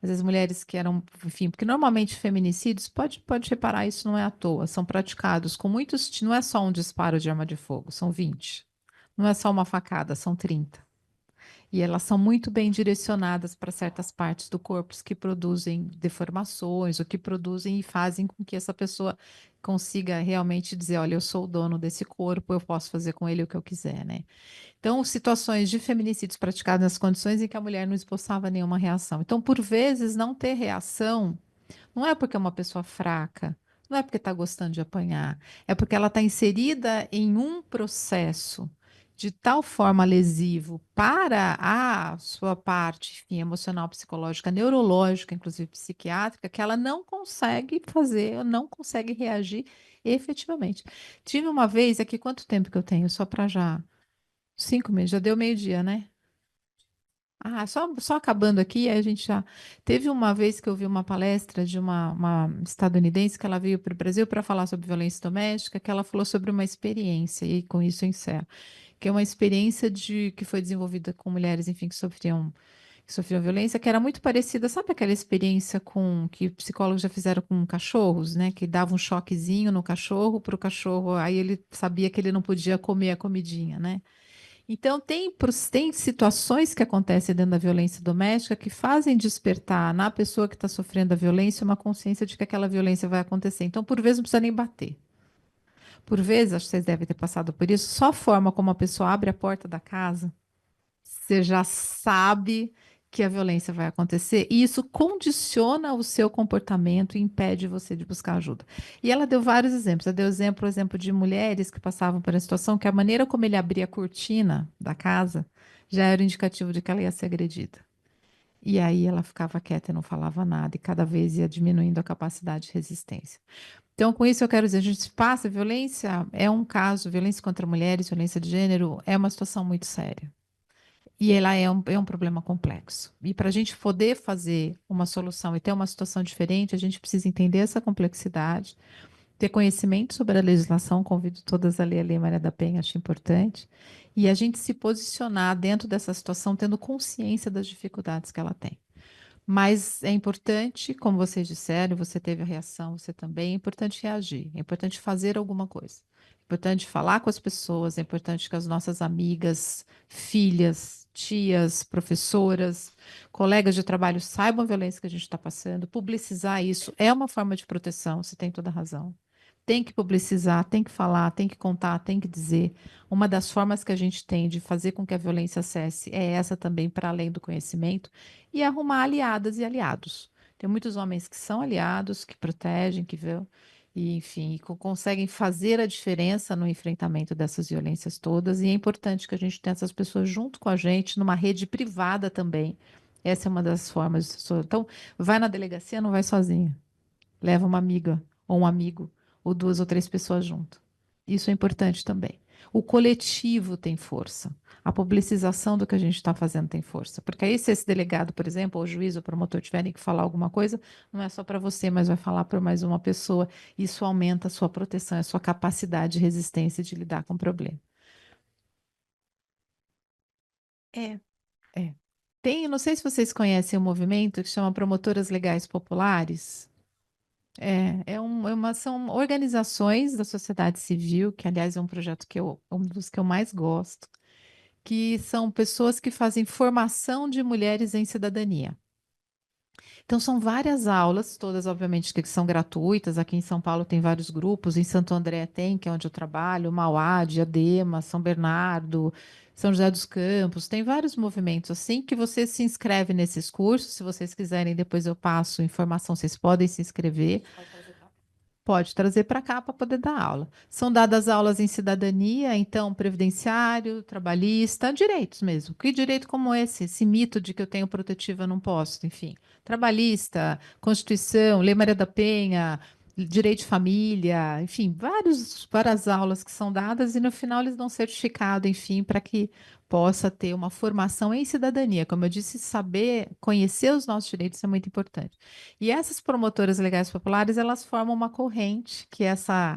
Às vezes mulheres que eram, enfim, porque normalmente feminicídios, pode reparar, isso não é à toa, são praticados com muitos, não é só um disparo de arma de fogo, são 20. Não é só uma facada, são 30. E elas são muito bem direcionadas para certas partes do corpo que produzem deformações, ou que produzem e fazem com que essa pessoa consiga realmente dizer, olha, eu sou o dono desse corpo, eu posso fazer com ele o que eu quiser, né? Então, situações de feminicídios praticados nas condições em que a mulher não esboçava nenhuma reação. Então, por vezes, não ter reação não é porque é uma pessoa fraca, não é porque está gostando de apanhar, é porque ela está inserida em um processo de tal forma lesivo para a sua parte, enfim, emocional, psicológica, neurológica, inclusive psiquiátrica, que ela não consegue fazer, não consegue reagir efetivamente. Tive uma vez aqui, quanto tempo que eu tenho? Só para já. 5 meses, já deu meio-dia, né? Ah, só acabando aqui, aí a gente já. Teve uma vez que eu vi uma palestra de uma estadunidense que ela veio para o Brasil para falar sobre violência doméstica, que ela falou sobre uma experiência, e com isso eu encerro, que é uma experiência que foi desenvolvida com mulheres, enfim, que sofriam violência, que era muito parecida, sabe aquela experiência com que psicólogos já fizeram com cachorros, né? Que dava um choquezinho no cachorro para o cachorro, aí ele sabia que ele não podia comer a comidinha, né? Então, tem situações que acontecem dentro da violência doméstica que fazem despertar na pessoa que está sofrendo a violência uma consciência de que aquela violência vai acontecer. Então, por vezes, não precisa nem bater. Por vezes, acho que vocês devem ter passado por isso, só a forma como a pessoa abre a porta da casa, você já sabe que a violência vai acontecer, e isso condiciona o seu comportamento e impede você de buscar ajuda. E ela deu vários exemplos. Ela deu exemplo de mulheres que passavam por uma situação que a maneira como ele abria a cortina da casa já era indicativo de que ela ia ser agredida. E aí ela ficava quieta e não falava nada, e cada vez ia diminuindo a capacidade de resistência. Então, com isso, eu quero dizer, a gente passa, violência é um caso, violência contra mulheres, violência de gênero, é uma situação muito séria. E ela é um problema complexo. E para a gente poder fazer uma solução e ter uma situação diferente, a gente precisa entender essa complexidade, ter conhecimento sobre a legislação, convido todas a ler a Lei Maria da Penha, acho importante, e a gente se posicionar dentro dessa situação, tendo consciência das dificuldades que ela tem. Mas é importante, como vocês disseram, você teve a reação, você também, é importante reagir, é importante fazer alguma coisa. É importante falar com as pessoas, é importante que as nossas amigas, filhas, tias, professoras, colegas de trabalho saibam a violência que a gente está passando, publicizar isso é uma forma de proteção, você tem toda a razão. Tem que publicizar, tem que falar, tem que contar, tem que dizer. Uma das formas que a gente tem de fazer com que a violência cesse é essa também, para além do conhecimento, e arrumar aliadas e aliados. Tem muitos homens que são aliados, que protegem, que vê. e, enfim, conseguem fazer a diferença no enfrentamento dessas violências todas, e é importante que a gente tenha essas pessoas junto com a gente, numa rede privada também. Essa é uma das formas de... Então, vai na delegacia, não vai sozinha. Leva uma amiga, ou um amigo, ou 2 ou 3 pessoas junto. Isso é importante também. O coletivo tem força. A publicização do que a gente está fazendo tem força. Porque aí, se esse delegado, por exemplo, ou o juiz ou o promotor tiverem que falar alguma coisa, não é só para você, mas vai falar para mais uma pessoa. Isso aumenta a sua proteção, a sua capacidade de resistência de lidar com o problema. É. Tem, não sei se vocês conhecem um movimento que chama Promotoras Legais Populares. São organizações da sociedade civil, que, aliás, é um projeto que um dos que eu mais gosto, que são pessoas que fazem formação de mulheres em cidadania. Então, são várias aulas, todas, obviamente, que são gratuitas. Aqui em São Paulo tem vários grupos, em Santo André tem, que é onde eu trabalho, Mauá, Diadema, São Bernardo, São José dos Campos, tem vários movimentos assim que você se inscreve nesses cursos. Se vocês quiserem, depois eu passo informação, vocês podem se inscrever. Pode trazer para cá para poder dar aula. São dadas aulas em cidadania, então, previdenciário, trabalhista, direitos mesmo. Que direito como esse mito de que eu tenho protetiva, não posso, enfim. Trabalhista, Constituição, Lei Maria da Penha, direito de família, enfim, várias aulas que são dadas e no final eles dão certificado, enfim, para que possa ter uma formação em cidadania. Como eu disse, saber, conhecer os nossos direitos é muito importante. E essas promotoras legais populares, elas formam uma corrente, que é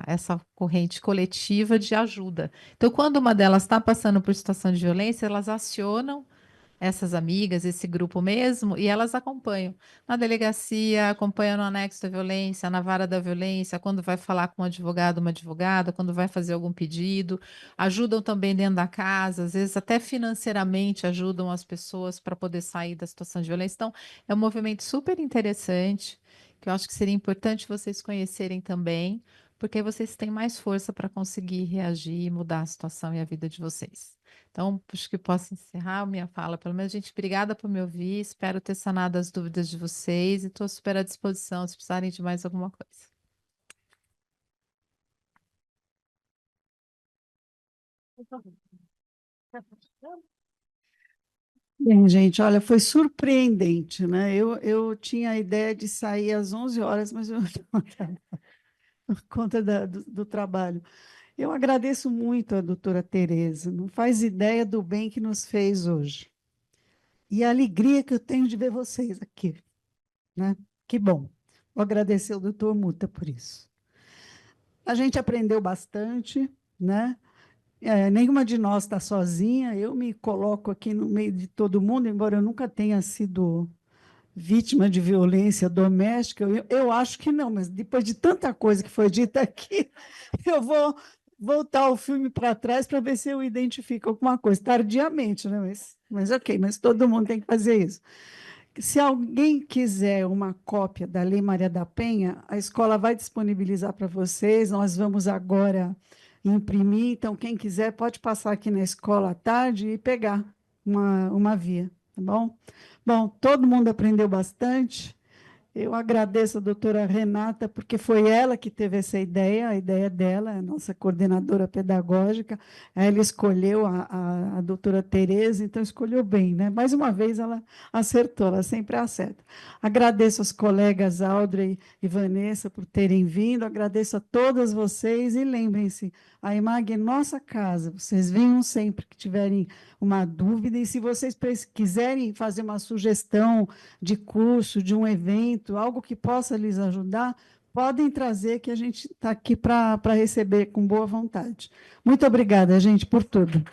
essa corrente coletiva de ajuda. Então, quando uma delas está passando por situação de violência, elas acionam essas amigas, esse grupo mesmo, e elas acompanham na delegacia, acompanham no anexo da violência, na vara da violência, quando vai falar com um advogado, uma advogada, quando vai fazer algum pedido, ajudam também dentro da casa, às vezes até financeiramente ajudam as pessoas para poder sair da situação de violência. Então, é um movimento super interessante, que eu acho que seria importante vocês conhecerem também, porque aí vocês têm mais força para conseguir reagir e mudar a situação e a vida de vocês. Então, acho que posso encerrar a minha fala. Pelo menos, gente, obrigada por me ouvir. Espero ter sanado as dúvidas de vocês e estou super à disposição se precisarem de mais alguma coisa. Bem, gente, olha, foi surpreendente, né? Eu tinha a ideia de sair às 11 horas, mas eu por conta do trabalho. Eu agradeço muito a doutora Tereza, não faz ideia do bem que nos fez hoje. E a alegria que eu tenho de ver vocês aqui, né? Que bom. Vou agradecer ao doutor Muta por isso. A gente aprendeu bastante, né? Nenhuma de nós está sozinha, eu me coloco aqui no meio de todo mundo, embora eu nunca tenha sido vítima de violência doméstica, eu acho que não, mas depois de tanta coisa que foi dita aqui, eu vou voltar o filme para trás para ver se eu identifico alguma coisa, tardiamente, né? Mas ok, mas todo mundo tem que fazer isso. Se alguém quiser uma cópia da Lei Maria da Penha, a escola vai disponibilizar para vocês, nós vamos agora imprimir, então quem quiser pode passar aqui na escola à tarde e pegar uma via, tá bom? Bom, todo mundo aprendeu bastante. Eu agradeço a doutora Renata, porque foi ela que teve essa ideia, a ideia dela, a nossa coordenadora pedagógica. Ela escolheu a doutora Tereza, então escolheu bem, né? Mais uma vez ela acertou, ela sempre acerta. Agradeço aos colegas Audrey e Vanessa por terem vindo, agradeço a todas vocês e lembrem-se, a EMAG é nossa casa, vocês venham sempre que tiverem uma dúvida e se vocês quiserem fazer uma sugestão de curso, de um evento, algo que possa lhes ajudar, podem trazer que a gente está aqui para receber com boa vontade. Muito obrigada, gente, por tudo.